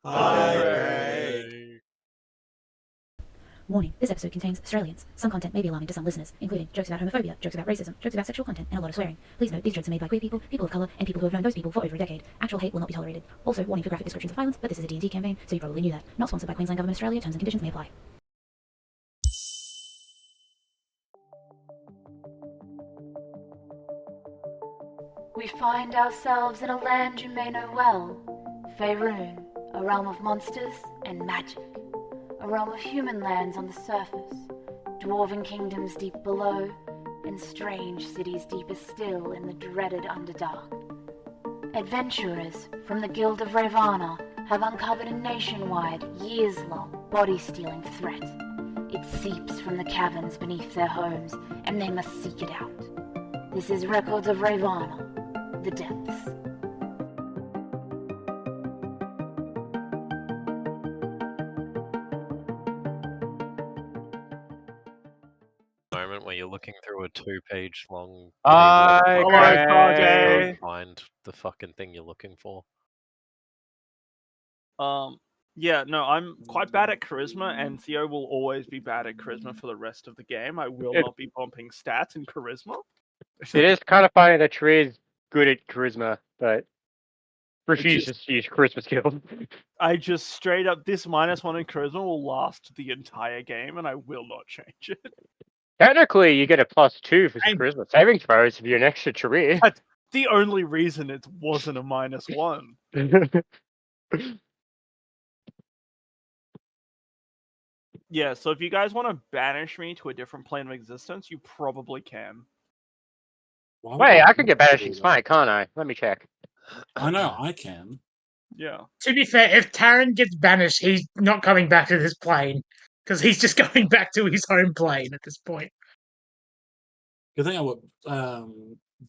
Hi, Hi. Craig. Warning, this episode contains Australians. Some content may be alarming to some listeners, including jokes about homophobia, jokes about racism, jokes about sexual content, and a lot of swearing. Please note, these jokes are made by queer people, people of colour, and people who have known those people for over a decade. Actual hate will not be tolerated. Also, warning for graphic descriptions of violence, but this is a D&D campaign, so you probably knew that. Not sponsored by Queensland Government Australia, terms and conditions may apply. We find ourselves in a land you may know well, Faerun, a realm of monsters and magic, a realm of human lands on the surface, dwarven kingdoms deep below, and strange cities deeper still in the dreaded Underdark. Adventurers from the Guild of Ravana have uncovered a nationwide, years-long, body-stealing threat. It seeps from the caverns beneath their homes, and they must seek it out. This is Records of Ravana, The Depths. Moment where you're looking through a 2-page long Hi, table Hello, and Craig. can't find the fucking thing you're looking for. Yeah, no, I'm quite bad at charisma, and Theo will always be bad at charisma for the rest of the game. I will not be bumping stats in charisma. It is kind of funny that Tree is good at charisma, but refuses to use charisma skills. I just straight up, this -1 in charisma will last the entire game, and I will not change it. Technically, you get a +2 for charisma saving throws if you're next to Tree. That's the only reason it wasn't a -1. Yeah, so if you guys want to banish me to a different plane of existence, you probably can. Wait, I could get Banishing Smite, can't I? Let me check. I know, I can. Yeah. To be fair, if Taran gets banished, he's not coming back to this plane because he's just going back to his home plane at this point. Good thing I would.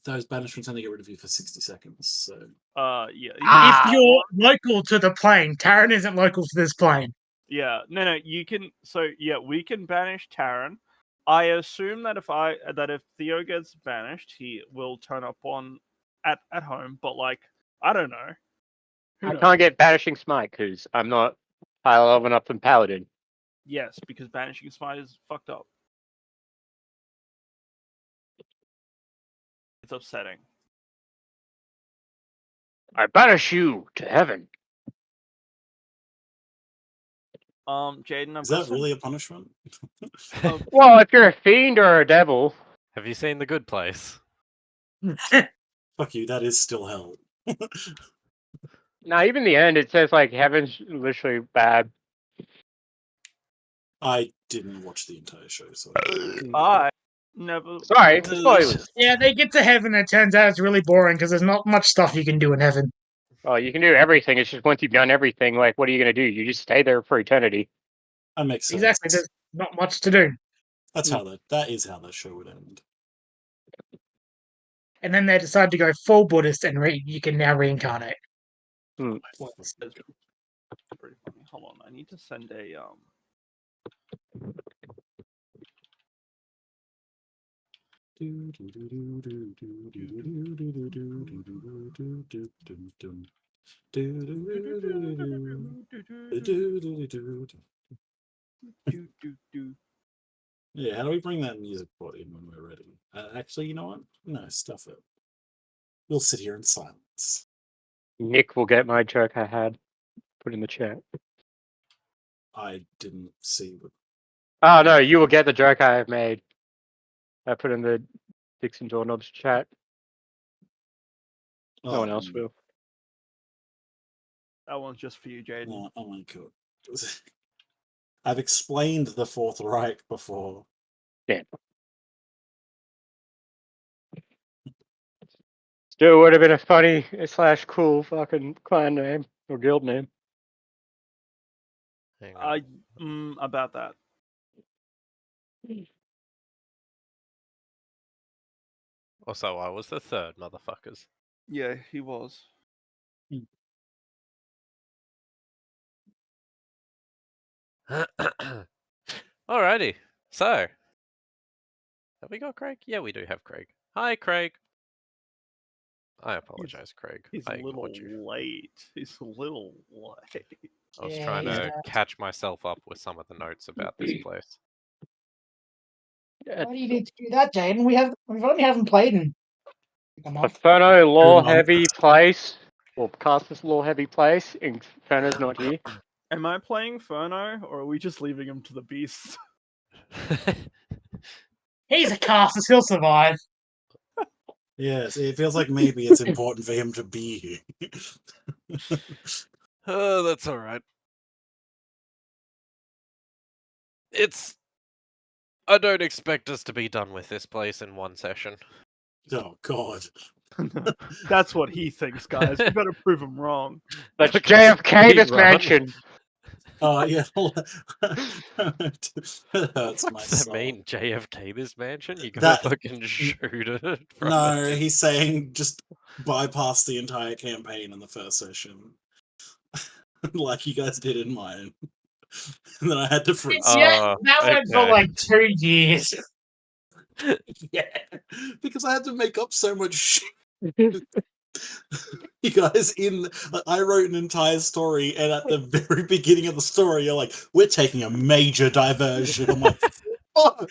Those banishments only get rid of you for 60 seconds. So. Yeah. If you're local to the plane, Taran isn't local to this plane. Yeah, no, you can. So yeah, we can banish Taran. I assume that if Theo gets banished, he will turn up at home. But like, I don't know. I can't get Banishing Smite because I'm not high level enough than Paladin. Yes, because banishing Smite is fucked up. It's upsetting. I banish you to heaven. Jaden, is that really a punishment? Well, if you're a fiend or a devil. Have you seen The Good Place? Fuck you, that is still hell. Now, even the end, it says like heaven's literally bad. I didn't watch the entire show, so I never. Sorry, spoilers. Yeah, they get to heaven and it turns out it's really boring because there's not much stuff you can do in heaven. Oh, you can do everything. It's just once you've done everything, like, what are you going to do? You just stay there for eternity. that makes sense. Exactly, there's not much to do. That's how that is how that show would end. And then they decide to go full Buddhist and you can now reincarnate. Pretty funny. Hold on, I need to send a Yeah, how do we bring that music body in when we're ready? Actually, you know what? No, stuff it. We'll sit here in silence. Nick will get my joke I had put in the chat. I didn't see what. Oh, no, you will get the joke I have made. I put in the Dixon Doorknobs chat. No one else will. That one's just for you, Jaden. Oh my god. I've explained the Fourth Reich before. Yeah. Still would have been a funny / cool fucking clan name or guild name. About that. Also, I was the third, motherfuckers. Yeah, he was. Alrighty, so have we got Craig? Yeah, we do have Craig. Hi, Craig. I apologize, Craig. He's I a little ignored you. late. He's a little late. I was Yeah, trying he's to catch myself up with some of the notes about this place. Why do you need to do that, Jaden? We've only haven't played in a A month. Inferno lore month. heavy place. Well, Castus lore heavy place. Inferno's not here. Am I playing Furno, or are we just leaving him to the beasts? He's a Castus, he'll survive. Yes, it feels like maybe it's important for him to be here. That's all right. I don't expect us to be done with this place in one session. Oh God. That's what he thinks, guys. We better prove him wrong. Let's Fucking JFK this speedrun. mansion. Oh yeah. It hurts my What's that soul. mean? JFK this mansion? You gotta That- fucking shoot it from No, it. he's saying just bypass the entire campaign in the first session, like you guys did in mine. And then I had to freeze. Yeah, that went for okay. like 2 years. Yeah, because I had to make up so much shit. You guys, I wrote an entire story, and at the very beginning of the story, you're like, "We're taking a major diversion." I'm like, "Fuck!"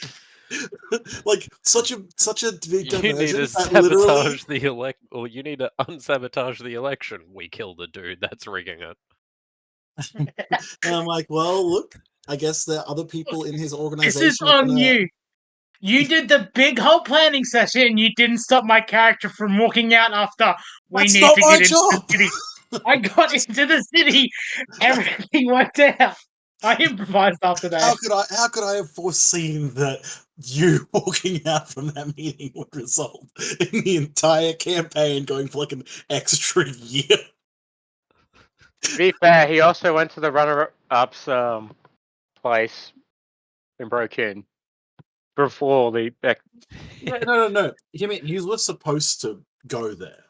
Like such a big You need diversion to that literally. sabotage the or you need to unsabotage the election. We killed a dude. That's rigging it. And I'm like, well, look, I guess there are other people in his This organization. is on you. You did the big whole planning session. You didn't stop my character from walking out after we That's need not to my get into the job. city. I got into the city. Everything worked out. I improvised after that. How could I have foreseen that you walking out from that meeting would result in the entire campaign going for like an extra year? To be fair, he also went to the runner-up's place and broke in before the. No. You were supposed to go there.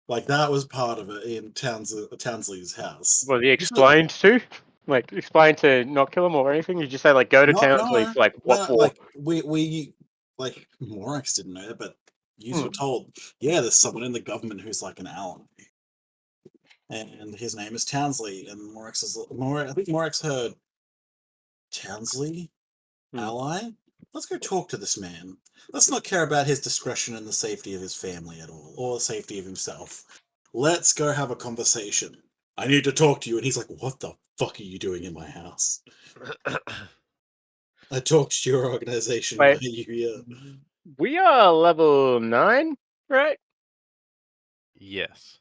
Like that was part of it in Townsley's house. Was he explained to? Like, explain to not kill him or anything? You just say, like, go to Townsley for, like, what for? Like we like Morax didn't know that, but you were told, yeah, there's someone in the government who's like an ally. And his name is Townsley, and I think Morax heard Townsley, ally? Let's go talk to this man. Let's not care about his discretion and the safety of his family at all, or the safety of himself. Let's go have a conversation. I need to talk to you. And he's like, what the fuck are you doing in my house? I talked to your organization. Why Wait. are you here? We are level 9, right? Yes.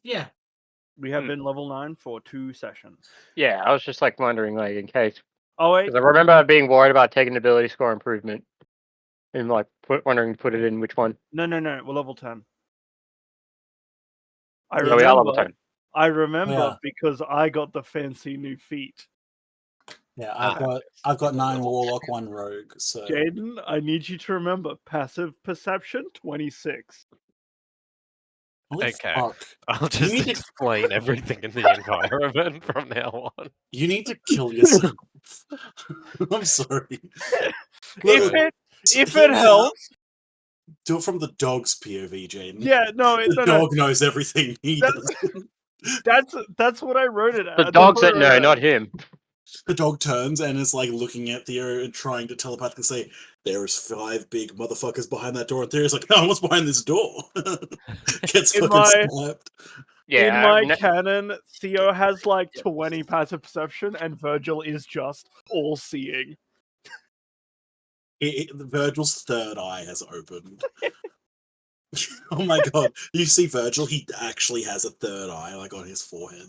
Yeah. We have been level 9 for 2 sessions. Yeah, I was just, like, wondering, like, in case. Oh wait, Because I remember being worried about taking ability score improvement. And, like, wondering to put it in which one. no, we're level 10. I Oh, we are level remember. 10. I remember Yeah. because I got the fancy new feat. Yeah, I've got 9 warlock, 1 rogue. So Jaden, I need you to remember passive perception 26. holy Okay. fuck. I'll just need to- explain everything in the environment from now on. You need to kill yourself. I'm sorry. If it helps, do it from the dog's POV, Jaden. yeah, no, The dog knows everything he does. That's what I wrote it. The dog said no, not him. The dog turns and is like looking at Theo and trying to telepathically say, "There is 5 big motherfuckers behind that door." And Theo's like, "Oh, what's behind this door?" Gets In fucking my- slapped. In my canon, Theo has like 20 passive perception, and Virgil is just all seeing. Virgil's third eye has opened. Oh my god! You see Virgil? He actually has a third eye, like on his forehead.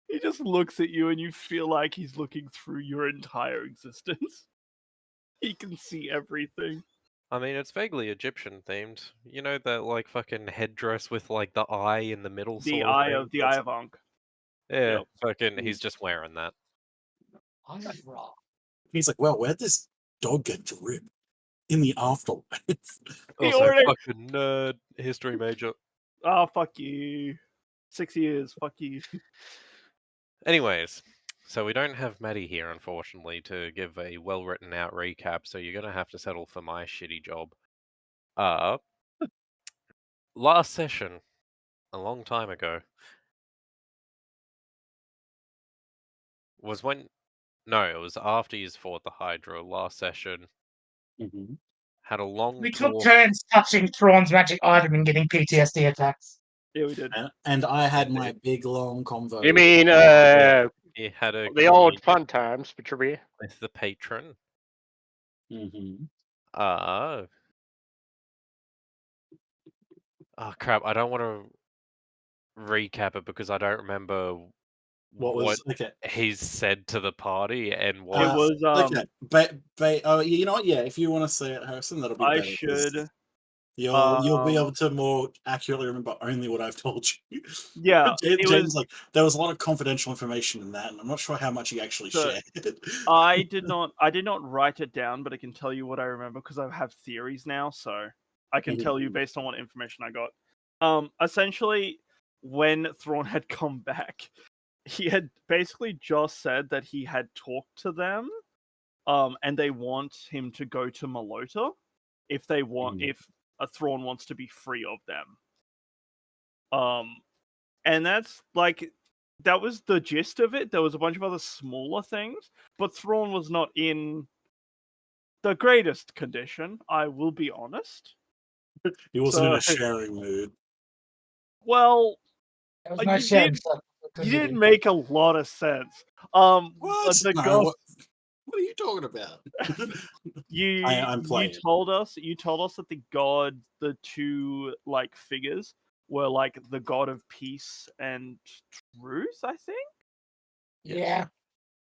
He just looks at you, and you feel like he's looking through your entire existence. He can see everything. I mean, it's vaguely Egyptian themed. You know that like fucking headdress with like the eye in the middle. The sort eye thing? of the Eye of Ankh. Yeah, Yep. fucking. He's just wearing that. He's like, "Well, where'd this dog get dripped? In the afterlife." He Also, already- fucking nerd history major. Oh, fuck you. 6 years. Fuck you. Anyways, so we don't have Maddie here, unfortunately, to give a well-written out recap. So you're gonna have to settle for my shitty job. last session, a long time ago, was when. No, it was after you fought the Hydra last session. Mhm. Had a long We took talk. turns touching Thrawn's magic item and getting PTSD attacks. Yeah, we did. And I had Yeah, my big long convo. You mean He had a the old communion fun times, Victoria? with the patron. Mhm. Uh oh crap! I don't want to recap it because I don't remember What what was okay? he's said to the party and It what. was Okay, oh, you know what? Yeah, if you want to say it, Harrison, that'll be I better because should you'll be able to more accurately remember only what I've told you. yeah, it James, was like there was a lot of confidential information in that, and I'm not sure how much he actually so shared. I did not write it down, but I can tell you what I remember because I have theories now, so I can tell you based on what information I got. Essentially, when Thrawn had come back, he had basically just said that he had talked to them, and they want him to go to Malota if they want Mhm. if a Thrawn wants to be free of them. And that's like that was the gist of it. There was a bunch of other smaller things, but Thrawn was not in the greatest condition. I will be honest. He wasn't in So, a sharing mood. well, There was no you shared did you didn't make a lot of sense. What? The No, god what are you talking about? I'm you playing. told us that the god, the two like figures were like the god of peace and truth, I think. Yeah.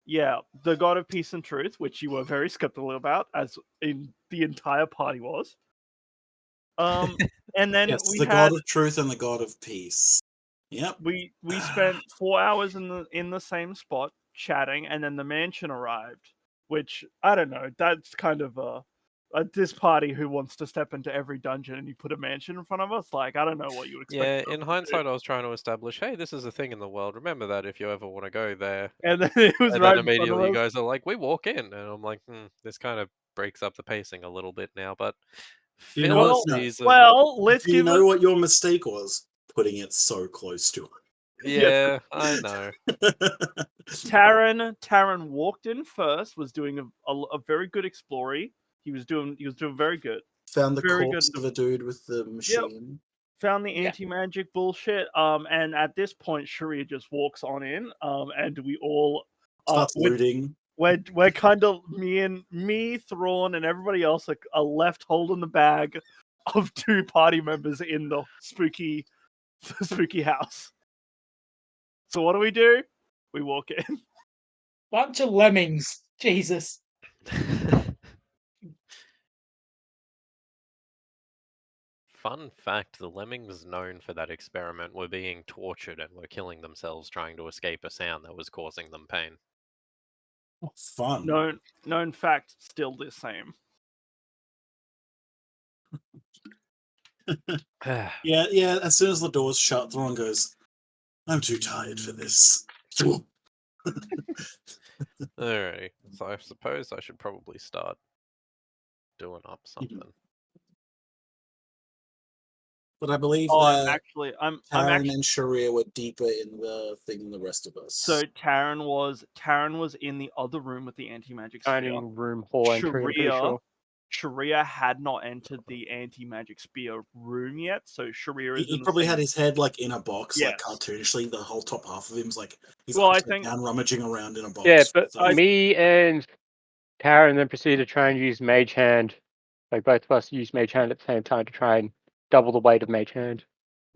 Yeah, the god of peace and truth, which you were very skeptical about, as in the entire party was. And then Yes, we the had God of Truth and the God of Peace. Yep. we spent 4 hours in the same spot chatting, and then the mansion arrived, which I don't know. That's kind of a this party who wants to step into every dungeon and you put a mansion in front of us. Like I don't know what you Yeah, expected us in to do. hindsight, I was trying to establish, hey, this is a thing in the world. Remember that if you ever want to go there. And then it was And then right in front of immediately you us. guys are like, we walk in, and I'm like, this kind of breaks up the pacing a little bit now. But You know filler what? No. season, Well, let's Do you give know it. what your mistake was? Putting it so close to Yeah, yeah, I know. it. Taran walked in first, was doing a very good explory. He was doing very good. Found the Very good. corpse of a dude with the Yep. machine. Found the Yeah. anti-magic bullshit. And at this point Sharia just walks on in. And we all Starts looting. we're kind of me, Thrawn, and everybody else are left holding the bag of two party members in the spooky house. So what do? We walk in. Bunch of lemmings. Jesus. Fun fact, the lemmings known for that experiment were being tortured and were killing themselves trying to escape a sound that was causing them pain. Oh, fun. Known fact, still the same. Yeah. As soon as the doors shut, Thrawn goes, I'm too tired for this. Alrighty, so I suppose I should probably start doing up something. But I believe Oh, that I'm Taran actually. and Sharia were deeper in the thing than the rest of us. So Taran was in the other room with the anti-magic sphere. Dining room hall entry, I'm pretty sure. Sharia had not entered the anti-magic spear room yet, so Sharia is He in the probably same. had his head like in a box, like Yes. cartoonishly. The whole top half of him's like he's Well, I upside think down, rummaging around in a box. Yeah, but So- me and Taryn then proceeded to try and use Mage Hand. Like both of us used Mage Hand at the same time to try and double the weight of Mage Hand.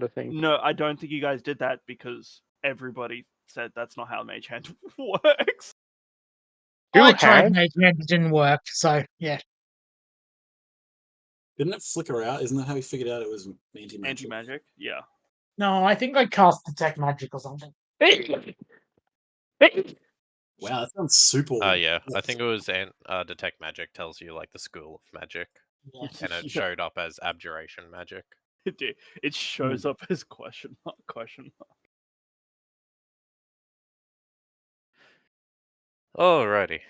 The thing. no, I don't think you guys did that because everybody said that's not how Mage Hand works. I Two tried hand? making it, it didn't work. So yeah. Didn't it flicker out? Isn't that how he figured out it was anti-magic? Anti-magic, yeah. No, I think I cast detect magic or something. Wow, that sounds super. Yeah, I think it was Detect Magic tells you like the school of magic, Yeah. and it Yeah, showed up as Abjuration Magic. it shows up as question mark. Alrighty.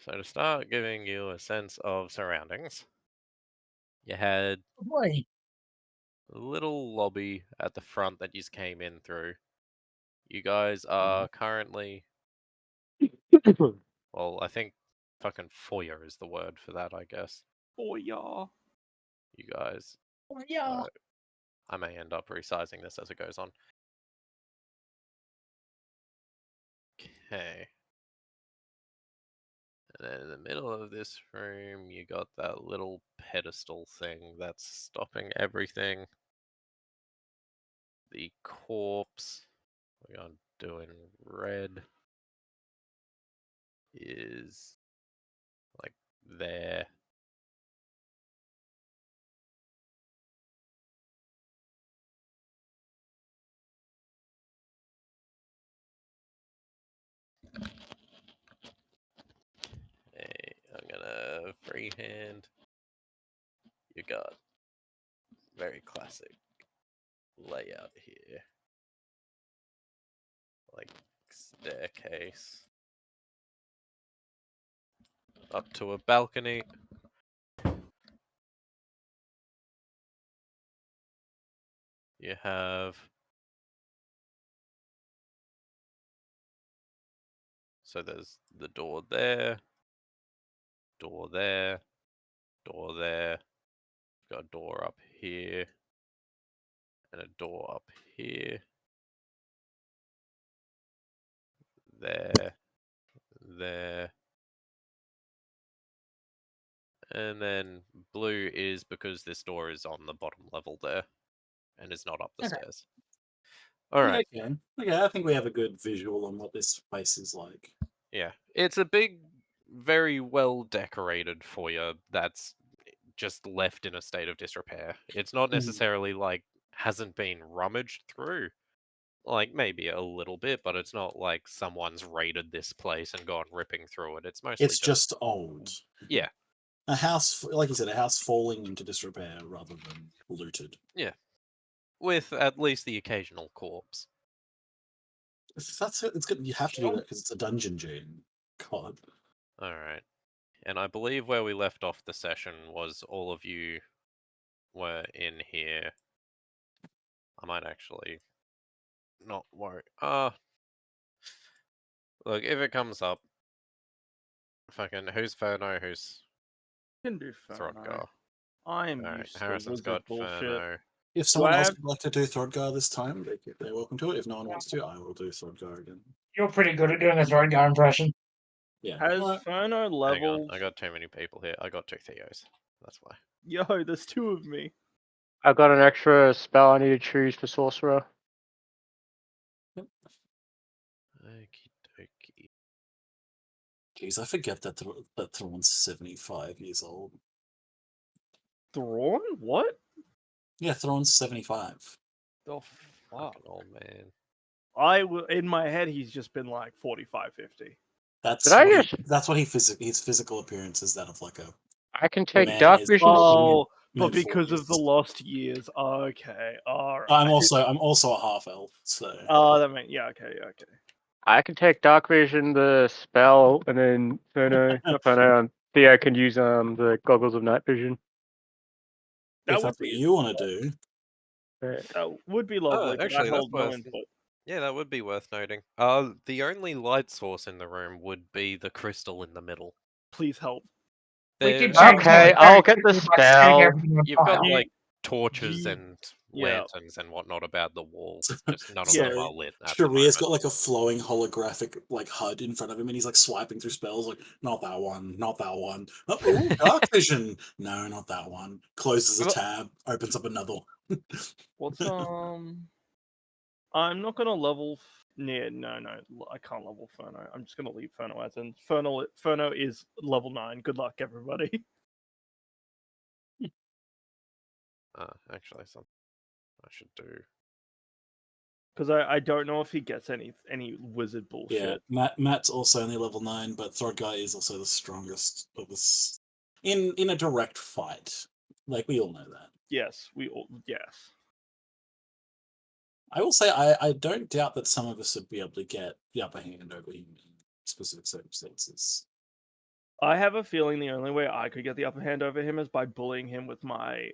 So to start giving you a sense of surroundings, you had Wait. little lobby at the front that you came in through. You guys are currently, well, I think fucking foyer is the word for that, I guess. Oh yeah. You guys, Oh, yeah. I may end up resizing this as it goes on. Okay. And then in the middle of this room, you got that little pedestal thing that's stopping everything. The corpse, we are doing red, is like there. Hey, I'm gonna freehand. You got very classic layout here. Like staircase. Up to a balcony. You have. So there's the door there. Door there. Door there. Got a door up here. And a door up here. There. There. And then blue is because this door is on the bottom level there. And is not up the Okay. stairs. Alright. Okay. Okay, I think we have a good visual on what this place is like. Yeah. It's a big, very well decorated foyer that's just left in a state of disrepair. It's not necessarily like hasn't been rummaged through. Like maybe a little bit, but it's not like someone's raided this place and gone ripping through it. It's mostly It's just old. yeah, A house, like you said, a house falling into disrepair rather than looted. with at least the occasional corpse. That's it. It's good. You have to do that because it's a dungeon, Jane. God. All right. And I believe where we left off the session was all of you were in here. I might actually not worry. Look, if it comes up, fucking who's Ferno, who's Can do Ferno. Throttgar? I am Alright, used to Harrison's wizard got bullshit. Ferno. If Do someone I else have- would like to do Throdgar this time, they're welcome to it. If no one wants to, I will do Throdgar again. You're pretty good at doing a Throgar impression. Yeah. Has Alright. Ferno Hang on, leveled? I got too many people here. I got 2 Theos. That's why. Yo, there's 2 of me. I've got an extra spell I need to choose for sorcerer. Okie dokie. Jeez, I forget that Thrawn's 75 years old. Thrawn? What? Yeah, Thrawn's 75. The fuck? Fucking old man. In my head, he's just been like 45, 50. That's Did I what just- that's what his physical appearance is that of like a I can take man dark is- vision. Oh, but mid- because of the 40s. lost years. Okay, alright. I'm also a half elf, so Oh, that meant yeah. Okay, yeah, okay. I can take dark vision, the spell, and then not Ferno, Theo can use the goggles of night vision. That if would that's what be you want to do. that would be lovely. but actually, I that's hold no worth. input. Yeah, that would be worth noting. The only light source in the room would be the crystal in the middle. Please help. We could There, change Okay, that I'll get very the quickly by setting spell. everything on you've got fire. like torches you- and yeah. lanterns and whatnot about the walls. Just none of So, them are lit at the Sharia's moment. got like a flowing holographic like HUD in front of him, and he's like swiping through spells, like not that one, not that one. Oh, ooh, dark vision. No, not that one. Closes a Well- tab, opens up another one. What's I'm not gonna level. No, I can't level Ferno. I'm just gonna leave Ferno as in Ferno is level 9. Good luck, everybody. Actually, something I should do. Because I don't know if he gets any wizard Yeah, bullshit. Matt's also only level 9, but Throdgar is also the strongest of this in a direct fight. Like we all know that. Yes, we all yes. I will say I don't doubt that some of us would be able to get the upper hand over him in specific circumstances. I have a feeling the only way I could get the upper hand over him is by bullying him with my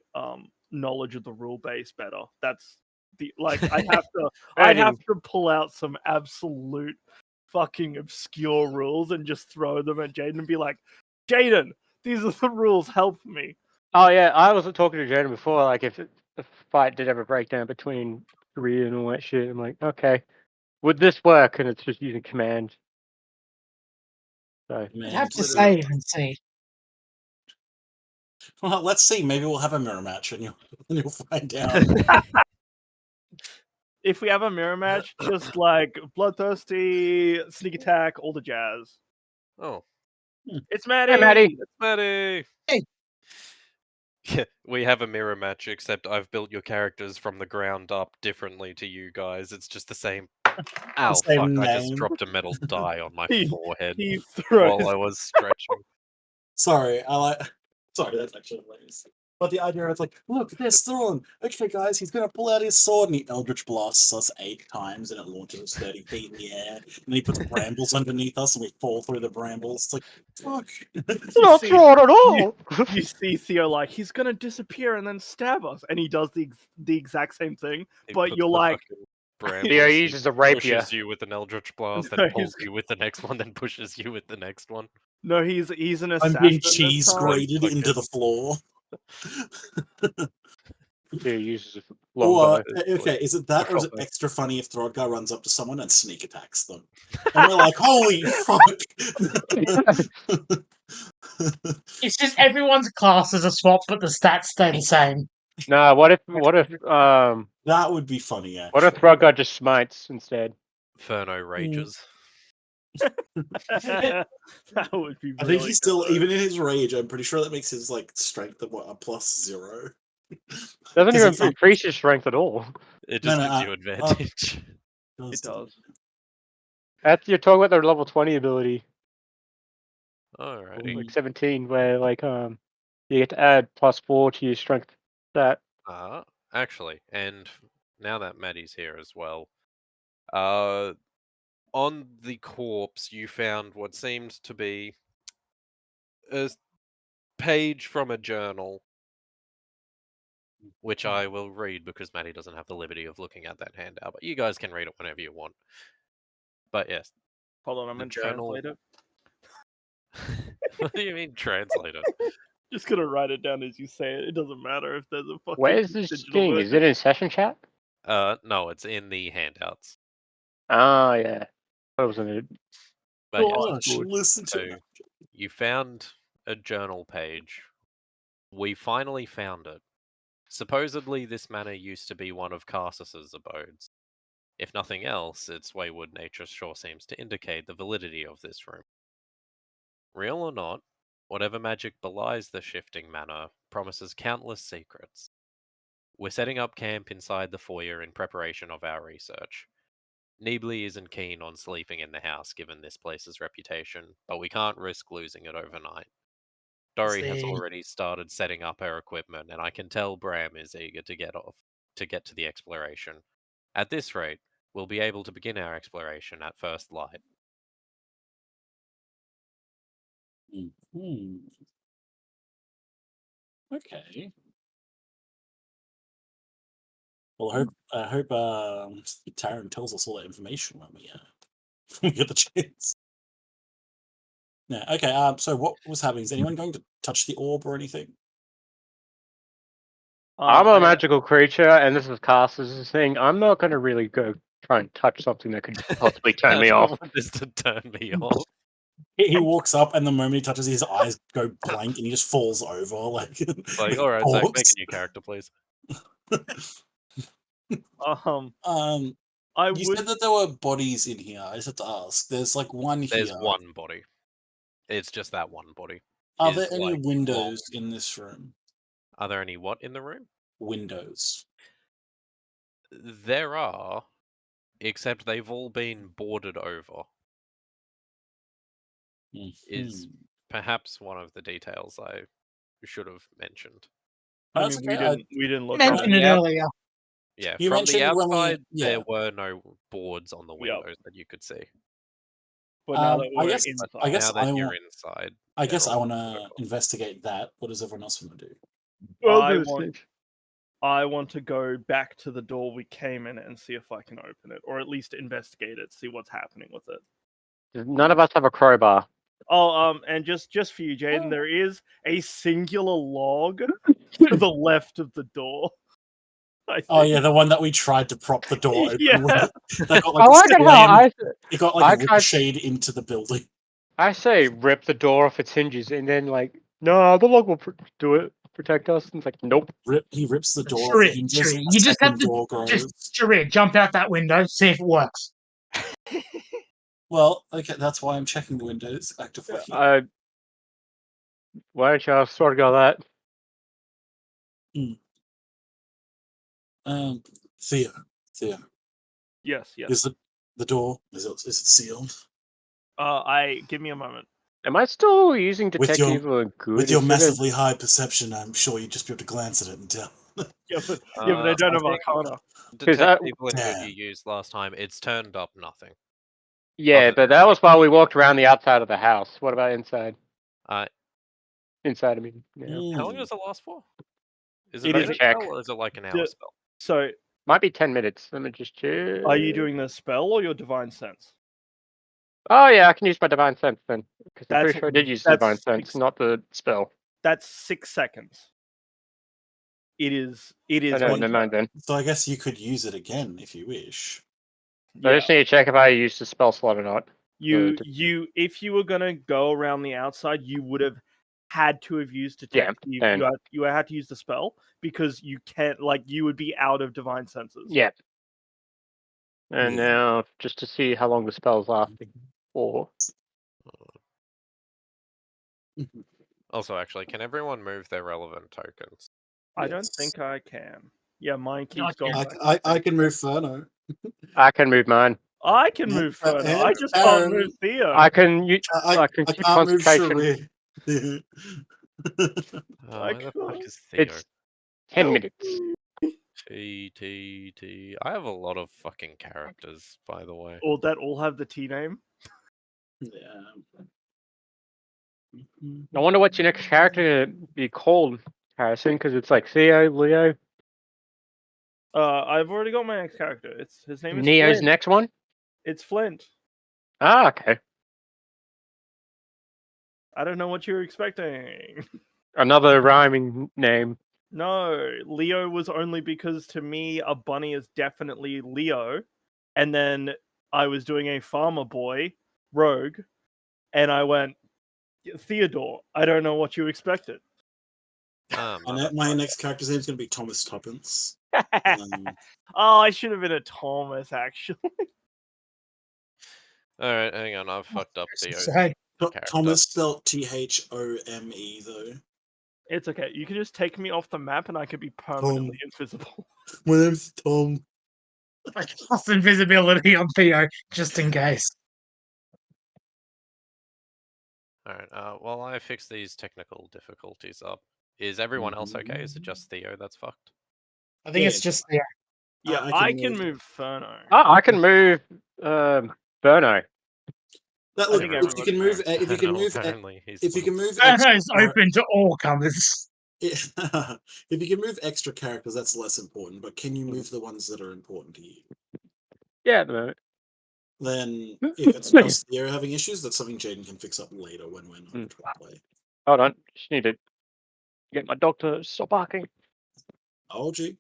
knowledge of the rule base better. That's the I'd have to pull out some absolute fucking obscure rules and just throw them at Jaden and be like, Jaden, these are the rules, help me. Oh yeah, I was talking to Jaden before. Like, if the fight did ever break down between Korea and all that shit, I'm like, okay, would this work? And it's just using commands. So I'd have to Literally. save and see. Well, let's see. Maybe we'll have a mirror match, and you'll find out. If we have a mirror match, just like bloodthirsty, sneak attack, all the jazz. Oh, It's Maddie. Hey, Maddie. it's Maddie. Hey. Yeah, we have a mirror match, except I've built your characters from the ground up differently to you guys. It's just the same. Ow, same fuck! I just name. dropped a metal die on my He- forehead He while throws. I was stretching. Sorry, Sorry, that's actually hilarious. But the idea is like, look, there's Thrawn. Okay, guys, he's gonna pull out his sword, and he Eldritch blasts us 8 times, and it launches us 30 feet in the air. And then he puts brambles underneath us, and we fall through the brambles. It's like, fuck. Not see- sure at all. You see Theo like he's gonna disappear and then stab us, and he does the exact same thing. He But puts you're the like, fucking brambles, Theo he uses a rapier. pushes you with an Eldritch blast, No, then pulls he's- you with the next one, then pushes you with the next one. no, he's an I'm assassin. being this cheese time. grated Okay. into the floor. Theo uses a Or, longbow. okay, is it that, or is it Proper. extra funny if Throdgar runs up to someone and sneak attacks them? And we're like, holy fuck! It's just everyone's class is a swap, but the stats stay the same. Nah, what if That would be funny, actually. what if Throgar just smites instead? Ferno rages. That would be. I think really he's still, good, though. even in his rage, I'm pretty sure that makes his like strength of what, a +0. Doesn't 'Cause even he's like- increase your strength at all. It No, just no, gives you advantage. It does. You're talking about the level 20 ability, Alrighty. like 17, where like you get to add +4 to your strength stat. Actually, and now that Maddie's here as well, on the corpse you found what seemed to be a page from a journal, which I will read because Maddie doesn't have the liberty of looking at that handout, but you guys can read it whenever you want. But yes, Hold on, I'm The gonna journal- translate it. what do you mean translate it? Just gonna write it down as you say it. It doesn't matter if there's a fucking. Where's this digital thing? version. Is it in session chat? No, it's in the handouts. Ah, yeah. That was in it. But yes, Gosh, good. listen to So it. you found a journal page. We finally found it. Supposedly, this manor used to be one of Carsus's abodes. If nothing else, its wayward nature sure seems to indicate the validity of this room. Real or not, whatever magic belies the shifting manor promises countless secrets. We're setting up camp inside the foyer in preparation of our research. Neebly isn't keen on sleeping in the house given this place's reputation, but we can't risk losing it overnight. Dory has See. already started setting up her equipment, and I can tell Bram is eager to get to the exploration. At this rate, we'll be able to begin our exploration at first light. Hmm. Okay. Well, I hope Taran tells us all that information when we when we get the chance. Yeah. Okay. So what was happening? Is anyone going to touch the orb or anything? I'm a I- magical creature, and this is Carsus's thing. I'm not going to really go try and touch something that could possibly turn me I off. don't want this to turn me off. He walks up, and the moment he touches, his eyes go blank, and he just falls over like. Like, like a alright, Zach, make corpse. a new character, please. I You would. said that there were bodies in here. I just have to ask. There's like one There's here. one body. It's just that one body. Are is, there any like, windows long. in this room? Are there any what in the room? Windows. There are, except they've all been boarded over. Is Mhm. perhaps one of the details I should have mentioned. I That's mean, okay. we didn't You look at mentioned it. it earlier. Yeah, You from the mentioned when we- outside, yeah. there were no boards on the Yep. windows that you could see. But now that I we're guess- inside, I guess Now that I you're want- inside, I guess they're I all want to boarded over. investigate that. What does everyone else want to do? I want I want to go back to the door we came in and see if I can open it, or at least investigate it, see what's happening with it. None of us have a crowbar. Oh, and just for you, Jaden, there is a singular log to the left of the door. Oh yeah, the one that we tried to prop the door open Yeah. with. That got I like it how it got I like tried- ricocheted into the building. I say rip the door off its hinges, and then like, no, the log will do it, protect us. And it's like, nope. He rips the door off Sure the it, hinges. sure it. A You just have second to door grows. jump out that window, see if it works. Well, okay, that's why I'm checking the windows actively. Why don't you sort of go that? Theo. Yes. Is the door is it sealed? Give me a moment. Am I still using With detect your- evil and good? With your instead of- massively high perception, I'm sure you'd just be able to glance at it and tell. Yeah, but I don't have Arcana. Detect evil and good Damn. you used last time. It's turned up nothing. Yeah, Other but that was while we walked around the outside of the house. What about inside? Uh, Inside, I mean. Yeah. How long does it last for? Is It it a is minute check. spell or is it like an hour The- spell? So, Might be 10 minutes. Let me just check. are you doing the spell or your divine sense? Oh, yeah, I can use my divine sense then. Because I'm That's- pretty sure I did use the that's divine sense, six- not the spell. That's 6 seconds. It is. Oh, no, one never mind then. So I guess you could use it again if you wish. I just need to check if I used the spell slot or not. If you were gonna go around the outside, you would have had to have used detect. Yeah, You had to use the spell because you can't. Like, you would be out of divine senses. Yeah. And Yeah. now, just to see how long the spell's lasting for. Also, actually, can everyone move their relevant tokens? I don't Yes. think I can. Yeah, mine No, I keeps going. can't. back. I can move Furno. I can move mine. I can Yeah, move Furno. and I just Aaron- can't move Theo. I can I keep can't move concentration. Cherie. Oh, I where the fuck can't. is Theo? It's 10 minutes. T. I have a lot of fucking characters, by the way. Or that all have the T name. Yeah. I wonder what's your next character to be called, Harrison, because it's like Theo, Leo. I've already got my next character. His name is Neo's Flint. next one? It's Flint. Ah, okay. I don't know what you're expecting. Another rhyming name. No, Leo was only because to me a bunny is definitely Leo, and then I was doing a farmer boy rogue, and I went Theodore. I don't know what you expected. My next character's name is going to be Thomas Tuppence. Oh, I should have been a Thomas actually. Alright, hang on, I've fucked up Theo's Say, character. Thomas spelled Thome though. It's okay. You can just take me off the map, and I could be permanently invisible. My name's Tom. I cast invisibility on Theo just in case. Alright, while I fix these technical difficulties up, is everyone else okay? Is it just Theo that's fucked? I think it's just Theo. Yeah, I I can can move- move Furno. Oh, I can move Burno. That I look, think if you can move, if you can No, move, apparently he's if you can move, Furno is extra, open to all comers. if you can move extra characters, that's less important. But can you move the ones that are important to you? Yeah, at the moment. Then, if it's just Theo having issues, that's something Jaden can fix up later when we're not trying to play. Hold on. Just need to get my dog to stop barking. Oh, gee.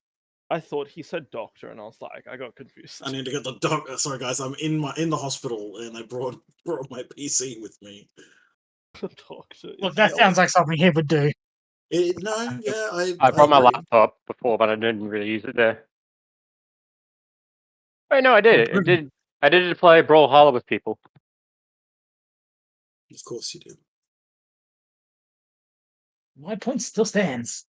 I thought he said doctor, and I was like, I got confused. I need to get the doctor. Sorry, guys. I'm in the hospital, and I brought my PC with me. Doctor. Look, that sounds like something he would do. No, yeah, I brought my agree. laptop before, but I didn't really use it there. Wait, no, I did. I did it to play Brawlhalla with people. Of course you do. My point still stands.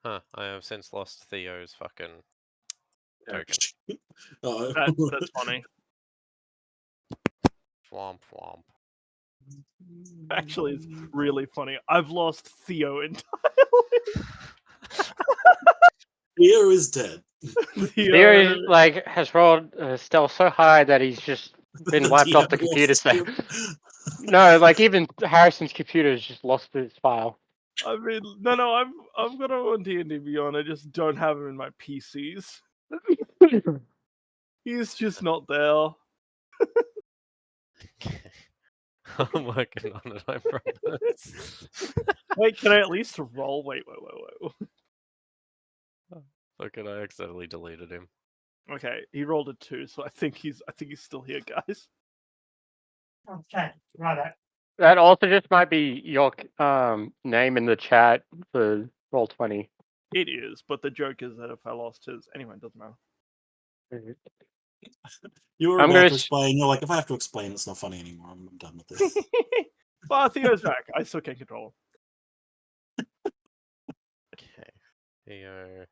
Huh, I have since lost Theo's fucking token. Oh. That's funny. Flomp, flomp. Actually, it's really funny. I've lost Theo entirely. Theo is dead. Theo like has rolled stealth so high that he's just been wiped off the computer. So no, like even Harrison's computer has just lost its file. I mean, no, I've got him on D&D Beyond. I just don't have him in my PCs. He's just not there. I'm working on it, I promise. Wait, can I at least roll? Wait. Fucking, I accidentally deleted him. Okay, he rolled a 2, so I think he's still here, guys. Okay, right. That also just might be your name in the chat for Roll20. It is, but the joke is that if I lost his, anyway, it doesn't matter. You were I'm about gonna to explain. You're like, if I have to explain, it's not funny anymore. I'm done with this. But Theo's back. I still can't control him. Okay. Theo.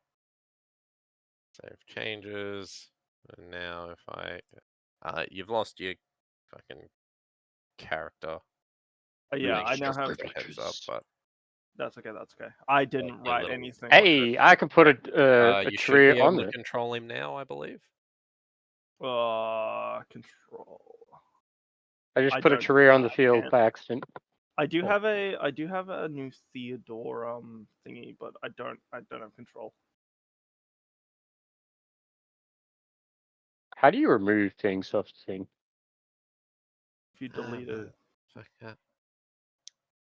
Save changes. And now if I... you've lost your fucking character. Yeah, I Link, now just have. as a heads up, but... That's okay. I didn't your write little- anything. Hey, I can put a you should tree be able on to there. control him now, I believe. Control. I just I put a don't tree on the think I field can. by accident. I do Oh. have a new Theodore thingy, but I don't have control. How do you remove things off the thing? If you delete it, Fuck yeah.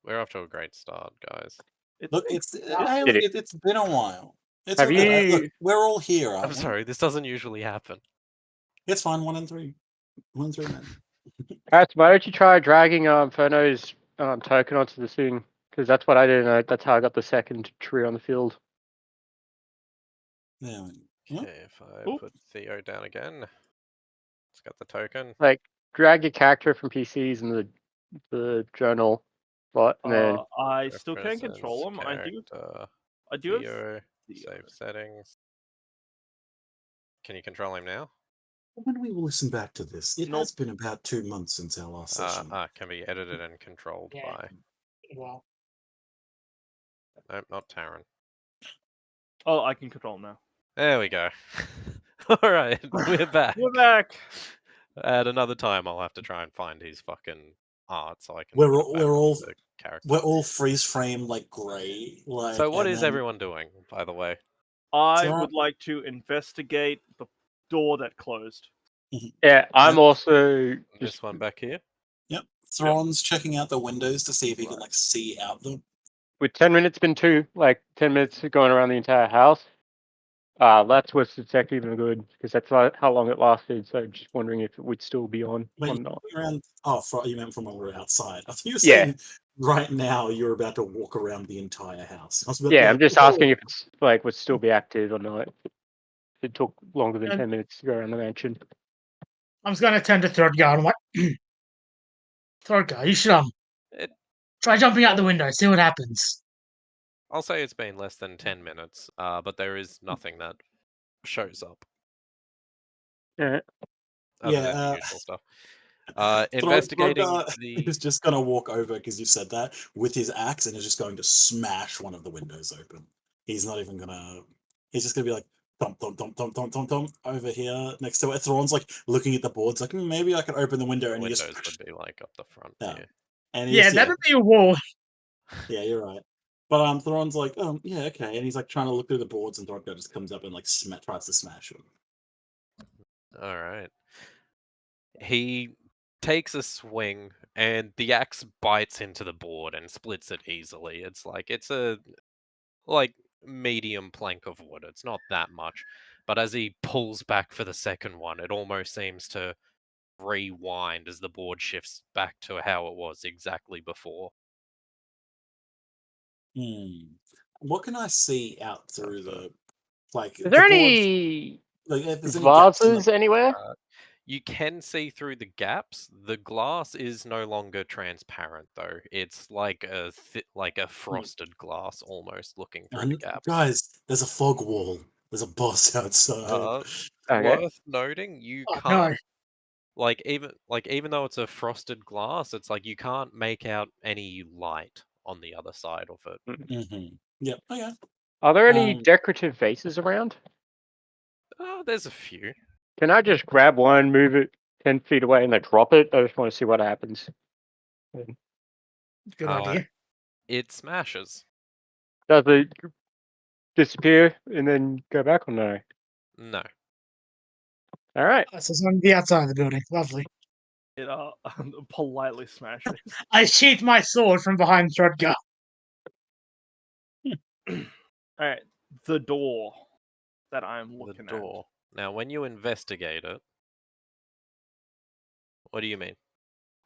We're off to a great start, guys. Look, been it's good. it's been a while. It's Have all good. Look, you? we're all here, aren't I'm we? sorry, this doesn't usually happen. It's fine. 1 and 3. 1 and 3, man. Alright, why don't you try dragging Ferno's token onto the thing? Because that's what I did. And that's how I got the second tree on the field. Yeah. Huh? Okay, if I Oop. put Theo down again, it's got the token. Like drag your character from PCs in the journal slot, and then I still can't Represents control him. I do have Theo, Theo. save settings. Can you control him now? When we will listen back to this, it Nope. has been about 2 months since our last session. Can be edited and controlled Yeah. by... Well, Nope, not Taran. Oh, I can control him now. There we go. Alright, we're back. We're back. At another time, I'll have to try and find his fucking art so I can We're put all- it back we're all- into the character. We're all freeze frame like grey. Like, So what and is then- everyone doing, by the way? I Sarah? would like to investigate the door that closed. yeah, I'm Yep. also just This one back here? Yep. Thrawn's checking out the windows to see if he can like see out them. with 10 minutes been 10 minutes going around the entire house. That's what's detective even good because that's how long it lasted. So just wondering if it would still be on Wait, or you're not. going around. Oh, you meant from when we were outside. I thought you were Yeah. saying right now you're about to walk around the entire house. I was about to be Yeah, I'm like, just "Whoa." asking if it's like would still be active or not. It took longer than And- 10 minutes to go around the mansion. I'm just gonna turn to Throdgar and what? Throdgar, you should It, try jumping out the window, see what happens. I'll say it's been less than 10 minutes, but there is nothing that shows up. Yeah. Other Yeah, than the usual stuff. Thro- Investigating Throdgar the... is just gonna walk over because you said that with his axe and is just going to smash one of the windows open. He's not even gonna. He's just gonna be like thump thump thump thump thump thump thump over here next to it. Thrawn's like looking at the boards, like maybe I can open the window, and he windows just would be like up the front Yeah. here. and he Yeah, just, that'd be a wall. yeah, you're right. But Thrawn's like, yeah, okay, and he's like trying to look through the boards, and Throdgar just comes up and like tries to smash him. Alright. He takes a swing and the axe bites into the board and splits it easily. It's a medium plank of wood. It's not that much. But as he pulls back for the second one, it almost seems to rewind as the board shifts back to how it was exactly before. What can I see out through That's the like Is the there boards? any Like, if there's any gaps in the vases anywhere? You can see through the gaps. The glass is no longer transparent, though. It's like a frosted glass, almost looking through the gaps. Guys, there's a fog wall. There's a boss outside. Okay. Worth noting, you Oh, can't no. even though it's a frosted glass, it's like you can't make out any light on the other side of it. Mm-hmm. Yep. Oh yeah. Are there any Um, decorative vases around? Oh, there's a few. Can I just grab one, move it 10 feet away, and then drop it? I just want to see what happens. Good Uh, idea. It smashes. Does it disappear and then go back or no? No. All right. So it's on the outside of the building. Lovely. It politely smashes. I sheath my sword from behind Shrodgar. Alright, the door that I'm The looking door. Now, when you investigate it, what do you mean?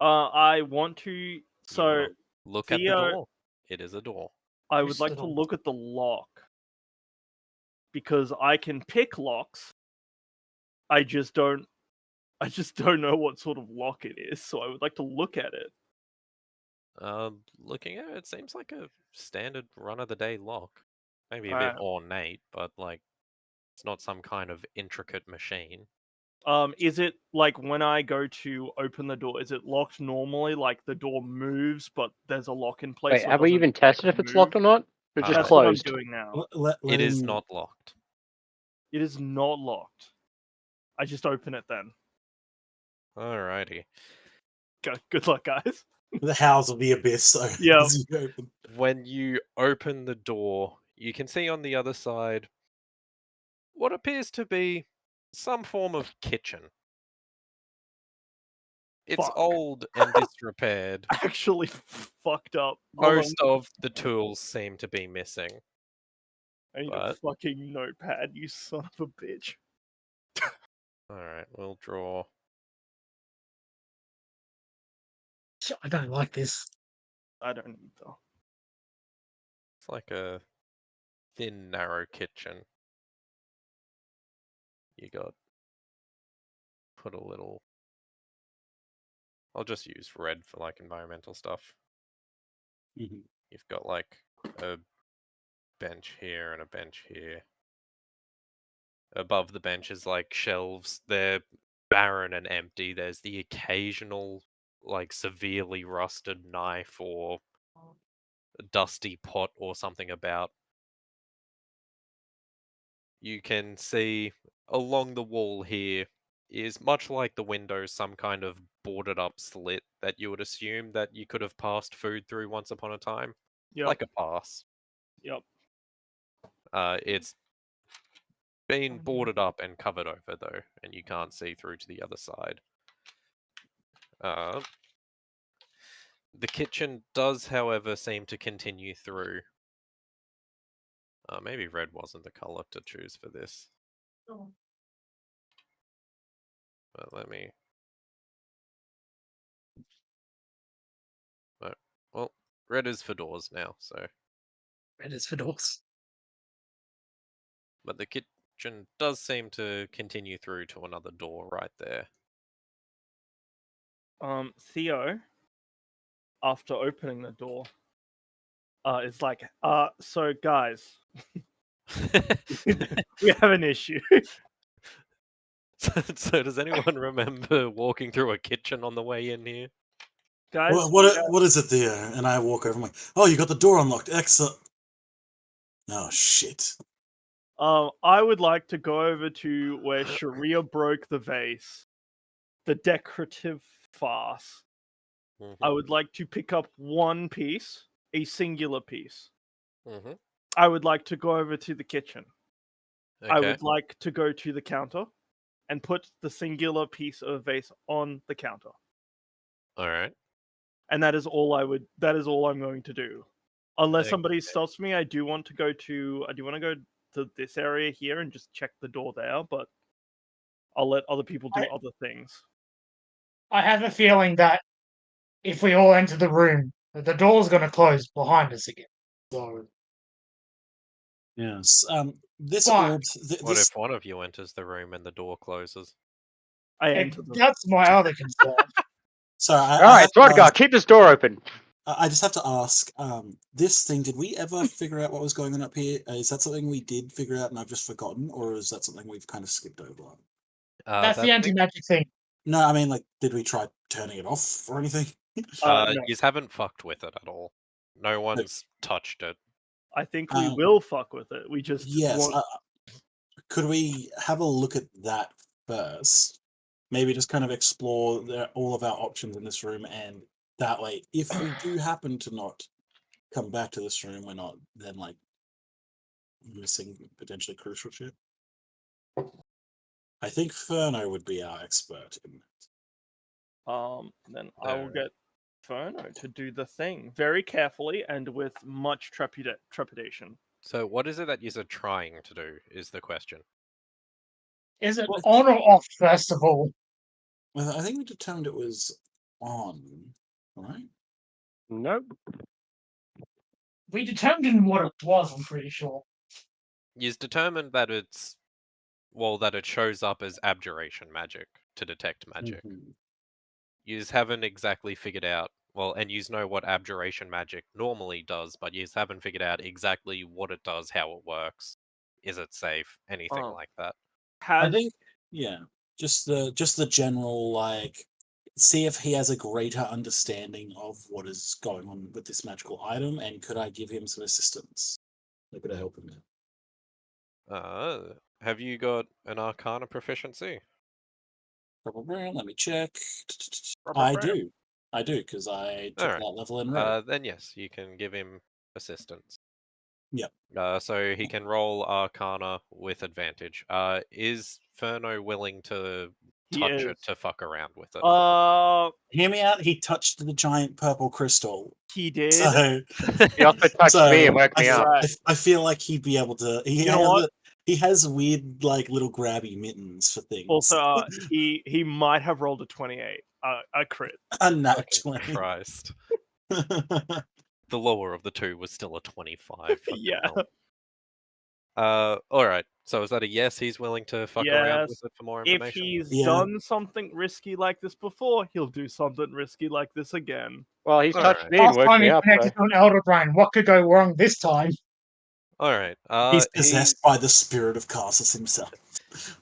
at. I want to. You So wanna look at the Theo, door. It is a door. I Push would the like to door. look at the lock because I can pick locks. I just don't. I just don't know what sort of lock it is, so I would like to look at it. Looking at it, it seems like a standard run-of-the-day lock. Maybe a bit Alright. ornate, but like it's not some kind of intricate machine. Is it like when I go to open the door? Is it locked normally? Like the door moves, but there's a lock in place. Wait, so it have we doesn't, even tested like, if it's move? locked or not? Or just Uh, That's what I'm closed? doing now. Let It is him- not locked. It is not locked. I just open it then. Alrighty. Good luck, guys. the Howls of the Abyss. So Yeah. as you open. When you open the door, you can see on the other side what appears to be some form of kitchen. It's Fuck. old and disrepaired. Actually fucked up. Hold on, Most of the tools seem to be missing. I need a but- fucking notepad, you son of a bitch. Alright, we'll draw. I don't like this. I don't need though. It's like a thin, narrow kitchen. You got put a little. I'll just use red for like environmental stuff. Mhm. You've got like a bench here and a bench here. Above the bench is like shelves. They're barren and empty. There's the occasional like severely rusted knife or a dusty pot or something about. You can see along the wall here is much like the windows some kind of boarded up slit that you would assume that you could have passed food through once upon a time. Yep. Like a pass. Yep. It's been boarded up and covered over though, and you can't see through to the other side. The kitchen does, however, seem to continue through. Maybe red wasn't the color to choose for this. But let me. Oh, well, red is for doors now, so. Red is for doors. But the kitchen does seem to continue through to another door right there. Theo, after opening the door, is like, so guys, we have an issue. So does anyone remember walking through a kitchen on the way in here? Guys, What is it there? And I walk over. I'm like, oh, you got the door unlocked. Excellent. Oh shit. I would like to go over to where Sharia broke the vase, the decorative vase. I would like to pick up one piece, a singular piece. Mhm. I would like to go over to the kitchen. I Okay. would like to go to the counter and put the singular piece of vase on the counter. All right. And that is all I'm going to do. Unless somebody Okay. stops me, I do want to go to this area here and just check the door there, but I'll let other people do other things. I have a feeling that if we all enter the room, that the door's going to close behind us again. So, Yes. This But- orb. What This. if one of you enters the room and the door closes? I and enter the that's my other concern. Sorry. All right, Throdgar, keep this door open. I just have to ask. This thing. Did we ever figure out what was going on up here? Is that something we did figure out and I've just forgotten, or is that something we've kind of skipped over? That's that the thing- anti-magic thing. No, I mean, like, did we try turning it off or anything? no. You haven't fucked with it at all. No one's touched it. I think we will fuck with it. We just Yes. want... Could we have a look at that first? Maybe just kind of explore all of our options in this room, and that way, if we do happen to not come back to this room, we're not then like missing potentially crucial shit. I think Ferno would be our expert in that. Then I will Alright. get Ferno to do the thing very carefully and with much trepidation. So what is it that you're trying to do is the question. Is it Well, on or off, first of all? Well, I think we determined it was on, right? Nope. We determined what it was, I'm pretty sure. You've determined that that it shows up as abjuration magic to detect magic. Mhm. Yous haven't exactly figured out, and yous know what abjuration magic normally does, but yous haven't figured out exactly what it does, how it works. Is it safe? Anything Oh. like that. I Has think, yeah, just the general, like, see if he has a greater understanding of what is going on with this magical item, and could I give him some assistance? Like, could I help him out? Have you got an Arcana proficiency? Probably. Let me check. Rubber I Brown. do. I do, because I took Alright. that level in rogue. Then yes, you can give him assistance. Yep. So he can roll Arcana with advantage. Is Ferno willing to He touch is. it to fuck around with it? Hear me out. He touched the giant purple crystal. He did. So, He also touched so me and woke me up. Right. I feel like he'd be able to. You know what? He has weird, like, little grabby mittens for things. Also, he might have rolled a 28, a crit. Unnaturally. Christ. The lower of the two was still a 25. Fucking Yeah. hell. Alright. So is that a yes? He's willing to fuck around Yes. with it for more If information? he's Yeah. done something risky like this before, he'll do something risky like this again. Well, he's touched Alright. me and Last woke time me he up. connected to an Elder Brain. What could go wrong this time? Alright. He's possessed by the spirit of Carsus himself.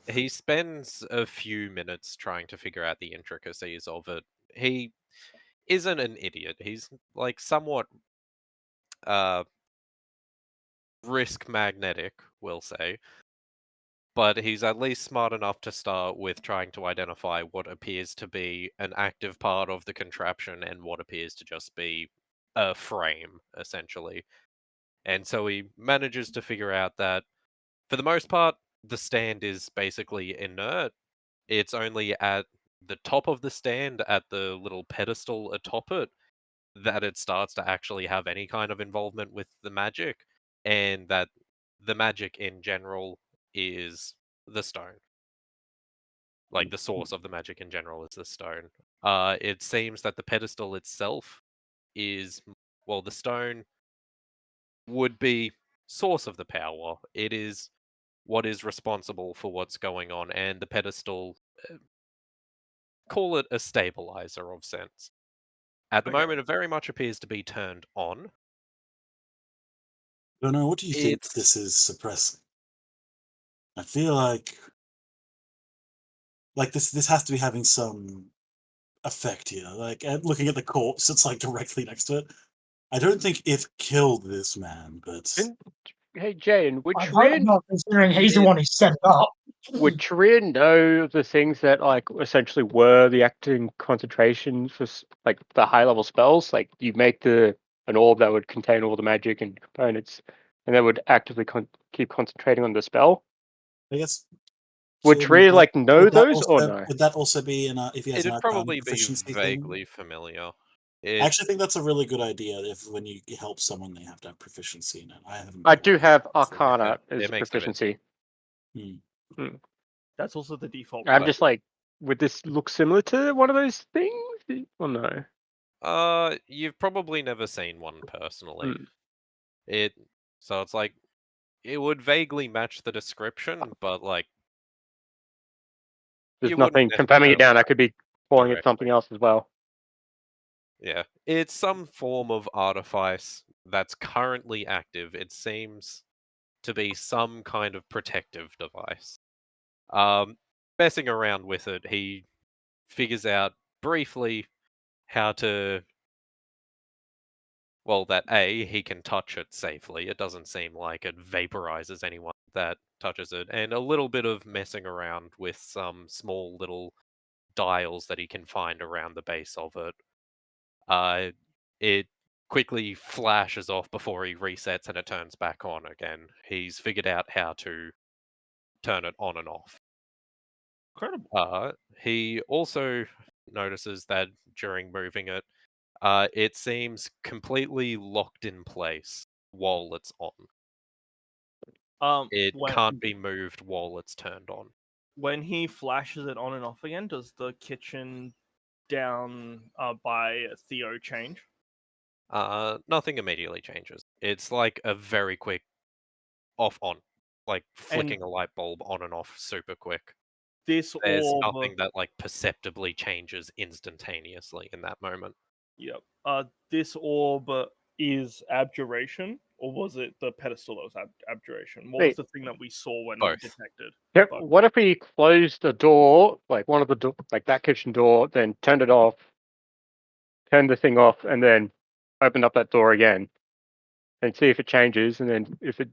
He spends a few minutes trying to figure out the intricacies of it. He isn't an idiot. He's like somewhat risk magnetic, we'll say. But he's at least smart enough to start with trying to identify what appears to be an active part of the contraption and what appears to just be a frame, essentially. And so he manages to figure out that, for the most part, the stand is basically inert. It's only at the top of the stand, at the little pedestal atop it, that it starts to actually have any kind of involvement with the magic, and that the magic in general is the stone. Like the source of the magic in general is the stone. It seems that the pedestal itself is, the stone would be source of the power. It is what is responsible for what's going on, and the pedestal, call it a stabilizer of sense. At the Okay. moment, it very much appears to be turned on. I don't know. What do you think It's this is suppressing? I feel like this has to be having some effect here. Like, looking at the corpse, it's like directly next to it. I don't think it killed this man, but Hey, Jane, would I hope Trian not, considering he's the one who set it up. would Trian know the things that like essentially were the acting concentration for like the high level spells? Like you make an orb that would contain all the magic and components, and that would actively keep concentrating on the spell. I guess Would Trian like know would that those or also no? would that also be if he has an it'd Arcana probably be proficiency thing? vaguely familiar. I actually think that's a really good idea. If when you help someone, they have to have proficiency in it. I haven't. I do have before. Arcana as it a makes no sense. proficiency. That's also the default. I'm But- just like, would this look similar to one of those things? Or no? You've probably never seen one personally. So it's like it would vaguely match the description, but like There's you wouldn't nothing confirming it down. I could be calling it something else as well. Yeah, it's some form of artifice that's currently active. It seems to be some kind of protective device. Messing around with it, he figures out briefly how to. That he can touch it safely. It doesn't seem like it vaporizes anyone that touches it. And a little bit of messing around with some small little dials that he can find around the base of it. It quickly flashes off before he resets and it turns back on again. He's figured out how to turn it on and off. Incredible. He also notices that during moving it, it seems completely locked in place while it's on. It can't be moved while it's turned on. When he flashes it on and off again, does the kitchen down by Theo change? Nothing immediately changes. It's like a very quick off-on, like flicking a light bulb on and off super quick. This There's orb, nothing that like perceptibly changes instantaneously in that moment. yep. This orb is abjuration, or was it the pedestal that was abjuration? What was Wait. the thing that we saw when we Both. detected? Yep. Both. What if we closed the door, like one of the like that kitchen door, then turned it off, turned the thing off, and then opened up that door again, and see if it changes, and then if it.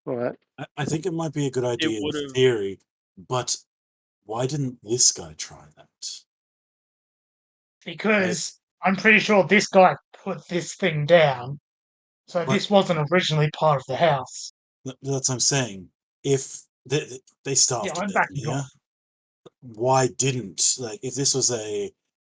All right. I think it might be a good idea in would've- theory, but why didn't this guy try that? Because I'm pretty sure this guy put this thing down, so But- this wasn't originally part of the house. That's what I'm saying. If they starved Yeah, to I'm death back in to here, why didn't, like, if this was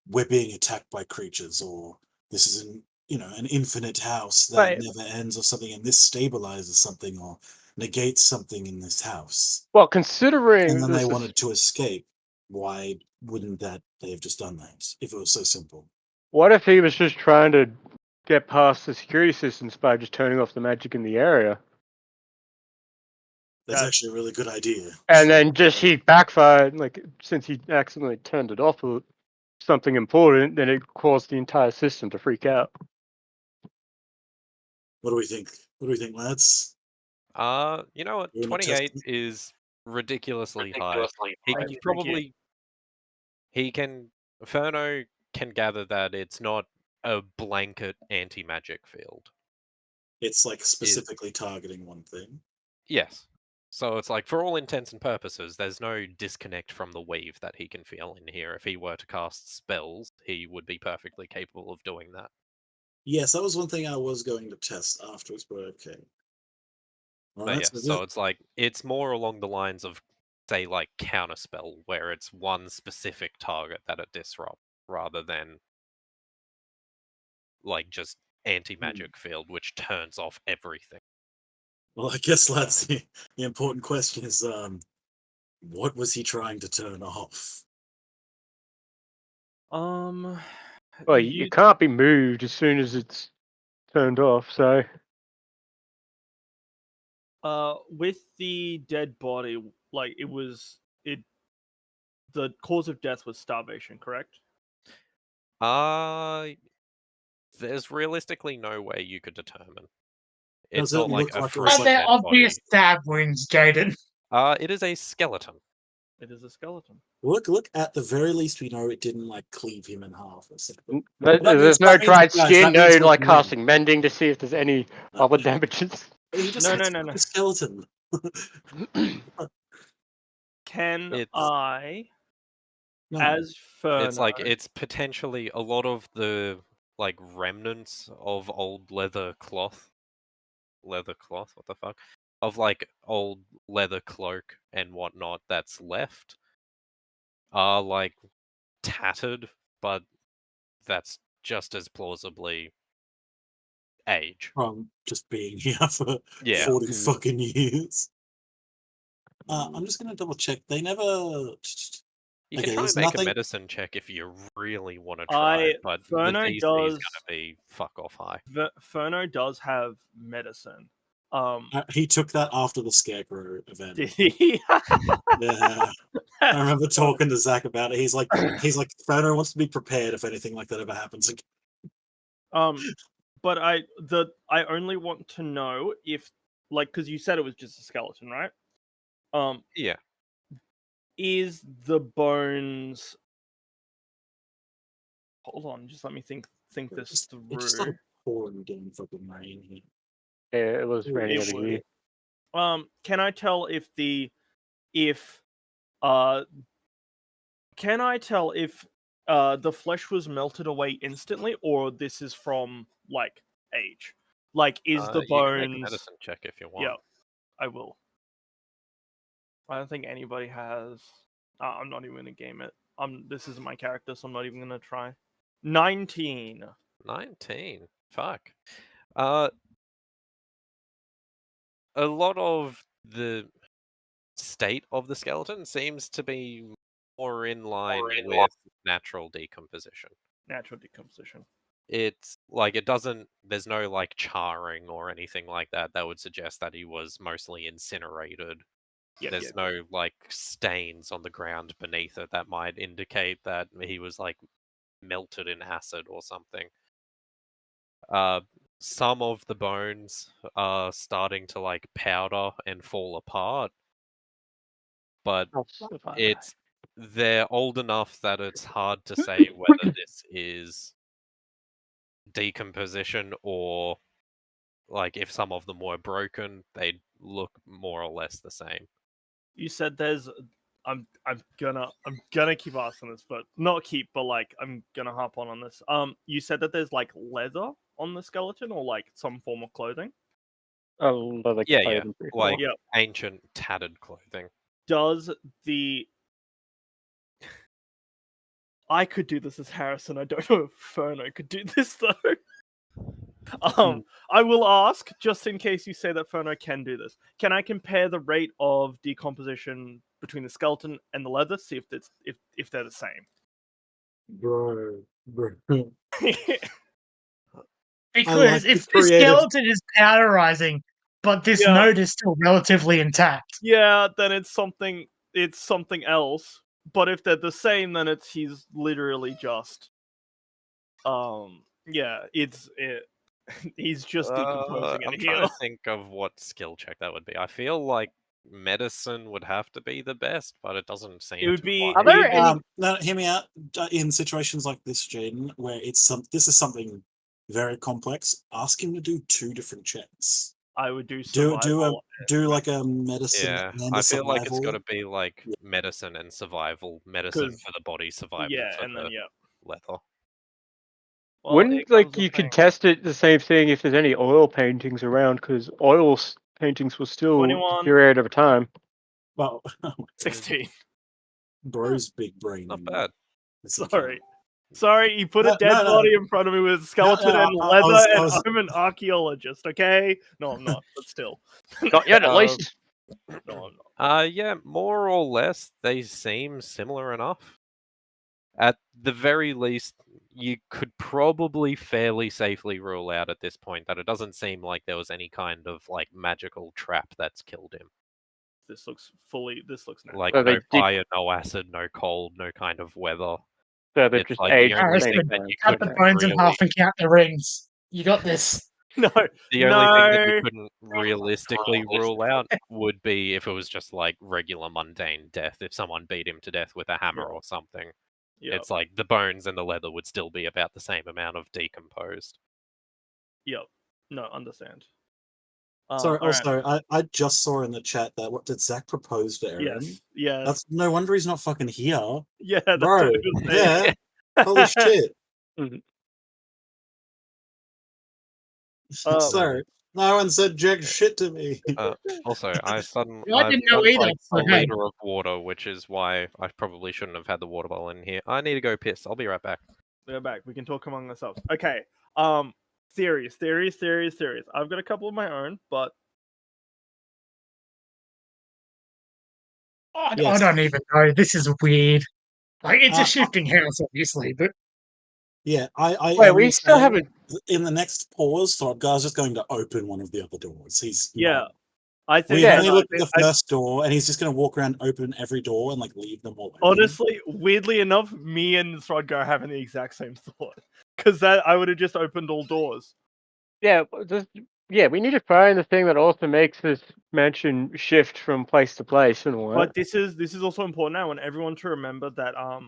we're being attacked by creatures, or this is an infinite house that Right. never ends or something, and this stabilizes something or negates something in this house, Well, and considering then this they is, wanted to escape, why wouldn't they have just done that if it was so simple? what if he was just trying to get past the security systems by just turning off the magic in the area, That's actually a really good idea. and then just he backfired, like since he accidentally turned it off for something important, then it caused the entire system to freak out. What do we think? What do we think, lads? You know what? You wanna test 28 it? is ridiculously high. He Thank can you. probably Ferno can gather that it's not a blanket anti-magic field. It's like specifically targeting one thing. Yes. So it's like, for all intents and purposes, there's no disconnect from the wave that he can feel in here. If he were to cast spells, he would be perfectly capable of doing that. Yes, that was one thing I was going to test afterwards, but okay. All But right, yeah, so it's like, it's more along the lines of, say, like counterspell, where it's one specific target that it disrupts, rather than like just anti-magic field, which turns off everything. well, I guess that's the important question is, what was he trying to turn off? Well, You- it can't be moved as soon as it's turned off, so with the dead body, like the cause of death was starvation, correct? There's realistically no way you could determine. Does It's it not like look a like it was Are fresh like- there dead obvious body. stab wounds, Jaden? It is a skeleton. It is a skeleton. Look, at the very least, we know it didn't like cleave him in half or something. there's no that means- dried guys, skin, that no means we like can win. casting mending to see if there's any other damages. He just No, looks no, like no. a skeleton. Can It's- I, No. as Ferno, It's like, it's potentially a lot of the like remnants of old leather cloth, what the fuck, of like old leather cloak and whatnot that's left are like tattered, but that's just as plausibly age. From just being here for Yeah. 40 fucking years. I'm just gonna double check. They never. You Okay, can try there's and make a nothing- medicine check if you really want to try, but the Ferno DC is does- gonna be fuck off high. Ferno does have medicine. He took that after the Scarecrow event. Did he? Yeah. I remember talking to Zach about it. He's like, Frodo wants to be prepared if anything like that ever happens again. But I only want to know if, like, because you said it was just a skeleton, right? Yeah. Is the bones? Hold on, just let me think this through. It just started pouring down fucking rain here. Yeah, it was Ooh, raining it over would. here. Can I tell if the flesh was melted away instantly, or this is from like age. Like, is the You can make a bones? medicine check if you Yeah, want. like, is the You can make a bones? medicine check if you want. Yeah, I will. I don't think anybody has. I'm not even gonna game it. This isn't my character, so I'm not even gonna try. 19. 19. Fuck. Uh, a lot of the state of the skeleton seems to be more in line with natural decomposition. Natural decomposition. It's like it doesn't. There's no like charring or anything like that that would suggest that he was mostly incinerated. Yep, There's yep. no like stains on the ground beneath it that might indicate that he was like melted in acid or something. Some of the bones are starting to like powder and fall apart, but I'll survive. it's they're old enough that it's hard to say whether this is decomposition or like if some of them were broken, they'd look more or less the same. You said there's. I'm gonna keep asking this, but not keep, but like I'm gonna hop on this. You said that there's like leather on the skeleton or like some form of clothing. Leather Yeah, clothing, pretty like Yeah. ancient tattered clothing. Does the I could do this as Harrison. I don't know if Ferno could do this though. I will ask just in case you say that Ferno can do this. Can I compare the rate of decomposition between the skeleton and the leather? See if they're the same. Bro. Because like the if the creative- skeleton is powderizing, but this Yeah. node is still relatively intact. Yeah, then it's something else. But if they're the same, then he's literally just he's just decomposing I'm in trying here. to think of what skill check that would be. I feel like medicine would have to be the best, but it doesn't seem. It would to be Are quite- there any? No, hear me out. In situations like this, Jaden, where this is something very complex, ask him to do 2 different checks. I would do Do survival. like a medicine Yeah, and I a feel like it's got survival. to be like Yeah. medicine and survival. Medicine 'Cause- for the body, survival Yeah, for and then the leather. Well, here Wouldn't comes like the you thing. could test it the same thing if there's any oil paintings around, because paintings will still 21. deteriorate over time. Well, 16. bro's big brain. Not bad. Sorry, you put a No, dead no, no. body in front of me with skeleton no, and I leather, was- I and was- I'm an archaeologist, okay? No, I'm not, but still. Not yet, at Uh, least. No, I'm not. Yeah, more or less, they seem similar enough. At the very least, you could probably fairly safely rule out at this point that it doesn't seem like there was any kind of like magical trap that's killed him. This looks natural. Like So they no did- fire, no acid, no cold, no kind of weather. So they've It's just like aged the at the only same thing Harrison, that time. you Cut the couldn't bones in really, half and count the rings. You got this. No, the only thing that you no. couldn't realistically rule out would be if it was just like regular mundane death. If someone beat him to death with a hammer Yeah. or something, Yep, it's like the bones and the leather would still be about the same amount of decomposed. yep. No, understand. Sorry. alright. Also, I just saw in the chat that what did Zach propose to Aaron? Yes. That's no wonder he's not fucking here, Yeah, that's bro. what I was saying. Yeah. Holy shit. Mhm. Sorry. No one said jack shit to me. Also, I I've didn't know got either, like so a hey. liter of water, which is why I probably shouldn't have had the water bottle in here. I need to go piss. I'll be right back. We're back. We can talk among ourselves. Okay. Theories. I've got a couple of my own, but I Yes. don't even know. This is weird. Like, it's Uh, a shifting house, obviously, but Yeah, I Wait, am we still saying haven't. in the next pause, Throdgar's just going to open one of the other doors. He's yeah, not. I think We've Yeah, only no, looked at the first door, and he's just going to walk around, open every door, and like leave them all open. honestly, weirdly enough, me and Throdgar are having the exact same thought. Because that I would have just opened all doors. Yeah, we need to find the thing that also makes this mansion shift from place to place and all that. But this is also important now. I want everyone to remember that I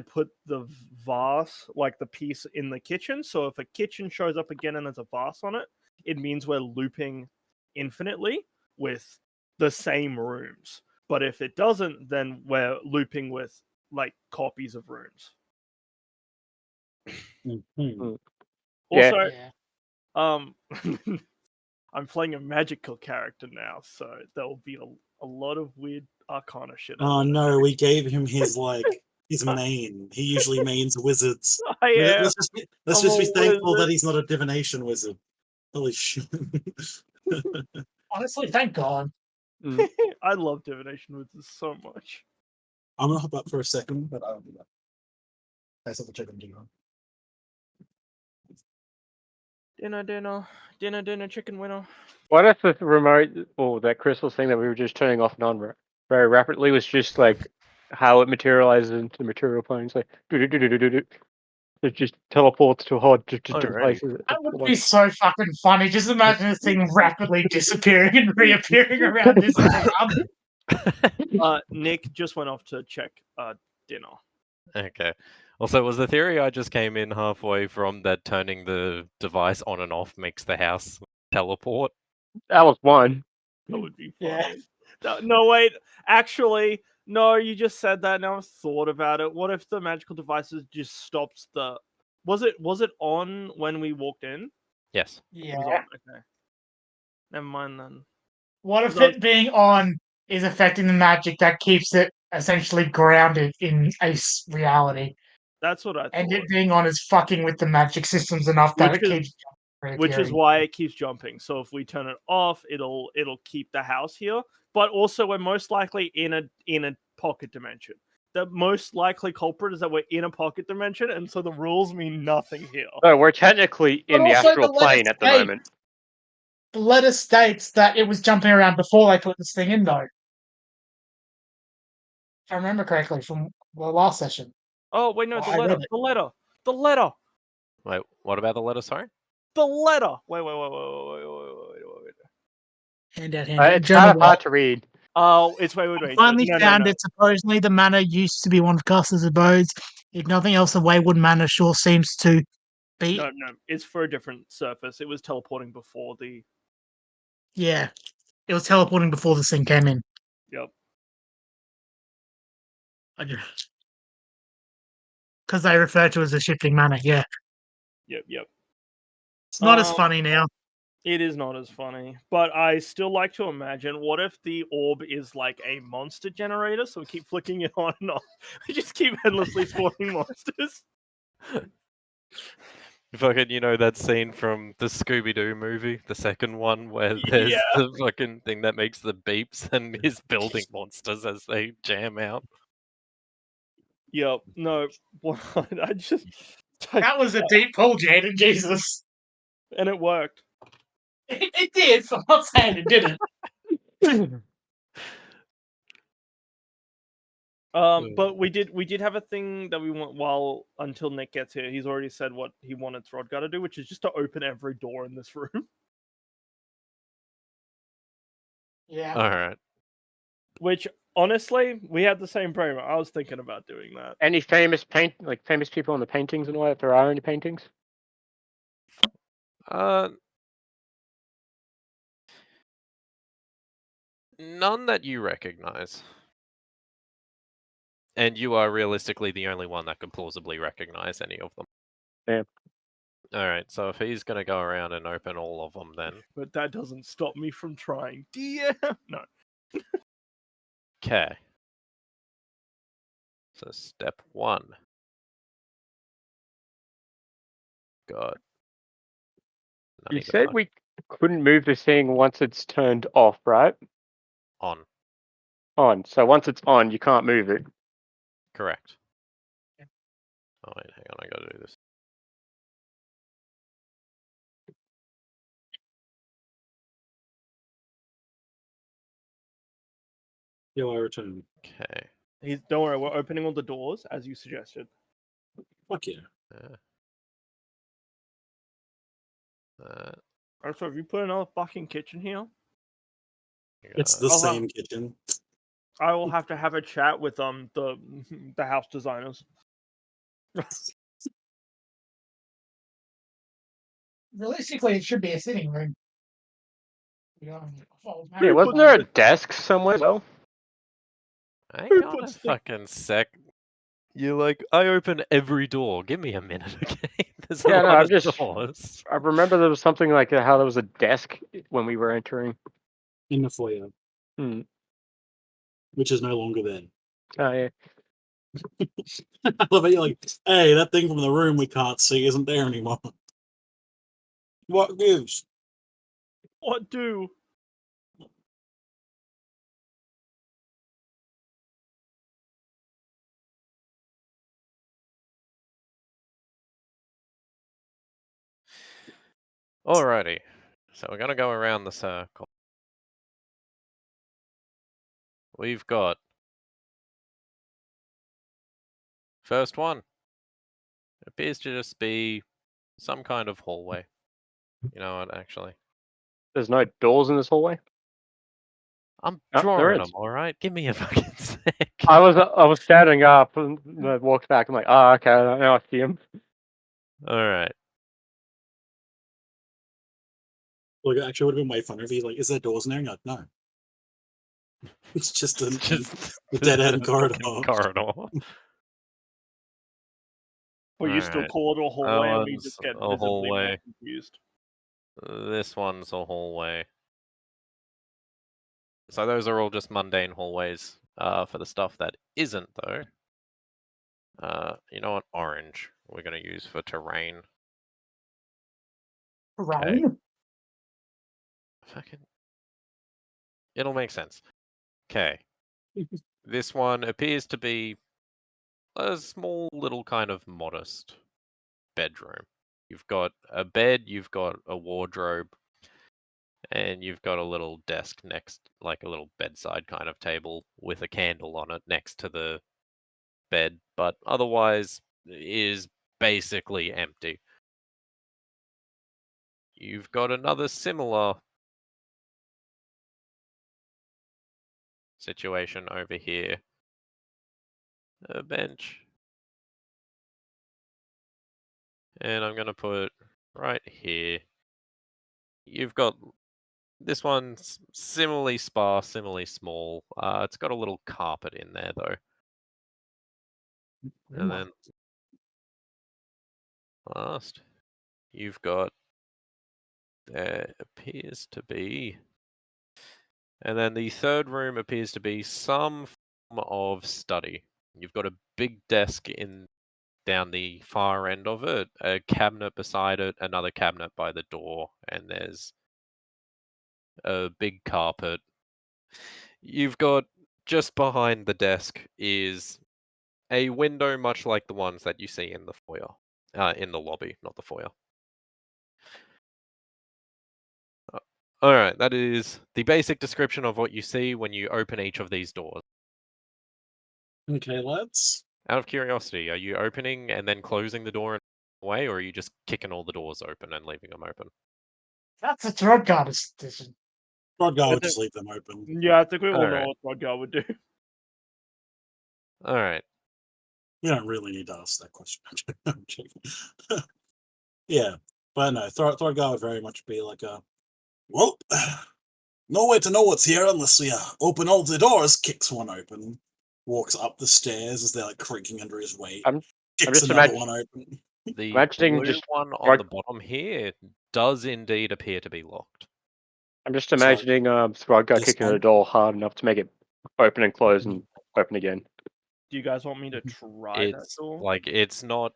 put the vase, like the piece, in the kitchen. So if a kitchen shows up again and there's a vase on it, it means we're looping infinitely with the same rooms. But if it doesn't, then we're looping with like copies of rooms. Mhm. Also, Yeah. um, I'm playing a magical character now, so there will be a lot of weird Arcana shit. Oh no, we gave him his his main. He usually mains wizards. I am. Let's I'm just be a thankful that wizard. he's not a divination wizard. Holy shit. Honestly, thank God. I love divination wizards so much. I'm gonna hop up for a second, but I'll be back. I just have to check on dinner. Dinner, chicken winner. What if the remote or that crystal thing that we were just turning off and on very rapidly was just like how it materializes into the material planes, like do. It just teleports to hard to different Alrighty. places. That would be so fucking funny. Just imagine this thing rapidly disappearing and reappearing around this run. Nick just went off to check dinner. Okay. Also, was the theory I just came in halfway from that turning the device on and off makes the house teleport? That was one. That would be Yeah. funny. No, wait. Actually, no. You just said that. Now I've thought about it. What if the magical devices just stops the? Was it on when we walked in? Yes. It was Yeah. on. Okay. Never mind then. What if 'Cause I was- it being on is affecting the magic that keeps it essentially grounded in reality? That's what I And it thought. being on is fucking with the magic systems enough that Which it is keeps which is reappearing. why it keeps jumping. So if we turn it off, it'll keep the house here. But also, we're most likely in a pocket dimension. The most likely culprit is that we're in a pocket dimension, and so the rules mean nothing here. No, we're technically But in the also astral plane at the moment. the letter states that it was jumping around before they put this thing in, though. If I remember correctly from the last session. Oh wait, no, Oh, the I letter, read it. the letter. Wait, what about the letter? Sorry? The letter. Wait. Handout, handout. It's kind Journal of what? hard to read. Oh, it's wait. Finally No. found it. Supposedly, the manor used to be one of Gus's abodes. If nothing else, the Wayward Manor sure seems to be. No. It's for a different surface. It was teleporting before the. Yeah, it was teleporting before this thing came in. Yep. Because they refer to it as a shifting manor. Yeah, Yep. it's not as funny now. It is not as funny, but I still like to imagine what if the orb is like a monster generator, so we keep flicking it on and off. We just keep endlessly spawning monsters. Fucking, that scene from the Scooby-Doo movie, the second one, where there's Yeah. the fucking thing that makes the beeps and is building monsters as they jam out. Yep. No. What? I just. That was a deep pull, Jaden. Jesus. And it worked. It did. So I'm not saying it didn't. But we did have a thing that we want until Nick gets here. He's already said what he wanted Throdgar to do, which is just to open every door in this room. Yeah. Alright. Which honestly, we had the same brain. I was thinking about doing that. Any famous famous people in the paintings and all, if there are any paintings? None that you recognize. And you are realistically the only one that could plausibly recognize any of them. Yeah. Alright, so if he's gonna go around and open all of them, then. But that doesn't stop me from trying. DM. No. Okay. So step 1. God. You said we couldn't move this thing once it's turned off, right? On. On. So once it's on, you can't move it. Correct. Oh wait, hang on, I gotta do this. Yo, I return. Okay. Don't worry, we're opening all the doors as you suggested. Fuck yeah. Also, have you put another fucking kitchen here? It's the I'll same kitchen. I will have to have a chat with the house designers. Realistically, it should be a sitting room. Yeah, Who wasn't puts there a the- desk somewhere? Well, Hang Who on a puts the- fucking sec. You're like, I open every door. Give me a minute, okay? There's a Yeah, no, lot I'm of just. doors. I remember there was something like how there was a desk when we were entering. In the foyer, Hmm. which is no longer there. Oh yeah. I love it. You're like, hey, that thing from the room we can't see isn't there anymore. What gives? What do? Alrighty. So we're gonna go around the circle. We've got first one. Appears to just be some kind of hallway. You know what, actually? There's no doors in this hallway. I'm Oh, there drawing is. them, alright? Give me a fucking sec. I was standing up and I walked back. I'm like, oh, okay, now I see him. Alright. Like, it actually would have been way funner if he's like, is there doors in there? And you're like, no. It's just It's just a dead a end corridor. fucking corridor. Or you still Alright. call it a hallway, and we one's just get a visibly more hallway. confused. This one's a hallway. So those are all just mundane hallways. For the stuff that isn't, though. You know what? Orange we're gonna use for terrain. Okay. Rain? Fucking. It'll make sense. Okay. This one appears to be a small little kind of modest bedroom. You've got a bed, you've got a wardrobe, and you've got a little desk next, like a little bedside kind of table with a candle on it next to the bed, but otherwise is basically empty. You've got another similar situation over here. A bench. And I'm going to put right here. You've got this one's similarly sparse, similarly small. It's got a little carpet in there though. And then last, you've got there appears to be, and then the third room appears to be some form of study. You've got a big desk in down the far end of it, a cabinet beside it, another cabinet by the door, and there's a big carpet. You've got just behind the desk is a window much like the ones that you see in the foyer. In the lobby, not the foyer. Alright, that is the basic description of what you see when you open each of these doors. Okay, let's. Out of curiosity, are you opening and then closing the door in a way, or are you just kicking all the doors open and leaving them open? That's a threat goddess decision. Rodgar I would think- just leave them open. Yeah, I think we all know Alright. what Rodgar would do. Alright. We don't really need to ask that question. I'm joking. Yeah, but no, Thorgar would very much be like a, well, no way to know what's here unless we open all the doors. Kicks one open, walks up the stairs as they're like creaking under his weight. I'm Kicks just another one open. The imagining blue just one on Rod- the bottom here does indeed appear to be locked. I'm just So- imagining Throdgar This kicking one? the door hard enough to make it open and close and open again. Do you guys want me to try that It's door? like it's not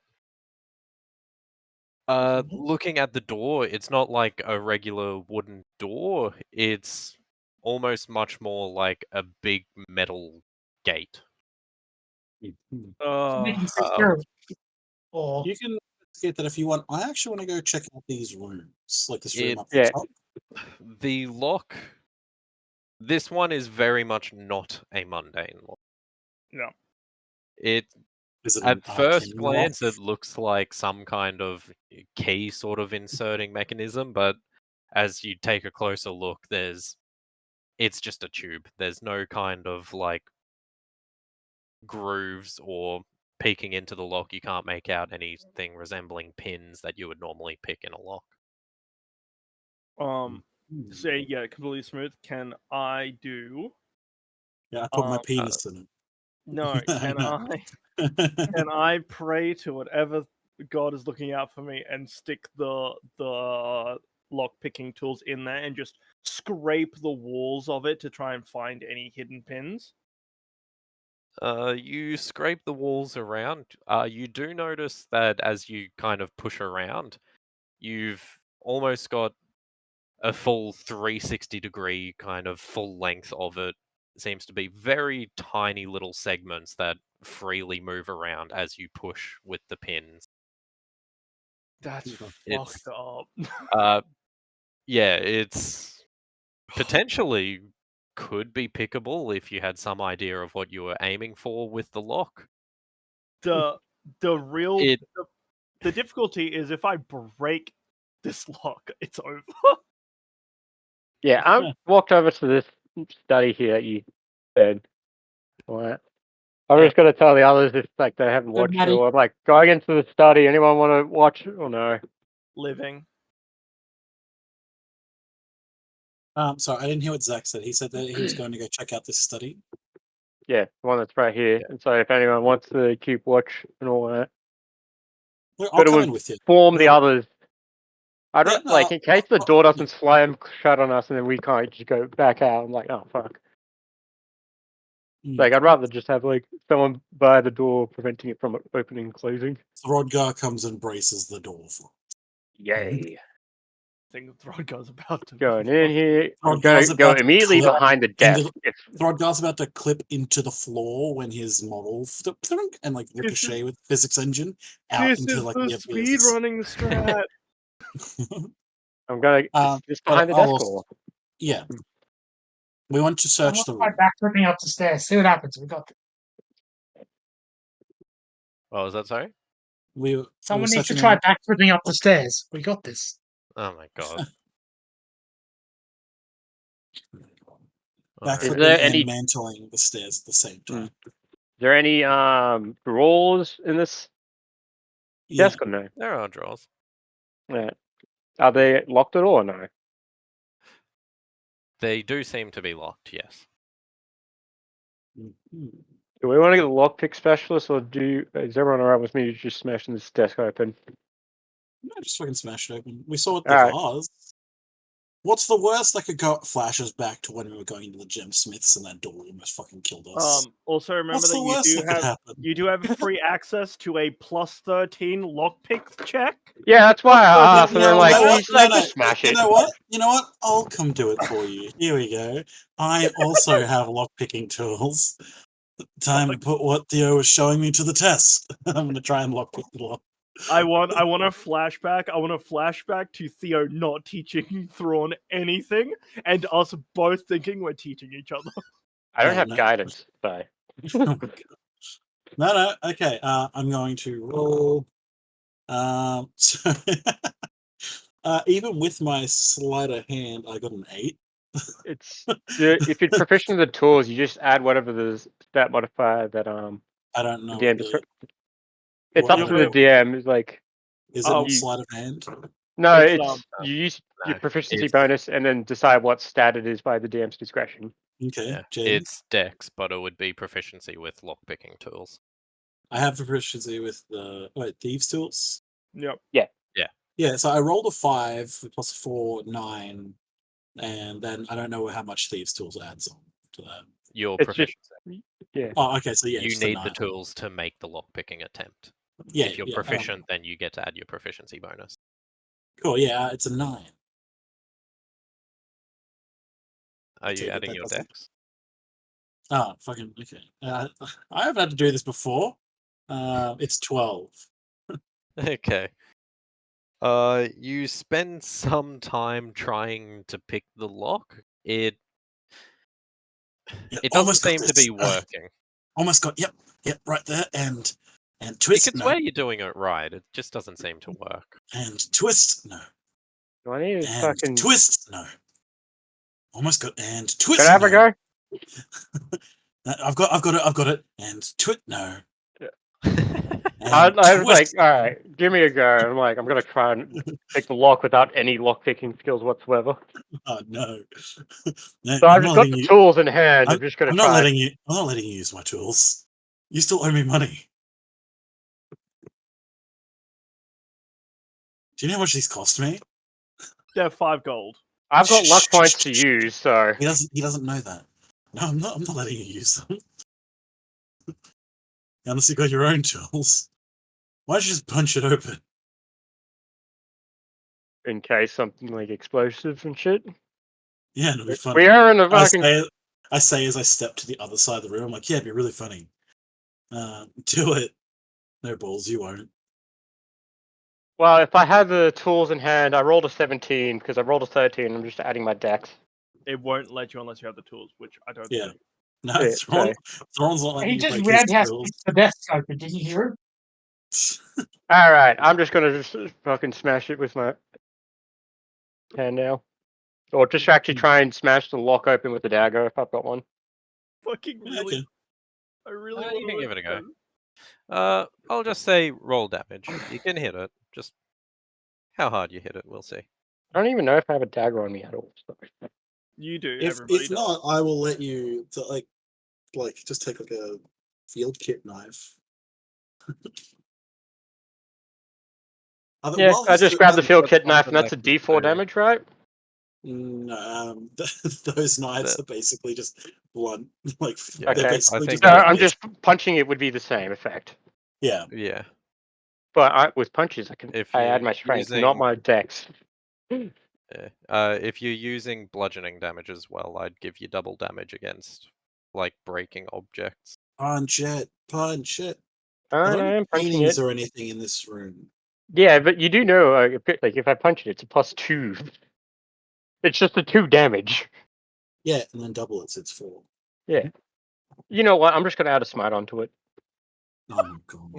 looking at the door, it's not like a regular wooden door. It's almost much more like a big metal gate. Mhm. Making Uh, secure. Or You can investigate that if you want. I actually want to go check out these rooms, like this room It- up the Yeah. top. The lock. This one is very much not a mundane lock. no. It Is it at an first arcane glance lock? it looks like some kind of key sort of inserting mechanism, but as you take a closer look, it's just a tube. There's no kind of like grooves or peeking into the lock. You can't make out anything resembling pins that you would normally pick in a lock. Say yeah, completely smooth. Can I do? Yeah, I put my Um, penis in it. No, can No. I? Can I pray to whatever God is looking out for me and stick the lock picking tools in there and just scrape the walls of it to try and find any hidden pins. You scrape the walls around. You do notice that as you kind of push around, you've almost got a full 360-degree kind of full length of it. Seems to be very tiny little segments that freely move around as you push with the pins. That's It's fucked up. yeah, it's potentially could be pickable if you had some idea of what you were aiming for with the lock. the real It the difficulty is if I break this lock, it's over. Yeah, I walked over to this study here that you said. What? I'm Yeah. just gonna tell the others if like they haven't Good, watched it Matty. or like going into the study. Anyone want to watch it or no? Living. Sorry, I didn't hear what Zach said. He said that he was going to go check out this study. Yeah, the one that's right here. And so if anyone wants to keep watch and all that, Look, I'll but it come would in with you. inform the We'll- others. I Yeah, don't no, like in case the door doesn't slam shut on us and then we can't just go back out. I'm like, oh fuck. Mm. Like I'd rather just have like someone by the door preventing it from opening and closing. Throdgar comes and braces the door for Yay! I think Throdgar's about to Going in here. I'm Throdgar's gonna go about to immediately clip behind the into desk. Throdgar's about to clip into the floor when his model and like ricochet with physics engine out This into is like the the speed abyss. running strat. I'm gonna just But behind the I'll desk. also, yeah, we want to Someone search the try room. backflipping up the stairs. See what happens. We got this. what was that? Sorry. We were Someone needs to searching the try room. backflipping up the stairs. We got this. Oh my god. Is Backflipping there and any mantling the stairs at the same time. Is there any drawers in this Yeah. desk or no? There are drawers. Yeah. Are they locked at all or no? They do seem to be locked, yes. Mhm. Do we want to get a lockpick specialist or is everyone alright with me just smashing this desk open? No, just fucking smash it open. We saw the Alright. vase. What's the worst that could go flashes back to when we were going into the gemsmiths and that door almost fucking killed us? Also remember What's that the worst that could happen? you do have free access to a +13 lockpick check. Yeah, that's why I asked, You and then know like, what? he's like, just No. smash You it. know what? You know what? I'll come do it for you. Here we go. I also have lockpicking tools. Time to put what Theo was showing me to the test. I'm gonna try and lockpick the lock. I want a flashback. I want a flashback to Theo not teaching Thrawn anything, and us both thinking we're teaching each other. I don't Oh, have no. guidance, so. Oh my god. No. Okay. I'm going to roll. So even with my sleight of hand, I got an 8. It's if you're proficient in the tools, you just add whatever the stat modifier that I don't the know DM what just. the. It's what up to the DM. It's like Is it Oh, not sleight of hand? no, It's, it's you use your no, proficiency it's- bonus and then decide what stat it is by the DM's discretion. Okay, Yeah, James. it's dex, but it would be proficiency with lockpicking tools. I have proficiency with the thieves tools. yep. Yeah, so I rolled a 5 plus 4, 9, and then I don't know how much thieves tools adds on to that. Your It's just proficiency. yeah. Oh, okay, so yeah, You just a need the 9. tools to make the lockpicking attempt. Yeah, If you're yeah, proficient, then you get to add your proficiency bonus. cool. Yeah, it's a 9. Are take you it adding that your doesn't- dex? Oh, fucking okay. I haven't had to do this before. It's 12. Okay. You spend some time trying to pick the lock. It Yeah, doesn't almost got seem to this. be working. Almost got. Yep, right there, and You twist. can No, swear you're doing it right. It just doesn't seem to work. and twist. No, Do I need to and fucking twist. No, almost got and twist. Can I have a no. go? I've got it, and twist. No, I and was like, twist. all right, give me a go. I'm like, I'm gonna try and pick the lock without any lock picking skills whatsoever. Oh no, no, So I've I'm just not got letting the you. tools in hand. I'm I'm, just gonna I'm not try. letting you. I'm not letting you use my tools. You still owe me money. Do you know how much these cost me? They're 5 gold. I've got luck Shh, points shh, to shh. use, so He doesn't know that. No, I'm not letting you use them. Unless you've got your own tools. Why don't you just punch it open? in case something like explosives and shit. Yeah, it'll be funny. We are in the fucking. I say as I step to the other side of the room, I'm like, yeah, it'd be really funny. Do it. No balls, you won't. Well, if I had the tools in hand, I rolled a 17 because I rolled a 13. I'm just adding my dex. It won't let you unless you have the tools, which I don't Yeah. think. No, Yeah, Thron's not letting He you just break his roundhouse tools. kicked the desk open. Did you hear him? All right, I'm just gonna just fucking smash it with my hand now, or just actually try and smash the lock open with the dagger if I've got one. Fucking Yeah, really. okay. I really You want can to give it a go. I'll just say roll damage. You can hit it. Just how hard you hit it, we'll see. I don't even know if I have a dagger on me at all. So. You do. If Everybody does. not, I will let you to like just take like a field kit knife. Yeah, While I he's just doing grabbed the that, field kit That's knife, and something I that's a can D4 do. damage, right? those knives The- are basically just blunt. Like Yeah, they're Okay. basically I just think So I I'm can. just punching it would be the same effect, yeah. Yeah, but with punches if I add you're my strength, not using my dex. if you're using bludgeoning damage as well, I'd give you double damage against like breaking objects. Punch it, punch it. All Are right, there I any am punching paintings it. or anything in this room? Yeah, but you do know, if I punch it, it's a +2. It's just a 2 damage. Yeah, and then double it, so it's 4. Yeah. You know what? I'm just gonna add a smite onto it. Oh my god.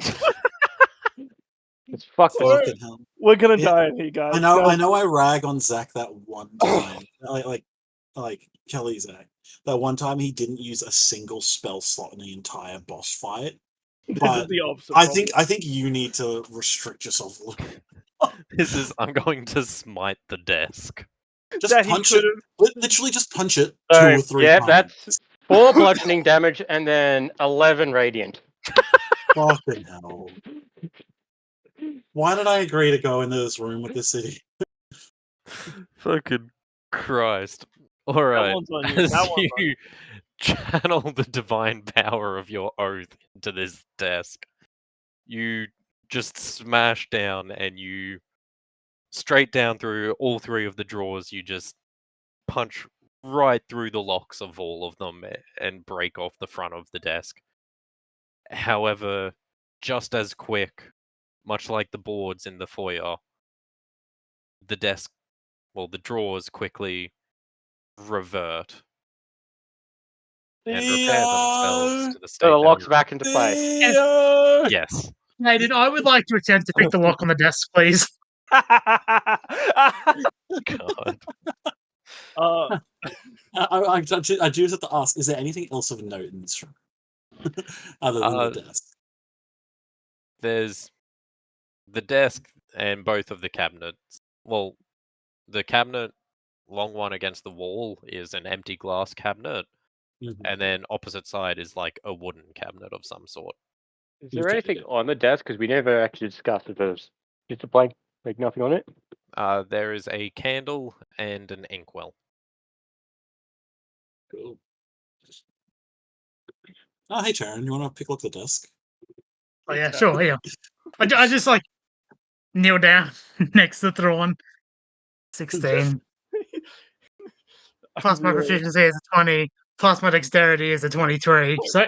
It's fuck this. Alright. Fucking hell. We're gonna Yeah, die in here, guys. I know I rag on Zach that one time. like Kelly Zach. That one time he didn't use a single spell slot in the entire boss fight. This is But the opposite. I Problem. think you need to restrict yourself a little. This is I'm going to smite the desk. Just That he punch it. could've- Literally just punch it So 2 or 3 yeah, times. that's 4 bludgeoning damage and then 11 radiant. Fucking hell. Why did I agree to go into this room with this city? Fucking Christ! All right, one's on you. as That one's on you channel the divine power of your oath into this desk, you just smash down and you straight down through all 3 of the drawers. You just punch right through the locks of all of them and break off the front of the desk. However, just as quick, much like the boards in the foyer, the desk, well, the drawers quickly revert and repair themselves Theo! to the So the state they lock's were. back into place. Theo! Yes. Nathan, I would like to attempt to pick the lock on the desk, please. God. uh, I do just have to ask, is there anything else of note in this room? Other than the desk? There's the desk and both of the cabinets. Well, the cabinet, long one against the wall, is an empty glass cabinet, Mhm. and then opposite side is like a wooden cabinet of some sort. Is there Okay, anything yeah. on the desk? Because we never actually discussed if there's just a blank, like nothing on it. There is a candle and an inkwell. Cool. Oh, hey, Taryn, you want to pick up the desk? Oh yeah, sure, yeah. I just like kneel down next to Thrawn. 16. Plus my really, proficiency is a 20. Plus my dexterity is a 23. So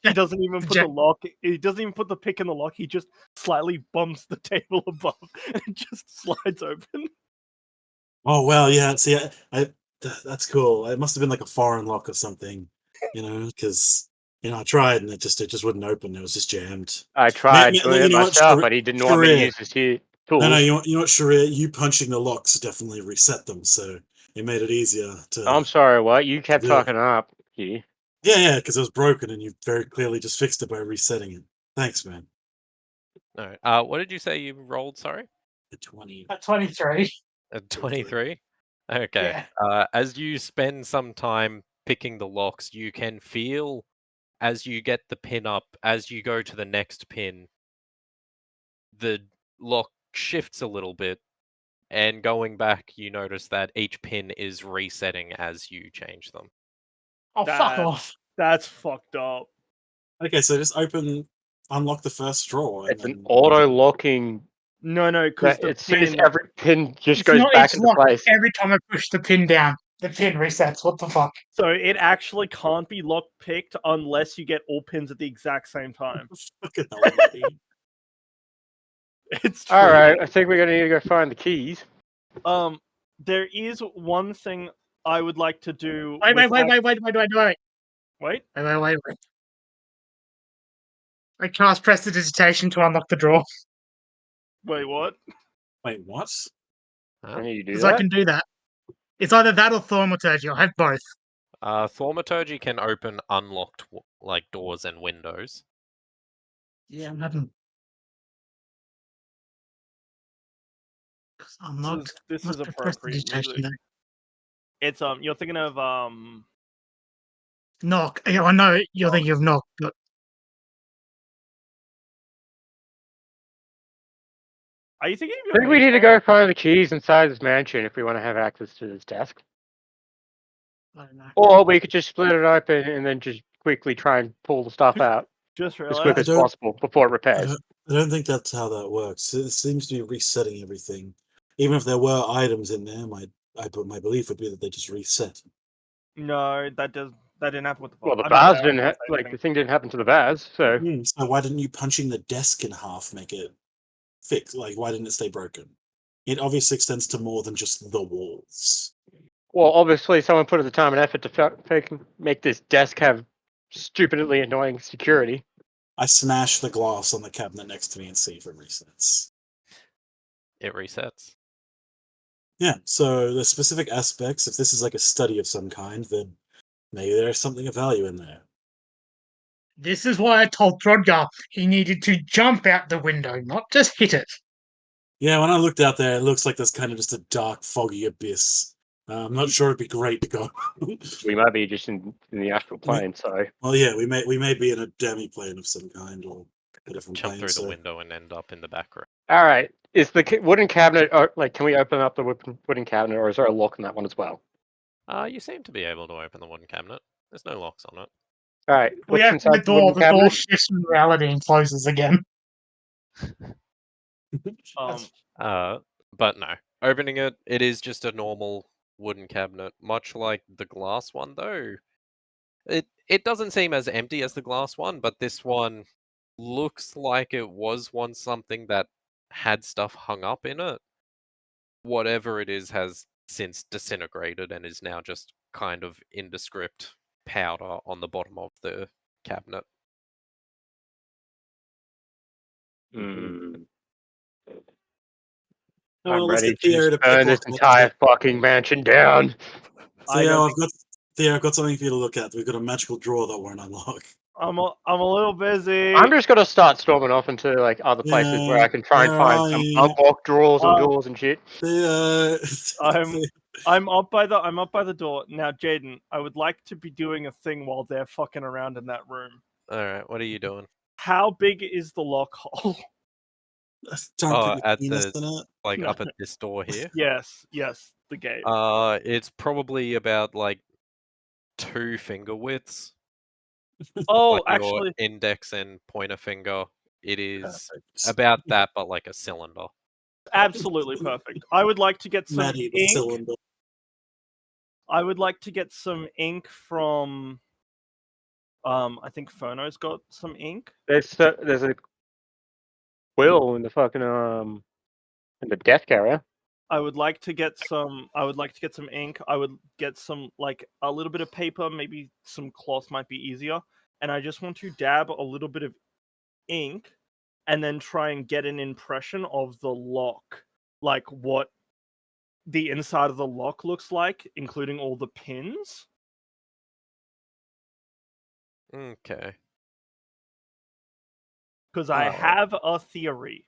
he doesn't even put the Jack- lock. He doesn't even put the pick in the lock. He just slightly bumps the table above and it just slides open. Oh, well, yeah. See, that's cool. It must have been like a foreign lock or something, because I tried and it just wouldn't open. It was just jammed. I tried doing You it know what, myself, but he didn't want me to Sharia? use his tools. No, you know what, Sharia? You punching the locks definitely reset them, so it made it easier to I'm sorry, what? You kept do. talking up. Yeah. Yeah, because it was broken and you very clearly just fixed it by resetting it. Thanks, man. All right. What did you say you rolled? Sorry, The 20. a 23. a 23. Okay. Yeah. As you spend some time picking the locks, you can feel as you get the pin up, as you go to the next pin, the lock shifts a little bit, and going back, you notice that each pin is resetting as you change them. Oh, fuck off. That's fucked up. Okay, so just unlock the first drawer, and It's an then auto-locking. No, because the As soon as pin. every pin just It's goes not. back It's into locked place. every time I push the pin down. The pin resets. What the fuck? So it actually can't be lock picked unless you get all pins at the exact same time. fucking hell, Maddie. It's true. All right, I think we're gonna need to go find the keys. There is one thing I would like to do. Wait. Wait. I cast prestidigitation to unlock the drawer Wait, what? Wait, what? Huh? Can you do because I that? can do that. It's either that or thaumaturgy. I'll have both. Thaumaturgy can open unlocked like doors and windows. Yeah, I'm having. Unlocked. This Must is be appropriate prestidigitation. music. It's you're thinking of Knock. Yeah, I know you're thinking of knock, but Are you thinking of I your think we need to mage go find the keys inside this mansion if we want to have access to this desk. I don't know. Or we could just split it open and then just quickly try and pull the stuff out Just as quick realized. as possible before it repairs. I don't think that's how that works. It seems to be resetting everything. Even if there were items in there, my belief would be that they just reset. No, that didn't happen with the Well, vault. the I don't vase say- I didn't don't ha- say like anything. the thing didn't happen to the vase, so So why didn't you punching the desk in half make it fix? Like, why didn't it stay broken? It obviously extends to more than just the walls. well, obviously someone put in the time and effort to make this desk have stupidly annoying security. I smash the glass on the cabinet next to me and see if it resets. It resets. Yeah, so the specific aspects, if this is like a study of some kind, then maybe there's something of value in there. This is why I told Throdgar he needed to jump out the window, not just hit it. Yeah, when I looked out there, it looks like there's kind of just a dark, foggy abyss. I'm not sure it'd be great to go. We might be just in the astral plane, so Well, yeah, we may be in a demi-plane of some kind or a different Jump plane. through the So window and end up in the back room. all right. Is the wooden cabinet, or like, can we open up the wooden cabinet, or is there a lock on that one as well? You seem to be able to open the wooden cabinet. There's no locks on it. All right. We What's open inside the door cabinet? shifts in reality and closes again. But no. Opening it, it is just a normal wooden cabinet, much like the glass one though. It doesn't seem as empty as the glass one, but this one looks like it was once something that had stuff hung up in it. Whatever it is has since disintegrated and is now just kind of indescript powder on the bottom of the cabinet. Hmm. well, I'm let's ready get to just Theo to pick burn a this look at entire fucking mansion down. Theo, I've got something for you to look at. We've got a magical drawer that won't unlock. I'm a little busy. I'm just gonna start storming off into like other places where I can try and find some unlocked drawers and doors and shit. Theo, I'm up by the door now, Jaden. I would like to be doing a thing while they're fucking around in that room. Alright, what are you doing? How big is the lock hole? Don't put your At penis the in it. like up at this door here? Yes, the gate. It's probably about like 2 finger widths. Oh, Like your actually, index and pointer finger. It is Perfect. about that, but like a cylinder. absolutely perfect. I would like to get some Maddie, the ink. cylinder. I would like to get some ink from. I think Fono's got some ink. There's a quill in the fucking in the death carrier. I would like to get some. I would like to get some ink. I would get some like a little bit of paper. Maybe some cloth might be easier. And I just want to dab a little bit of ink, and then try and get an impression of the lock, like what the inside of the lock looks like, including all the pins. Okay. Because I Oh. have a theory,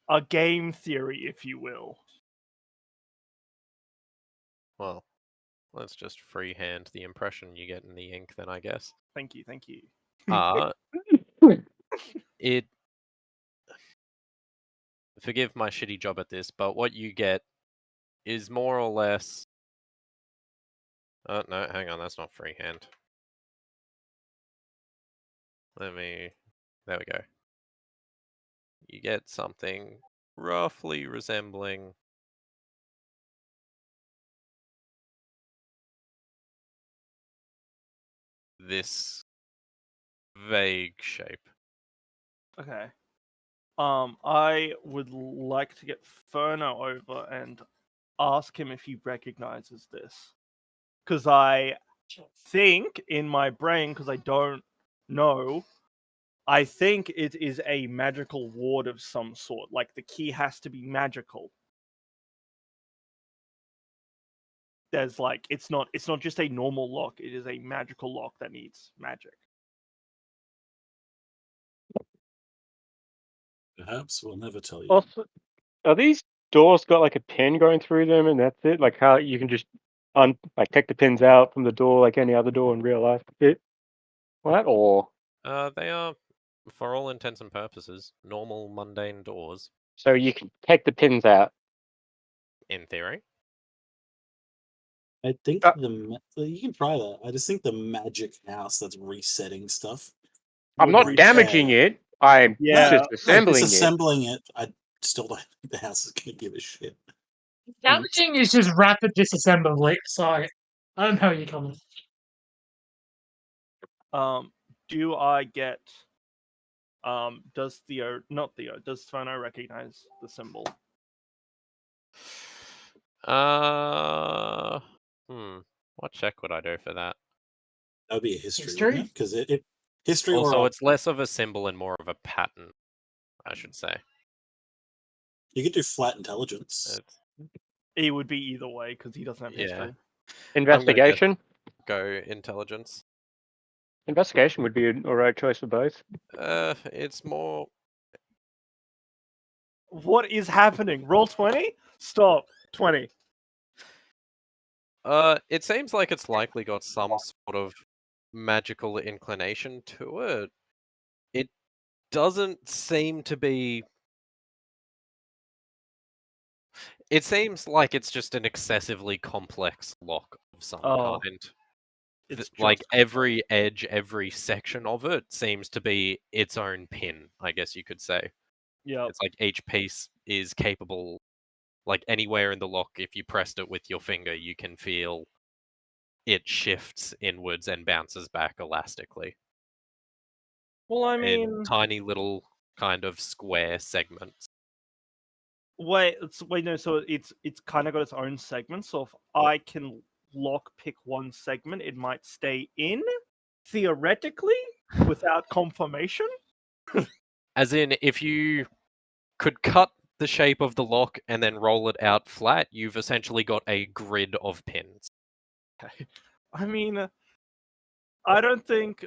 a game theory, if you will. Well, let's just freehand the impression you get in the ink then, I guess. Thank you, thank you. It forgive my shitty job at this, but what you get is more or less. Oh no, hang on, that's not freehand. There we go. You get something roughly resembling this vague shape. Okay. I would like to get Ferno over and ask him if he recognizes this. Because I think in my brain, because I don't know, I think it is a magical ward of some sort. Like the key has to be magical. There's like it's not just a normal lock, it is a magical lock that needs magic. Perhaps we'll never tell you. Also, are these doors got like a pin going through them, and that's it? Like how you can just take the pins out from the door like any other door in real life? What? Or They are, for all intents and purposes, normal mundane doors, so you can take the pins out. in theory. I think Uh, you can try that. I just think the magic house that's resetting stuff. I'm Would not reset. damaging it. I'm Yeah. just assembling it. Disassembling it, I still don't think the house is gonna give a shit. Damaging is just rapid disassembly. So I don't know you comment. Do I get does Ferno recognize the symbol? What check would I do for that? That would be a history, History? wouldn't it? Because it history Also, or it's less of a symbol and more of a pattern, I should say. you could do flat intelligence. It's, It would be either way because he doesn't have Yeah. history. I'm gonna Investigation. go intelligence. Investigation would be an alright choice for both. It's more. What is happening? Roll 20? Stop. 20. It seems like it's likely got some sort of magical inclination to it. It doesn't seem to be. It seems like it's just an excessively complex lock of some Oh, kind. it's Like just every edge, every section of it seems to be its own pin, I guess you could say. yeah. It's like each piece is capable, like anywhere in the lock, if you pressed it with your finger, you can feel it shifts inwards and bounces back elastically Well, I in mean, tiny little kind of square segments. wait, no. So it's kind of got its own segment. So if I can lock pick one segment, it might stay in theoretically without confirmation. As in, if you could cut the shape of the lock and then roll it out flat, you've essentially got a grid of pins. Okay. I mean, I don't think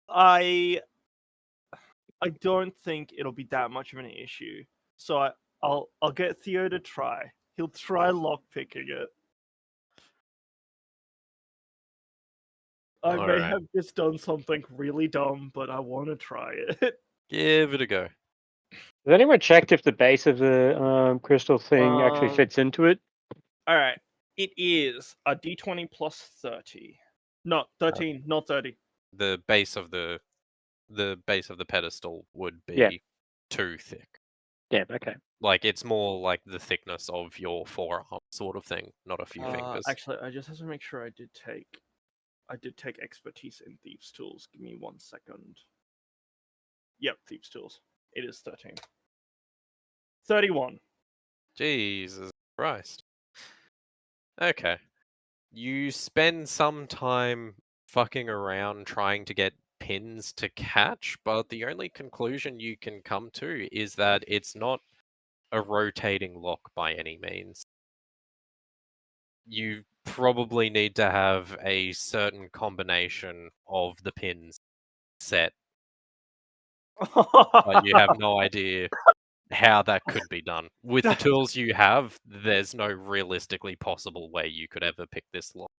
I don't think it'll be that much of an issue. So I'll get Theo to try. He'll try lockpicking it. I may Alright. have just done something really dumb, but I want to try it. Give it a go. Has anyone checked if the base of the crystal thing actually fits into it? All right. It is a d20 plus 30. No, 13, not 30. The base of the pedestal would be Yeah. too thick. Yeah, okay. Like it's more like the thickness of your forearm sort of thing, not a few fingers. Actually, I just have to make sure I did take expertise in Thieves' Tools. Give me 1 second. Yep, Thieves' Tools. It is 13. 31. Jesus Christ. Okay. You spend some time fucking around trying to get pins to catch, but the only conclusion you can come to is that it's not a rotating lock by any means. You probably need to have a certain combination of the pins set, but you have no idea how that could be done. With the tools you have, there's no realistically possible way you could ever pick this lock.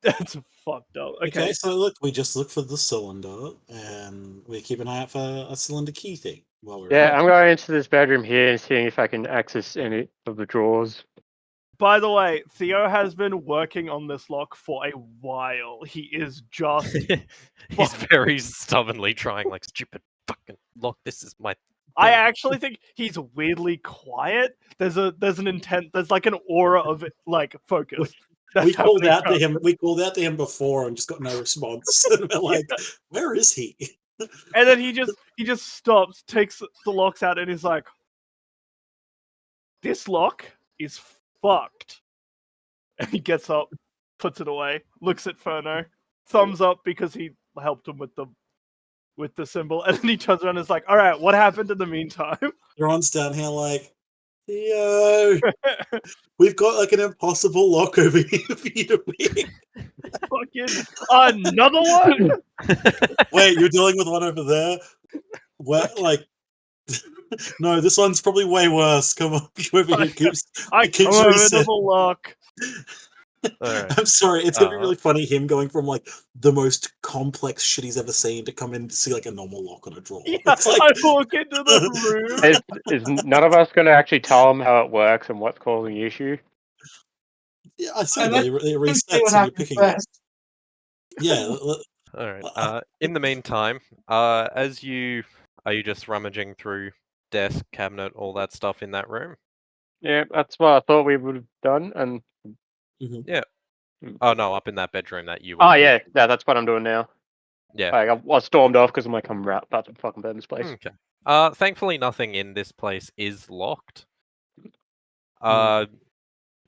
That's fucked up. Okay. So look, we just look for the cylinder and we keep an eye out for a cylinder key thing. while we're Yeah, I'm going into this bedroom here and seeing if I can access any of the drawers. By the way, Theo has been working on this lock for a while. He is just. He's very stubbornly trying, like, stupid fucking lock. This is my. I thing." actually think he's weirdly quiet. There's an intent. There's like an aura of like focus. we called happening out to around him. We called out to him before and just got no response. And we're like, where is he? And then he just stops, takes the locks out, and he's like, "This lock is fucked." And he gets up, puts it away, looks at Furno, thumbs up because he helped him with the symbol, and then he turns around and is like, "All right, what happened in the meantime?" Ron's down here like, Theo, we've got like an impossible lock over here for you to pick. Fucking another one. Wait, you're dealing with one over there? Where, like, no, this one's probably way worse. Come on, come over here. It keeps over resetting. the lock. Alright. I'm sorry, it's gonna be really funny him going from like the most complex shit he's ever seen to come in to see like a normal lock on a drawer. Yeah, It's like, I walk into the room. Is none of us going to actually tell him how it works and what's causing the issue? yeah, I say And that it see resets what and you're happens picking first. it. Yeah, Alright. In the meantime, are you just rummaging through desk, cabinet, all that stuff in that room? Yeah, that's what I thought we would have done. And Yeah. Mm. Oh no, up in that bedroom that you oh went to. yeah, that's what I'm doing now. Yeah. Like I stormed off because I'm like I'm about to fucking burn this place. Okay. Thankfully nothing in this place is locked.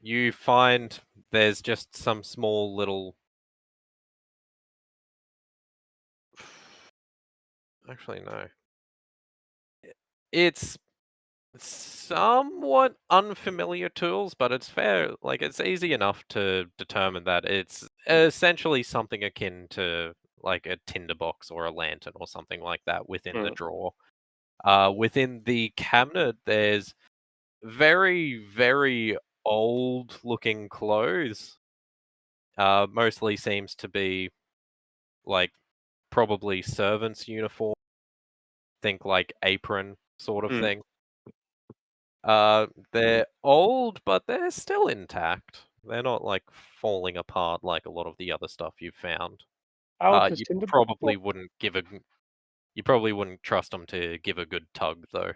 You find there's just some small little. Actually, no. It's somewhat unfamiliar tools, but it's fair. Like, it's easy enough to determine that it's essentially something akin to like a tinderbox or a lantern or something like that within the drawer. Within the cabinet, there's very, very old looking clothes. Mostly seems to be like probably servant's uniform. Think like apron sort of thing. They're old, but they're still intact. They're not like falling apart like a lot of the other stuff you've found. How old is You Tinder? probably wouldn't you probably wouldn't trust them to give a good tug though.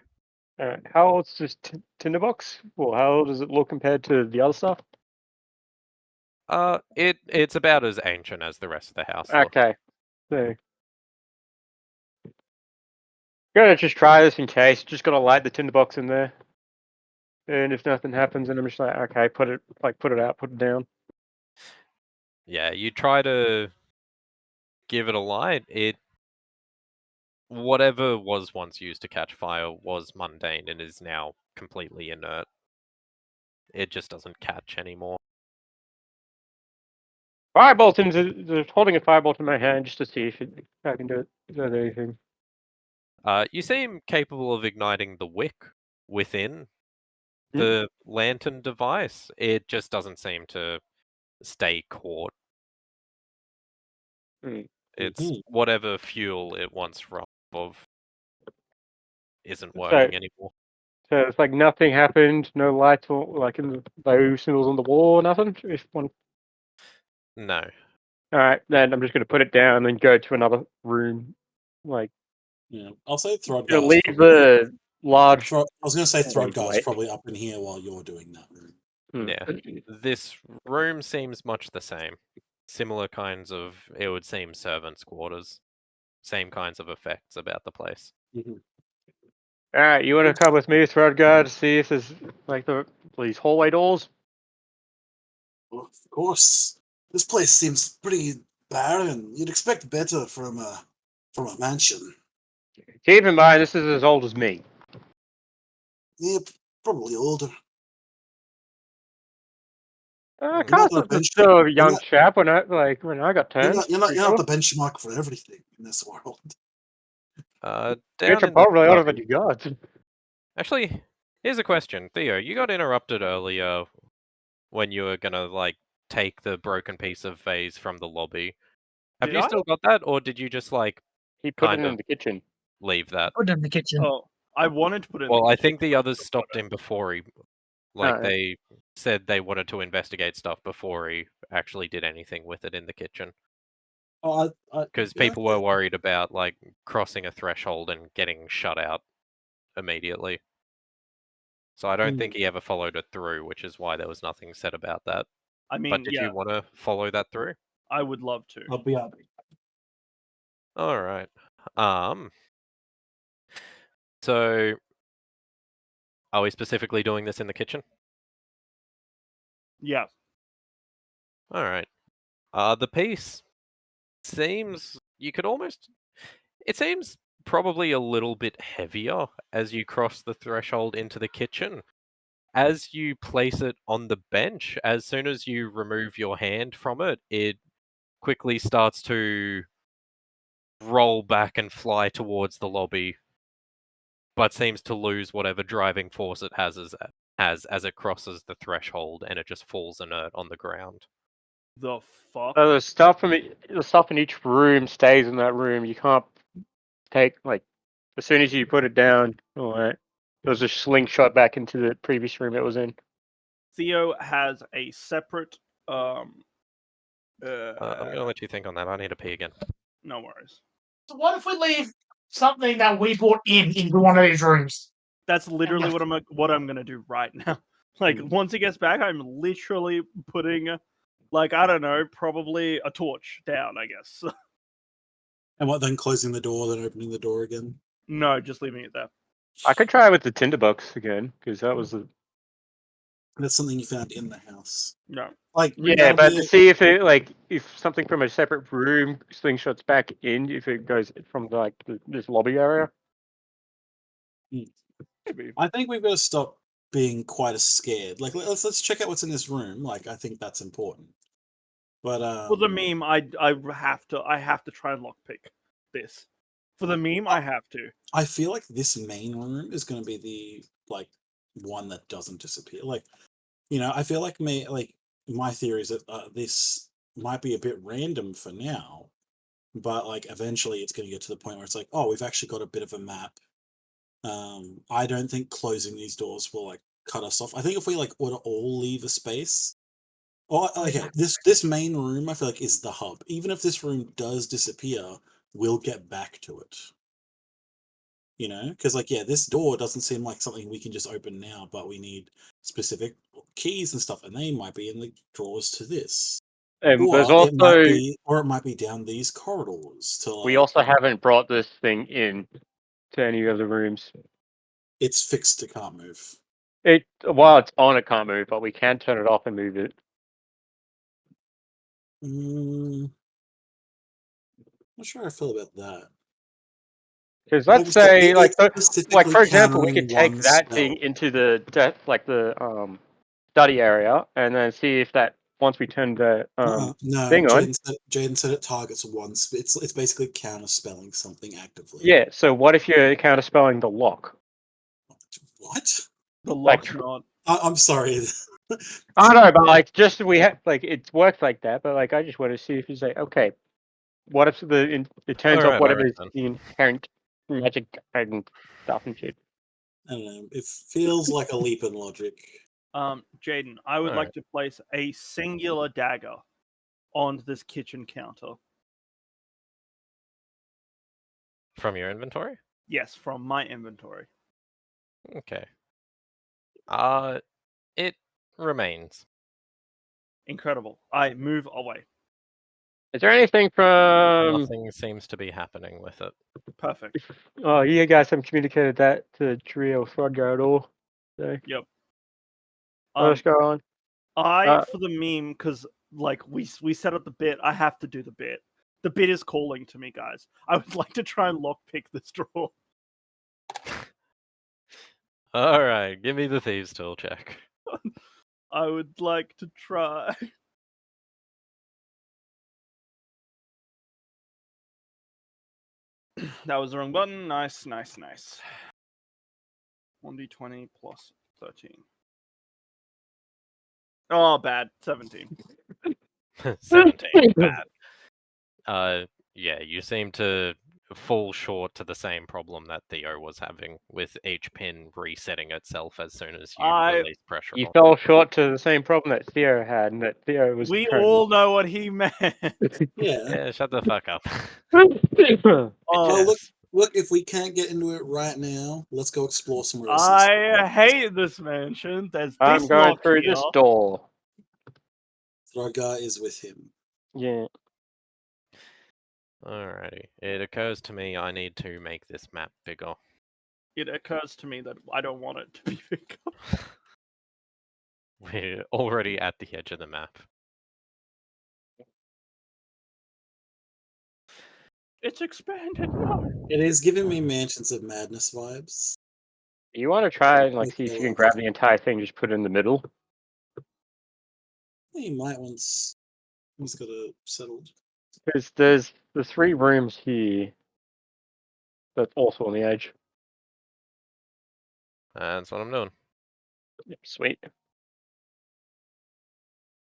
How old is this tinderbox? Well, how old does it look compared to the other stuff? It's about as ancient as the rest of the house. Look. Okay, so gonna just try this in case. Just gotta light the tinderbox in there, and if nothing happens, then I'm just like, okay, put it out, put it down. Yeah, you try to give it a light. Whatever was once used to catch fire was mundane and is now completely inert. It just doesn't catch anymore. Firebolt just holding a firebolt in my hand just to see if I can do it. If there's anything. You seem capable of igniting the wick within the lantern device. It just doesn't seem to stay caught. It's whatever fuel it once run of isn't working anymore. So it's like nothing happened, no lights or like no symbols on the wall or nothing. If one. No. All right, then I'm just gonna put it down and go to another room. Like, yeah, I'll say Thrudgar's leave the large. I was going to say Thrudgar's wait. probably up in here while you're doing that room. Yeah. This room seems much the same. Similar kinds of, it would seem, servants' quarters. Same kinds of effects about the place. All right, you want to come with me, Thrudgar, to see if there's like these hallway doors? Well, of course. This place seems pretty barren. You'd expect better from a mansion. Keep in mind, this is as old as me. Yeah, probably older. Carson was still a young chap when I got turned. You're not the benchmark for everything in this world. Down in probably older than you got. Actually, here's a question, Theo. You got interrupted earlier when you were gonna like take the broken piece of vase from the lobby. Have you still got that, or did you just like He put it kind in of the kitchen? leave that? Put it in the kitchen. Oh, I wanted to put it in Well, the I kitchen, think the but others I stopped forgot him before he, like, yeah. they said they wanted to investigate stuff before he actually did anything with it in the kitchen. Oh, Because yeah, people were worried about, like, crossing a threshold and getting shut out immediately. So I don't think he ever followed it through, which is why there was nothing said about that. I But mean, did yeah, you want to follow that through? I would love to. I'll be up. All right. So are we specifically doing this in the kitchen? Yeah. All right. The piece seems you could almost. It seems probably a little bit heavier as you cross the threshold into the kitchen. As you place it on the bench, as soon as you remove your hand from it, it quickly starts to roll back and fly towards the lobby, but seems to lose whatever driving force it has as it crosses the threshold, and it just falls inert on the ground. The fuck? So the stuff in each room stays in that room. You can't take like as soon as you put it down. All right, it was a slingshot back into the previous room it was in. Theo has a separate I'm gonna let you think on that. I need to pee again. no worries. So what if we leave something that we brought into one of these rooms? That's literally what I'm gonna do right now. Like once he gets back, I'm literally putting, like, I don't know, probably a torch down, I guess. And what, then closing the door, then opening the door again? No, just leaving it there. I could try with the tinderbox again because that was the That's something you found in the house. No. Like, yeah. that'll But be to a- see if it like if something from a separate room slingshots back in, if it goes from like this lobby area. Maybe. I think we've got to stop being quite as scared. Like, let's check out what's in this room. Like, I think that's important. But For the meme, I have to try and lockpick this. For the meme, I have to. I feel like this main room is going to be the like one that doesn't disappear. Like, I feel like my theory is that this might be a bit random for now, but like eventually it's going to get to the point where it's like, oh, we've actually got a bit of a map. I don't think closing these doors will like cut us off. I think if we like were to all leave a space, or okay, this main room I feel like is the hub. Even if this room does disappear, we'll get back to it. Because like, yeah, this door doesn't seem like something we can just open now, but we need specific keys and stuff, and they might be in the drawers to this, And there's or also it might be down these corridors to we like also haven't brought this thing in to any of the rooms. it's fixed to can't move. It while it's on, it can't move, but we can turn it off and move it. Not sure how I feel about that. Because Like let's I said, say, it's like specifically for example, we countering could take one that spell. thing into the study area, and then see if that once we turn the No, thing on. Jaden said it targets one. It's basically counterspelling something actively. Yeah. So what if you're counterspelling the lock? What? The Like- lock's not. I'm sorry. I don't know, but like just we have like it works like that. But like I just want to see if you say, okay, what if it turns off Alright, whatever alright is then. the inherent magic and stuff and shit. I don't know. It feels like a leap in logic. Jaden, I would like Alright. to place a singular dagger on this kitchen counter. From your inventory? Yes, from my inventory. Okay. It remains. Incredible. I move away. Is there anything from? Nothing seems to be happening with it. Perfect. Oh, you guys haven't communicated that to Trio Frogger at all. So Yep. let's go on. For the meme, because like we set up the bit, I have to do the bit. The bit is calling to me, guys. I would like to try and lockpick this drawer. Alright, give me the thieves tool check. I would like to try. That was the wrong button. Nice. 1d20 plus 13. Oh, bad. 17. 17. Bad. Yeah, you seem to fall short to the same problem that Theo was having with each pin resetting itself as soon as you release pressure You on fell short to the same problem that Theo had, and that Theo was. We all know what he meant. Yeah. Yeah, shut the fuck up. Well, Oh, look, if we can't get into it right now, let's go explore somewhere else. I hate this mansion. There's I'm this going lock through here. this door. Throgar is with him. Yeah. Alrighty. It occurs to me I need to make this map bigger. It occurs to me that I don't want it to be bigger. We're already at the edge of the map. It's expanded. No. It is giving me Mansions of Madness vibes. You want to try and Like see if you the can ones- grab the entire thing, just put it in the middle. You might once he's got it settled. Because there's the 3 rooms here that's also on the edge. That's what I'm doing. Yep, sweet.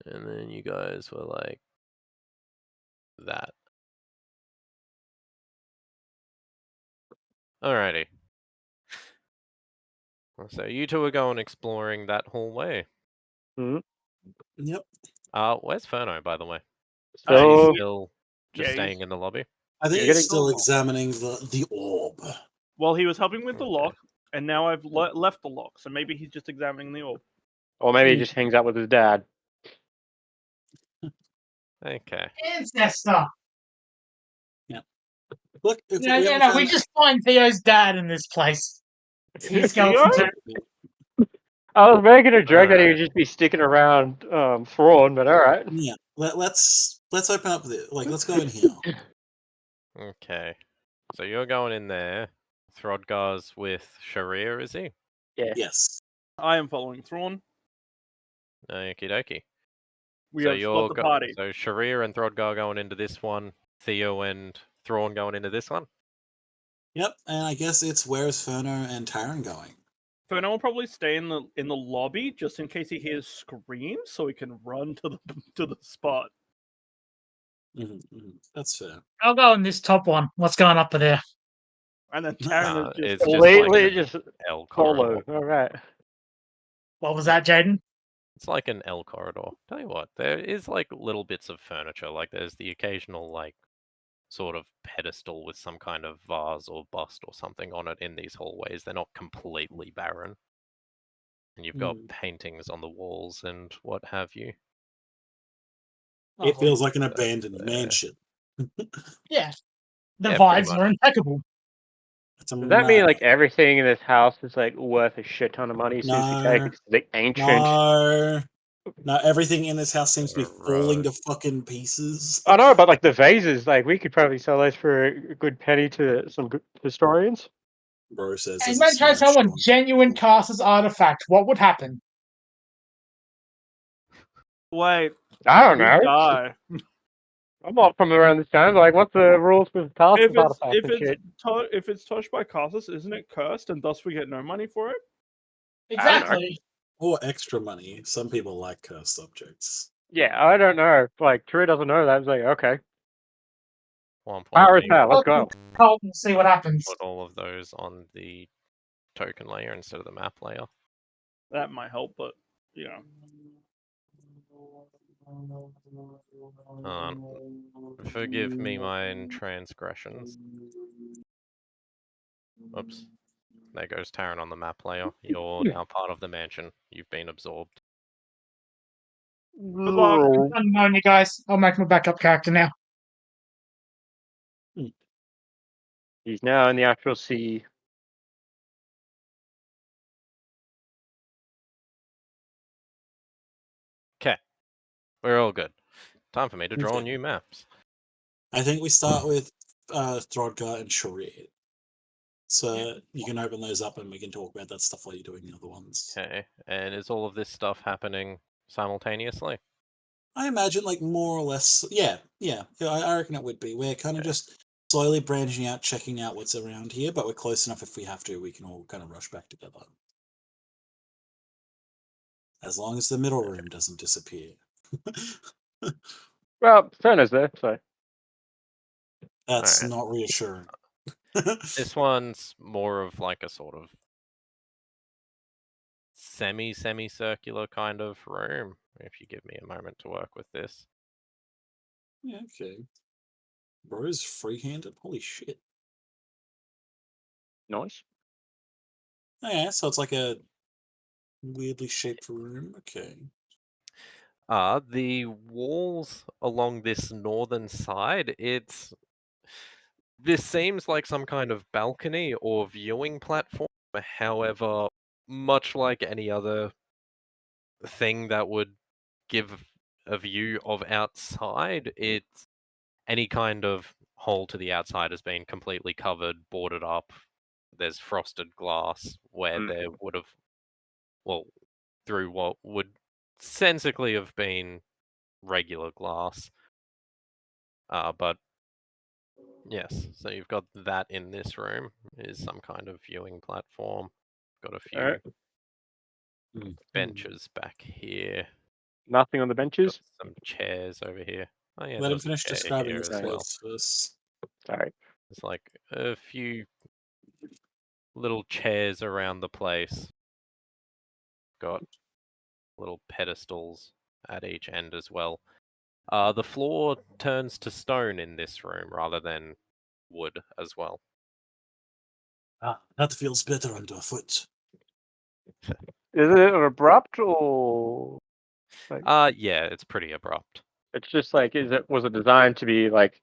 And then you guys were like that. Alrighty. So you two are going exploring that hallway. Mhm. Yep. Where's Ferno, by the way? Is he So still just Yeah, staying in the lobby? I think You're he's getting- still examining the orb. Well, he was helping with the Okay. lock, and now I've left the lock, so maybe he's just examining the orb. or maybe he just hangs out with his dad. Okay. Ancestor. Look, if No, we no, haven't no. found We just find Theo's dad in this place. He's Theo? skeleton too. I was making a joke that he would Alright. just be sticking around Thrawn, but alright. Yeah. Let's open up the let's go in here. Okay. So you're going in there. Throdgar's with Sharir, is he? Yeah. Yes. I am following Thrawn. Okie dokie. We So have split the party. So Sharir and Throdgar going into this one. Theo and Thrawn going into this one. Yep. And I guess it's where's Ferno and Tyron going? Ferno will probably stay in the lobby just in case he hears screams, so he can run to the to the spot. That's fair. I'll go on this top one. What's going up there? And then Taryn is just It's just like Completely an just L solo. corridor. Alright. What was that, Jaden? It's like an L corridor. Tell you what, there is like little bits of furniture. Like there's the occasional like sort of pedestal with some kind of vase or bust or something on it in these hallways. They're not completely barren. And you've got paintings on the walls and what have you. It Lovely. feels like an abandoned mansion. Yeah. The Yeah, pretty vibes much. are impeccable. It's a Does that mean mad- like everything in this house is like worth a shit ton of money as soon as you take it? It's like ancient. No, everything in this house seems to be falling Right. to fucking pieces. I know, but like the vases, like we could probably sell those for a good penny to some good historians. Bro says And there's a when try smashed someone one. genuine Caster's artifact, what would happen? wait. I don't You know. die. I'm not from around this time. Like, what's the rules with Tarsus artifacts and shit? If it's touched by Cassus, isn't it cursed, and thus we get no money for it? I don't know. Exactly. Or extra money. Some people like cursed objects. Yeah, I don't know. Like, True doesn't know that. I was like, okay. One point Power is being, power. Let's go. Cult and see what happens. put all of those on the token layer instead of the map layer. That might help, but you know. Forgive me my transgressions. Oops. There goes Taryn on the map layer. You're now part of the mansion. You've been absorbed. Good luck. Unknown, you guys. I'll make my backup character now. He's now in the actual sea. Okay. We're all good. Time for me to draw Okay. new maps. I think we start with Throdgar and Sharir. So you can open those up and we can talk about that stuff while you're doing the other ones. Okay. And is all of this stuff happening simultaneously? I imagine like more or less yeah, I reckon it would be. We're kind of just slowly branching out, checking out what's around here, but we're close enough if we have to, we can all kind of rush back together. As long as the middle room doesn't disappear. Well, Ferno's there, so. That's Alright. not reassuring. This one's more of like a sort of semicircular kind of room. If you give me a moment to work with this. Yeah, okay. Bro's free-handed? Holy shit. Nice. Oh, yeah, so it's like a weirdly shaped room. Okay. The walls along this northern side, this seems like some kind of balcony or viewing platform. However, much like any other thing that would give a view of outside, it's any kind of hole to the outside has been completely covered, boarded up. There's frosted glass where there would have, well, through what would sensibly have been regular glass. But yes, so you've got that in this room is some kind of viewing platform. Got a few Alright. benches back here. Nothing on the Got benches. some chairs over here. Oh yeah, Let him there's a finish chair describing here this as well. place first. Sorry. There's like a few little chairs around the place. Got little pedestals at each end as well. The floor turns to stone in this room rather than wood as well. Ah, that feels better underfoot. Is it abrupt or like Yeah, it's pretty abrupt. it's just like was it designed to be like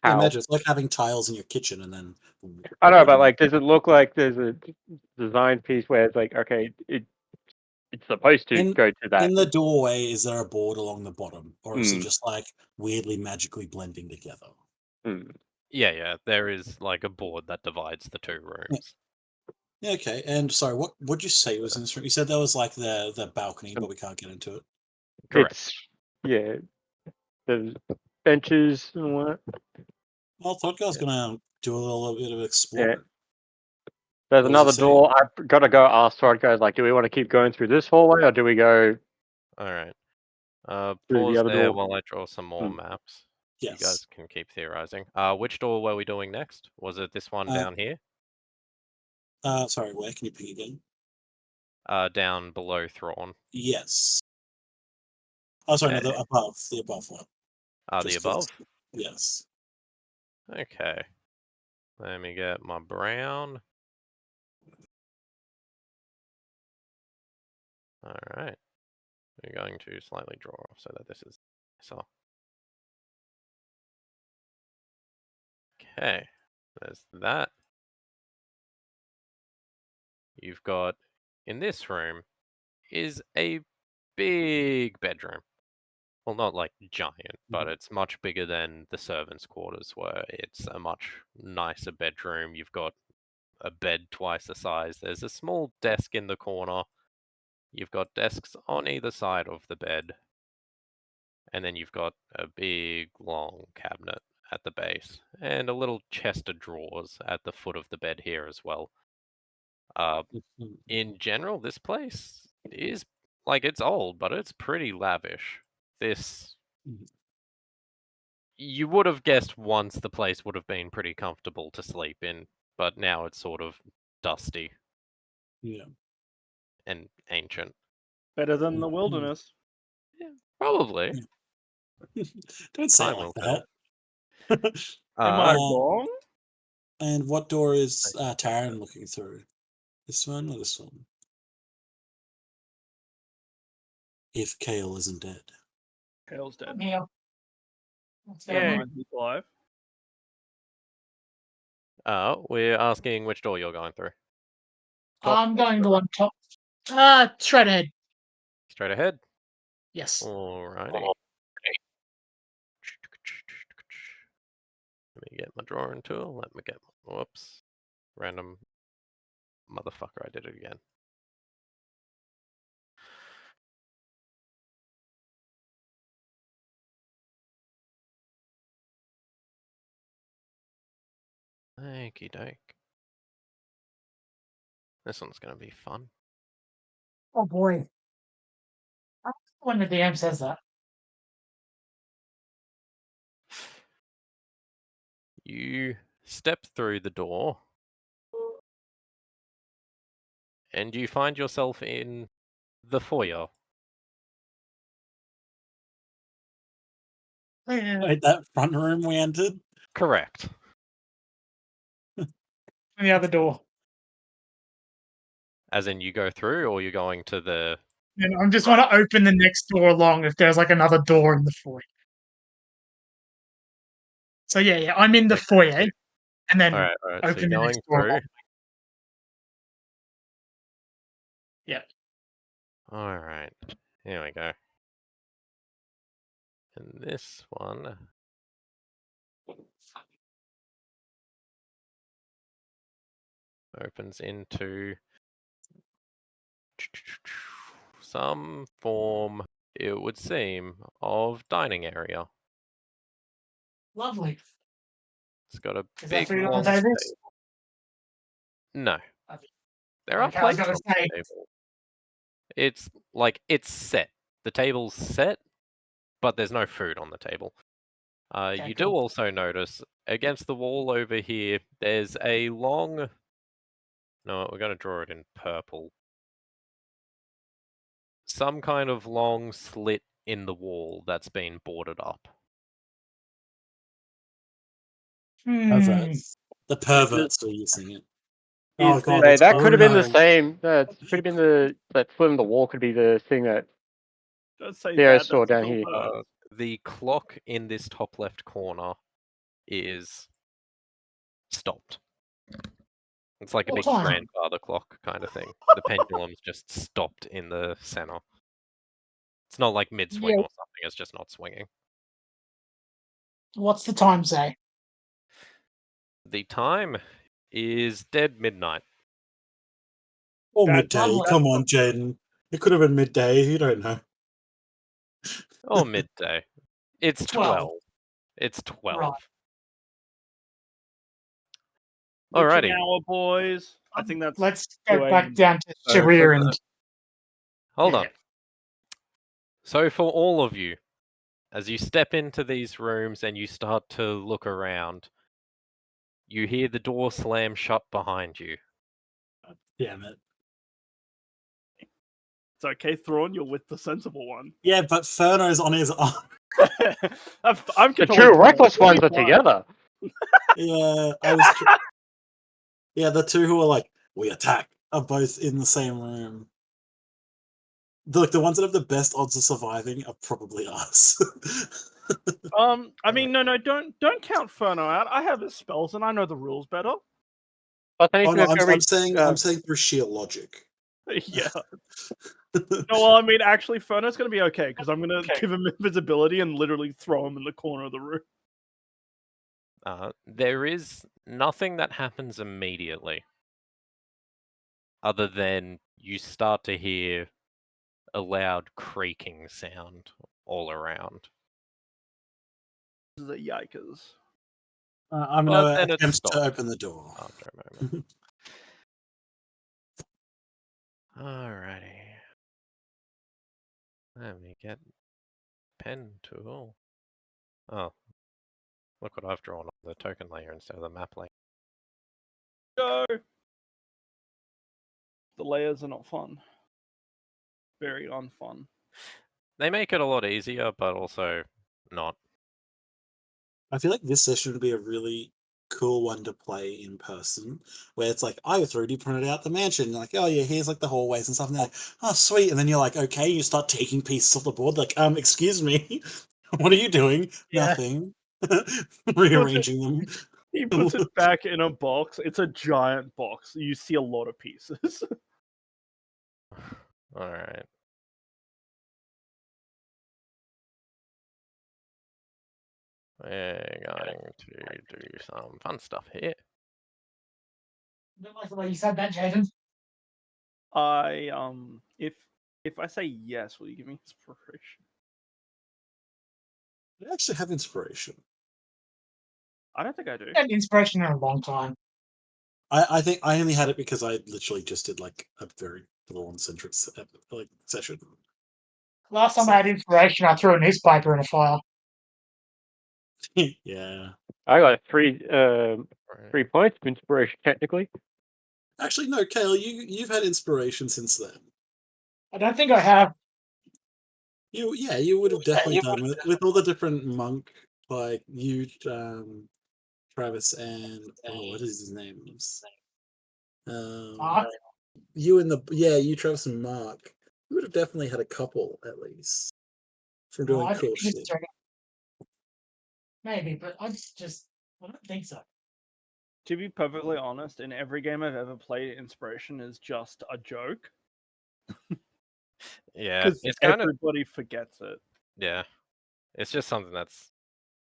Yeah, how? imagine it's like having tiles in your kitchen and then. I don't know, but wooden. like does it look like there's a design piece where it's like okay, it's supposed to In go to that. in the doorway, is there a board along the bottom, or is it Hmm. just like weirdly magically blending together? Yeah, there is like a board that divides the two rooms. Yeah, okay. And sorry, what would you say was in this room? You said that was like the balcony, Um, but we can't get into it. Correct. It's yeah, there's benches and all that. Well, Thought Yeah. gonna do a little bit of Yeah. exploring. There's What does he another say? door. I've got to go ask Todd. Like, do we want to keep going through this hallway or do we go All right. through the Pause other there door? while I draw some more maps. You Yes. guys can keep theorizing. Which door were we doing next? Was it this one Uh, down here? Sorry, where can you ping again? Down below Thrawn. Yes. Oh, sorry, no, Okay. the above one. The Just above? yes. Okay. Let me get my brown. All right. We're going to slightly draw off so that this is so. Okay. There's that. You've got in this room is a big bedroom. Well, not like giant, but it's much bigger than the servants' quarters were. It's a much nicer bedroom. You've got a bed twice the size. There's a small desk in the corner. You've got desks on either side of the bed. And then you've got a big, long cabinet at the base. And a little chest of drawers at the foot of the bed here as well. In general, this place is, like, it's old, but it's pretty lavish. This You would have guessed once the place would have been pretty comfortable to sleep in, but now it's sort of dusty Yeah. and ancient. Better than the Mhm. wilderness. Yeah, probably. Don't say it Time like will tell. that. Am I Um, wrong? And what door is Taran looking through? This one or this one? If Kale isn't dead. Kale's dead. I'm here. What's going Yeah, on? he's alive. We're asking which door you're going through. I'm going the one top. Straight ahead. Straight ahead. Yes. Alrighty. Let me get my drawing tool. Let me get whoops. Random motherfucker, I did it again. Okie doke. This one's gonna be fun. Oh boy. When the DM says that. You step through the door, and you find yourself in the foyer. Wait, that front room we entered? Correct. And the other door. As in, you go through, or you're going to the. And I just want to open the next door along if there's like another door in the foyer. So yeah, I'm in the foyer, and then All right. So open you're the going next door through. along. Yeah. All right. Here we go. And this one opens into some form, it would seem, of dining area. Lovely. It's got a Is there big food on long the tables? table. No, Okay. there are Okay, I was plates gonna on the say. table. It's like it's set. The table's set, but there's no food on the table. Okay, You do cool. also notice against the wall over here, there's a long. No, we're going to draw it in purple. Some kind of long slit in the wall that's been boarded up. Perverts. The Is it- perverts were using it. Oh Is god, there- Hey, it's that oh could have been the no. same. That could have been that foot in the wall could be the thing that Don't say Theo that. saw That's down still here. bad. The clock in this top left corner is stopped. It's like a What big time? grandfather clock kind of thing. The pendulum's just stopped in the center. It's not like mid swing Yeah. or something, it's just not swinging. What's the time say? The time is dead midnight. Or That- midday. Lovely. Come on, Jaden. It could have been midday. You don't know. Or midday. It's 12. 12. It's 12. Right. Witching Alrighty. hour, boys. I think that's Let's go doing back down to So Sharir for and the- Hold yeah. on. So for all of you, as you step into these rooms and you start to look around, you hear the door slam shut behind you. Damn it. it's okay, Thrawn. You're with the sensible one. Yeah, but Ferno's on his arm. I'm The controlling two Thrawn. reckless We'll ones be are fine. together. Yeah, I was. Yeah, the two who are like, we attack, are both in the same room. The ones that have the best odds of surviving are probably us. I mean, no, don't count Ferno out. I have his spells and I know the rules better. But then Oh he's no, gonna go read. I'm saying through sheer logic. Yeah. No, well, I mean, actually, Ferno's gonna be okay because I'm gonna give him invisibility and literally throw him in the corner of the room. There is nothing that happens immediately, other than you start to hear a loud creaking sound all around. This is a yikers. I'm But gonna then it attempt to stops open the door. after a moment. Alrighty. Let me get pen tool. Oh, look what I've drawn on the token layer instead of the map layer. Go. The layers are not fun. Very unfun. They make it a lot easier, but also not. I feel like this session would be a really cool one to play in person, where it's like, I've 3D printed out the mansion. Like, oh yeah, here's like the hallways and stuff. And they're like, oh sweet. And then you're like, okay, you start taking pieces off the board. Like, excuse me, what are you doing? Yeah. Nothing. Rearranging them. He puts it back in a box. It's a giant box. You see a lot of pieces. Alright. We're going to do some fun stuff here. Don't like the way you said that, Jaden. If I say yes, will you give me inspiration? I actually have inspiration. I don't think I do. I had inspiration in a long time. I think I only had it because I literally just did like a very lawn-centric like session. Last time I had inspiration, I threw a newspaper in a fire. Yeah. I got 3. Right. 3 points of inspiration, technically. Actually, no, Kale, you've had inspiration since then. I don't think I have. You would have definitely done with all the different monk, like you, Travis, and what is his name? Mark? You, Travis, and Mark. You would have definitely had a couple at least from No, doing I cool think shit. it's maybe, but I don't think so. To be perfectly honest, in every game I've ever played, inspiration is just a joke Yeah, because it's kind of everybody forgets it. yeah. It's just something that's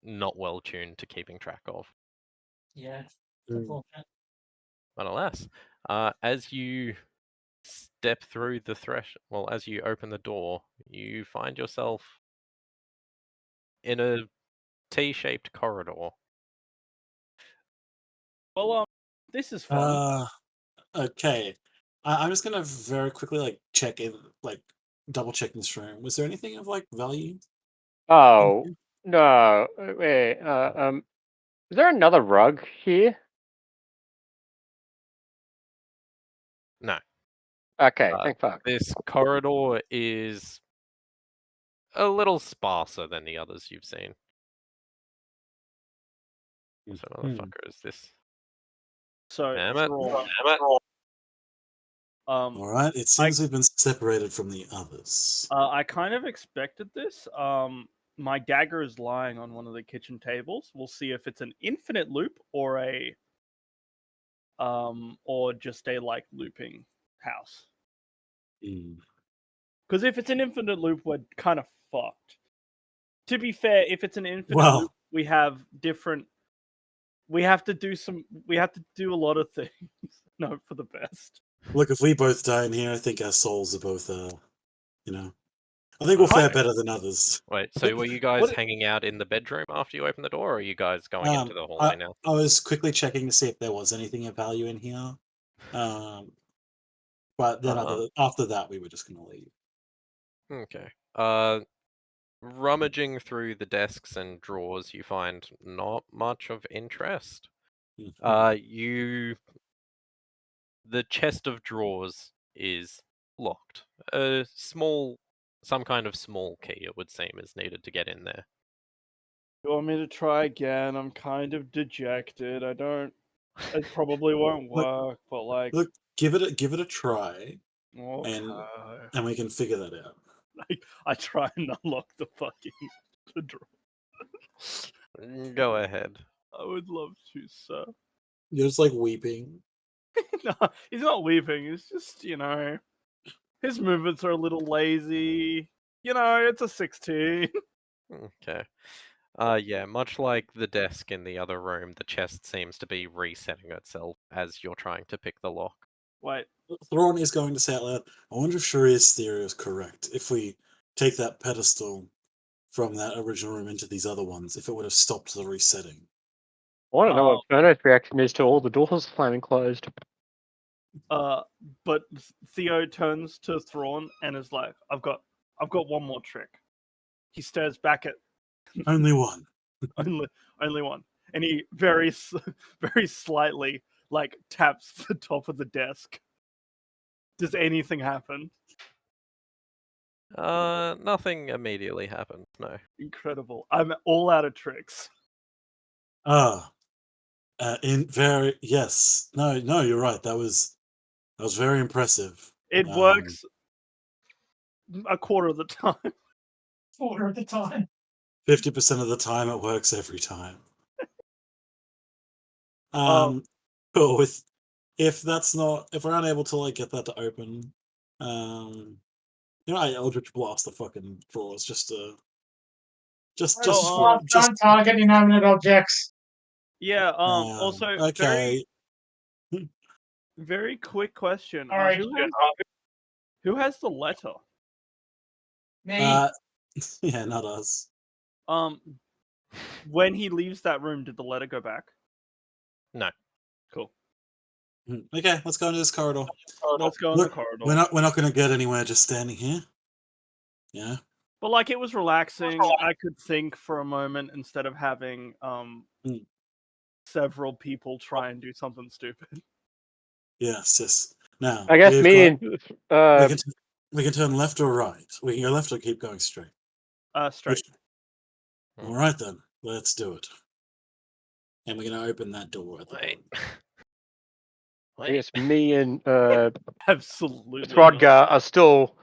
not well tuned to keeping track of. Yeah. Mm. But alas, as you step through the as you open the door, you find yourself in a T-shaped corridor. Well, this is fun. Okay. I'm just gonna very quickly double check this room. Was there anything of like value? Oh, no. Wait, is there another rug here? No, Okay, uh, thank fuck. this corridor is a little sparser than the others you've seen. What motherfucker is this? So, Damn it! Thrawn, All right. It seems we've been separated from the others. I kind of expected this. My dagger is lying on one of the kitchen tables. We'll see if it's an infinite loop or or just a like looping house. Mm. Because if it's an infinite loop, we're kind of fucked. To be fair, if it's an infinite Well- loop, we have different. We have to do a lot of things. No, for the best. Look, if we both die in here, I think our souls are both, I think we'll fare better than others. Wait, so were you guys hanging out in the bedroom after you opened the door, or are you guys going into the hallway now? I was quickly checking to see if there was anything of value in here. But then after that, we were just going to leave. Okay. Rummaging through the desks and drawers, you find not much of interest. Mhm. The chest of drawers is locked. Some kind of small key, it would seem, is needed to get in there. You want me to try again? I'm kind of dejected. It probably won't work, but like, Look, give it a try, okay. and we can figure that out. I try and unlock the drawer. Go ahead. I would love to, sir. You're just like weeping. No, he's not weeping. He's just, his movements are a little lazy. It's a 16. Okay. Yeah, much like the desk in the other room, the chest seems to be resetting itself as you're trying to pick the lock. Wait. Thrawn is going to say out loud, I wonder if Sharia's theory is correct. If we take that pedestal from that original room into these other ones, if it would have stopped the resetting. I want to know what Furno's reaction is to all the doors slamming closed. But Theo turns to Thrawn and is like, I've got one more trick. He stares back at Only one. only one. And he very very slightly like taps the top of the desk. Does anything happen? Nothing immediately happens, no. Incredible. I'm all out of tricks. Yes. No, you're right. That was very impressive. It works a quarter of the time. Quarter of the time. 50% of the time, it works every time. Cool. If we're unable to like get that to open, I Eldritch Blast the fucking drawers just Don't target inanimate objects. Yeah. Also, okay. very quick question. Alright. Who has the letter? Me. Yeah, not us. When he leaves that room, did the letter go back? No. Cool. Okay, let's go into this corridor. Let's go in the corridor. We're not going to get anywhere just standing here. Yeah. But like, it was relaxing. I could think for a moment instead of having several people try and do something stupid. Yes. Now I guess we've me got, and we can turn left or right. We can go left or keep going straight. Straight. All right then, let's do it. And we're gonna open that door at the Wait. bottom. I guess me and Absolutely. Throdgar are still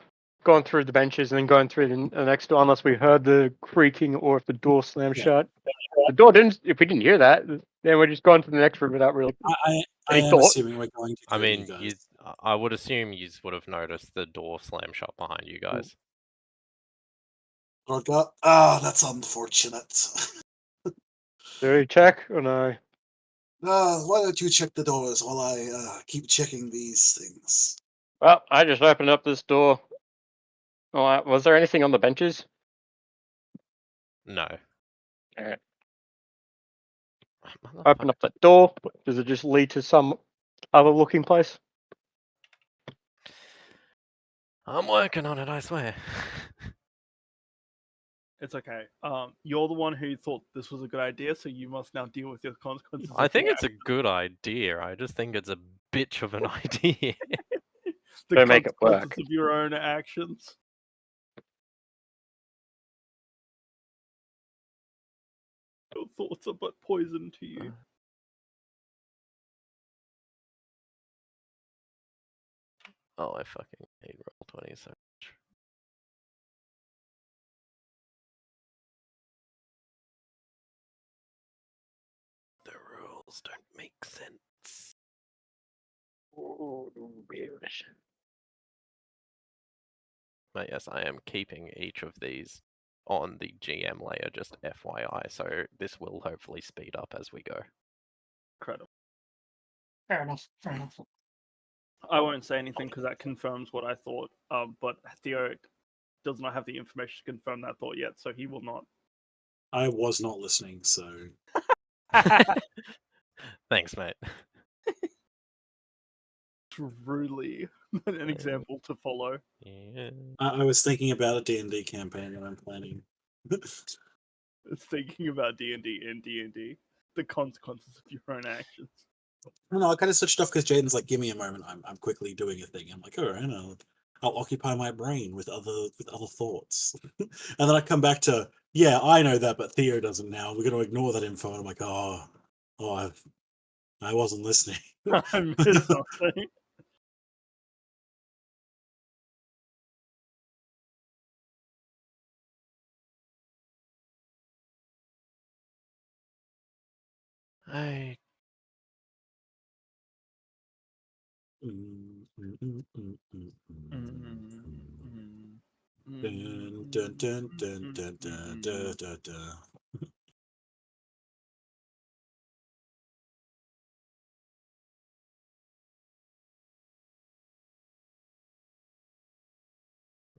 going through the benches and then going through the next door, unless we heard the creaking or if the door slammed Yeah. shut. The door didn't. If we didn't hear that, then we're just going to the next room without really. I Any am thought? assuming we're going to I go to you mean, guys. I would assume you would have noticed the door slam shut behind you guys. Rodgar? Ah, that's unfortunate. Do we check or no? Why don't you check the doors while I keep checking these things? Well, I just opened up this door. All right. Was there anything on the benches? No. Alright. Motherfucker. Open up that door. Does it just lead to some other looking place? I'm working on it, I swear. It's okay. You're the one who thought this was a good idea, so you must now deal with the consequences. I of think your it's a good idea. I just think it's a bitch of an idea. the Don't make it consequences work. of your own actions. Your thoughts are but poison to you. Oh, I fucking hate Roll20 so much. The rules don't make sense. But yes, I am keeping each of these on the GM layer, just FYI, so this will hopefully speed up as we go. Incredible. Fair enough. Fair enough. I won't say anything because that confirms what I thought. But Theo does not have the information to confirm that thought yet, so he will not. I was not listening, so Thanks, mate. Truly an example to follow. Yeah. I was thinking about a D&D campaign that I'm planning. It's thinking about D&D and D&D. The consequences of your own actions. I kind of switched off because Jaden's like, "Give me a moment. I'm quickly doing a thing." I'm like, "All right, I'll occupy my brain with other thoughts," and then I come back to, "Yeah, I know that, but Theo doesn't now. We're going to ignore that info." And I'm like, I wasn't listening." I missed something. I Dun, dun, dun, dun, dun, dun, dun, dun, dun.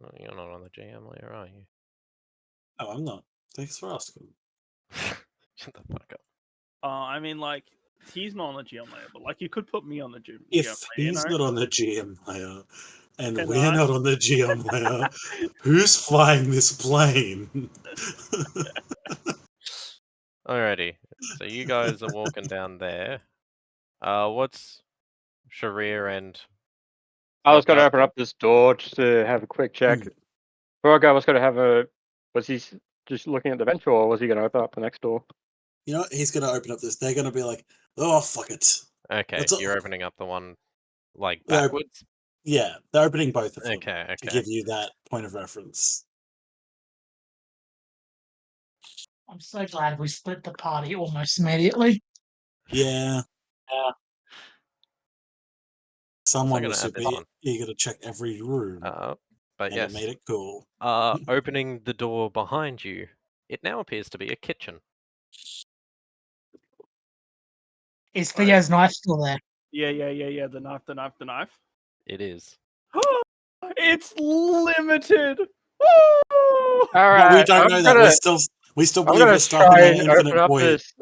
Oh, you're not on the GM layer, are you? Oh, I'm not. Thanks for asking. Shut the fuck up. I mean, like, he's not on the GM layer, but like, you could put me on the GM If layer. he's not on the GM layer and And we're not on the GM layer, who's flying this plane? Alrighty, so you guys are walking down there. What's Sharir and I was going to Throdgar open up this door just to have a quick check. Hmm. Throdgar was going to have a. Was he just looking at the bench, or was he going to open up the next door? You know what? He's going to open up this. They're going to be like, "Oh, fuck it." Okay, That's all- you're opening up the one like They're- backwards. Yeah, they're opening both of them Okay, to okay. give you that point of reference. I'm so glad we split the party almost immediately. Yeah, someone gonna was add super this one. eager to check every room, But and yes, it made it cool. opening the door behind you, it now appears to be a kitchen. Is Right. Theo's knife still there? Yeah. The knife. It is. It's limited. All But we right, don't know that. We still I'm believe gonna we're stuck in try an and open infinite up void. this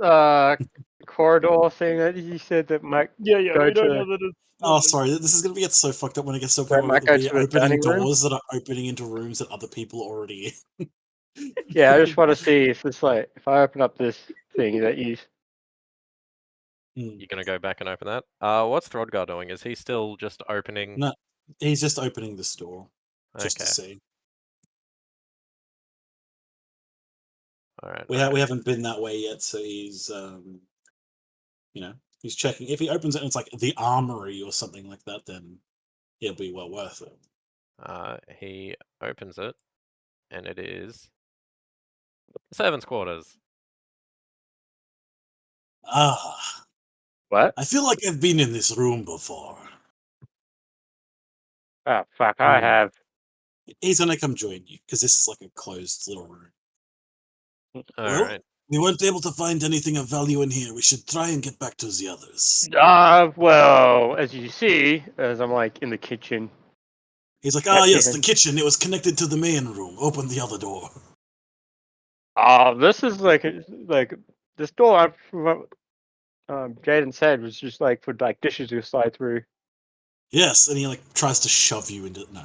corridor thing that you said that might Yeah. Go We don't to- know that it's. Oh, sorry. This is going to get so fucked up when it gets so That people might will go be to the opening dining room. doors that are opening into rooms that other people are already in. Yeah, I just want to see if it's like if I open up this thing that you You're gonna go back and open that. What's Throdgar doing? Is he still just opening? No, he's just opening this door just to Okay. see. All right. We haven't been that way yet, so he's he's checking. If he opens it and it's like the armory or something like that, then it'll be well worth it. He opens it, and it is the servants' quarters. Ah, What? I feel like I've been in this room before. Ah, fuck, I have. He's gonna come join you because this is like a closed little room. All Well, right. we weren't able to find anything of value in here. We should try and get back to the others. Well, as you see, as I'm like in the kitchen. He's like, at the yes, the end. kitchen. It was connected to the main room. Open the other door. This is like this door. Jaden said was just like for like dishes to slide through. Yes, and he like tries to shove you into no.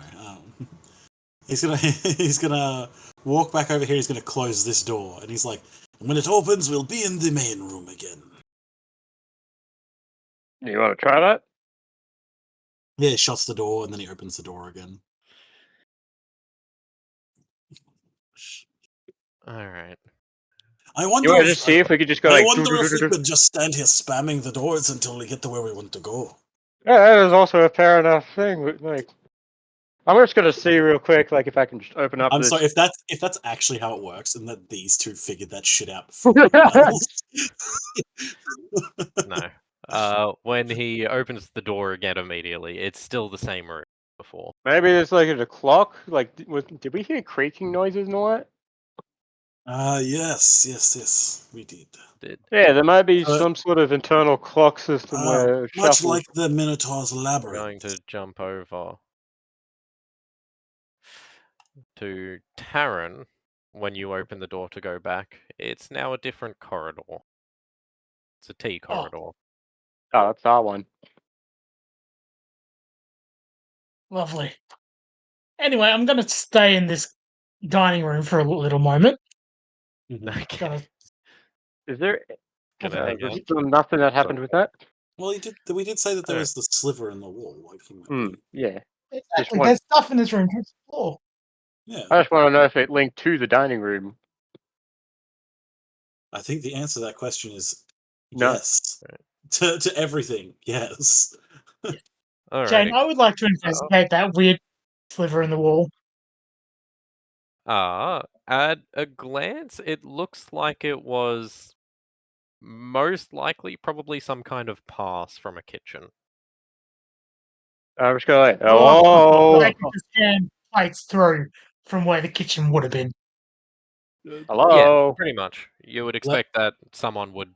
He's gonna he's gonna walk back over here. He's gonna close this door, and he's like, when it opens, we'll be in the main room again. You want to try that? Yeah, he shuts the door and then he opens the door again. All right. I You wonder want to if just see if we could just go I like. wonder if we could just stand here spamming the doors until we get to where we want to go. Yeah, that is also a fair enough thing. But, like, I'm just gonna see real quick, like if I can just open up I'm this. sorry if that's actually how it works, and that these two figured that shit out before anyone else. No. When he opens the door again immediately, it's still the same room before. Maybe it's like a clock. Like, did we hear creaking noises and all that? Yes, we did. Yeah, there might be Uh, some sort of internal clock system where it Much shuffles. like the Minotaur's I'm labyrinth. going to jump over to Taryn. When you open the door to go back, it's now a different corridor. It's a T corridor. Oh, that's that one. Lovely. Anyway, I'm going to stay in this dining room for a little moment. Okay. Gonna Is there? Gonna Okay, hang there's out. still nothing that happened with that. Well, we did say that there Alright. was the sliver in the wall. Like he might be. Yeah. exactly. one- There's stuff in this room to explore. Yeah, I just want to know if it linked to the dining room. I think the answer to that question is No. yes. To everything, yes. Jane, Alrighty. I would like to investigate that weird sliver in the wall. At a glance, it looks like it was most likely probably some kind of pass from a kitchen. I'm just going like, Oh, hello, I could just scan plates through from where the kitchen would have been. Yeah, hello. pretty much. You would expect that someone would,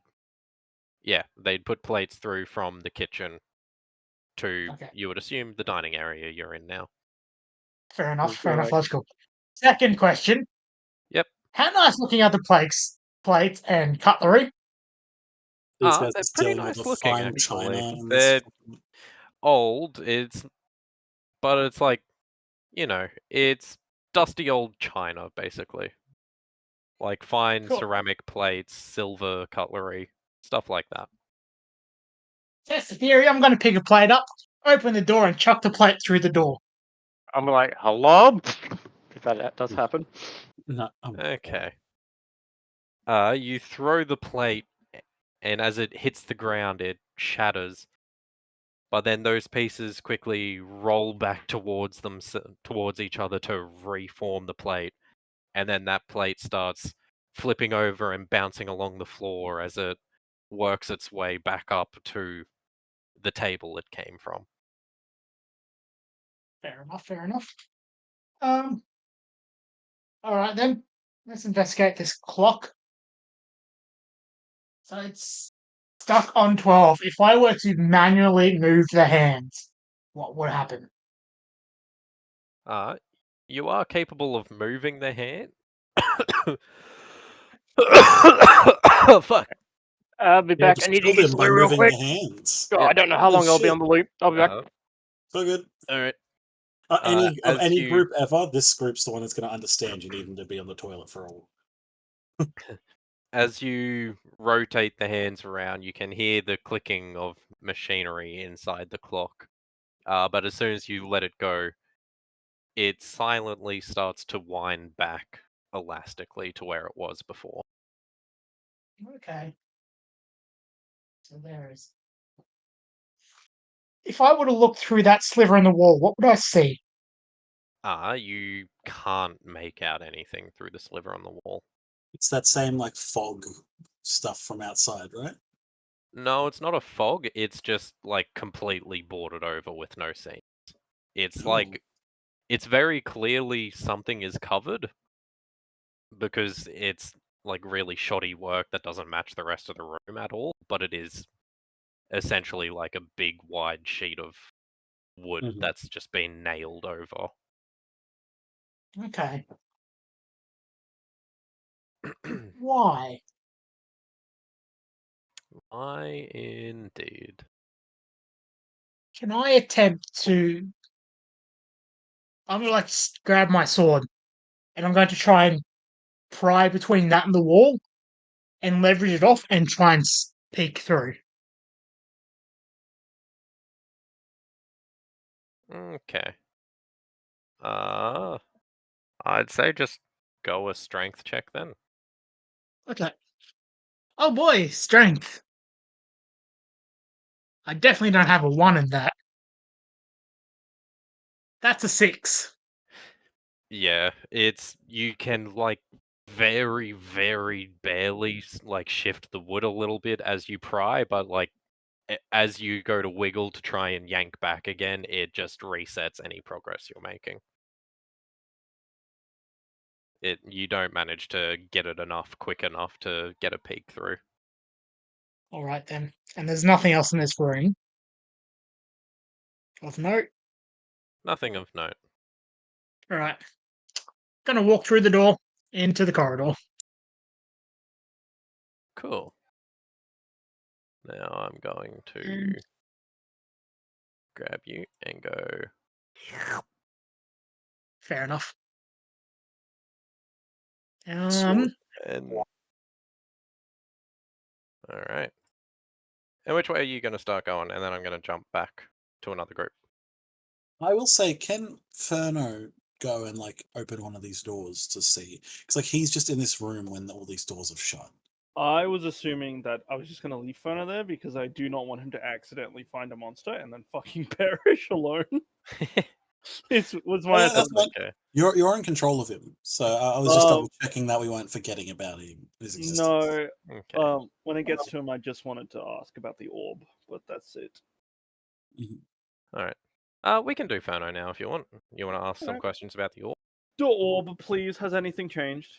they'd put plates through from the kitchen to, Okay. you would assume, the dining area you're in now. Fair enough. Just Fair go enough. like, Logical. Second question. Yep. How nice looking are the plates and cutlery? These guys They're are pretty stealing all the nice looking, fine actually. china and They're this. old, but it's like, it's dusty old china, basically. Like fine Cool. ceramic plates, silver cutlery, stuff like that. Test the theory. I'm going to pick a plate up, open the door, and chuck the plate through the door. I'm like, hello. If that does happen. No, Okay. You throw the plate, and as it hits the ground, it shatters. But then those pieces quickly roll back towards each other to reform the plate, and then that plate starts flipping over and bouncing along the floor as it works its way back up to the table it came from. Fair enough. Fair enough. All right then. Let's investigate this clock. So it's stuck on 12. If I were to manually move the hands, what would happen? You are capable of moving the hand. Oh, fuck. I'll be yeah, back. I just need to kill use them the by loo real moving quick. the hands. Oh, Yeah. I don't know how Holy long I'll be shit. on the loop. I'll be back. So good. Alright. Of As any you- group ever, this group's the one that's going to understand you need them to be on the toilet for a while. as you rotate the hands around, you can hear the clicking of machinery inside the clock. But as soon as you let it go, it silently starts to wind back elastically to where it was before. Okay. So there is. If I were to look through that sliver in the wall, what would I see? You can't make out anything through the sliver on the wall. It's that same like fog stuff from outside, right? No, it's not a fog, it's just like completely boarded over with no seams. It's Ooh. like it's very clearly something is covered because it's like really shoddy work that doesn't match the rest of the room at all, but it is essentially like a big wide sheet of wood Mhm. that's just been nailed over. Okay. Why? Why indeed? Can I attempt to? I'm gonna like grab my sword, and I'm going to try and pry between that and the wall, and leverage it off, and try and peek through. Okay. I'd say just go a strength check then. Okay. Oh boy, strength. I definitely don't have a 1 in that. That's a 6. Yeah, it's you can like very, very barely like shift the wood a little bit as you pry, but like as you go to wiggle to try and yank back again, it just resets any progress you're making. You don't manage to get it quick enough to get a peek through. Alright then. And there's nothing else in this room. Of note. Nothing of note. Alright. Gonna walk through the door into the corridor. Cool. Now I'm going to And grab you and go. fair enough. Sword. And all right. And which way are you going to start going? And then I'm going to jump back to another group. I will say, can Ferno go and like open one of these doors to see? Because like he's just in this room when all these doors have shut. I was assuming that I was just going to leave Ferno there because I do not want him to accidentally find a monster and then fucking perish alone. It was Oh, my yeah, that's assumption. fine. Okay. You're in control of him, so I was just double checking that we weren't forgetting about him. His existence. No, Okay. when it gets to him, I just wanted to ask about the orb, but that's it. Mhm. All right. We can do Phono now if you want. You want to ask some Alright. questions about the orb? The orb, please. Has anything changed?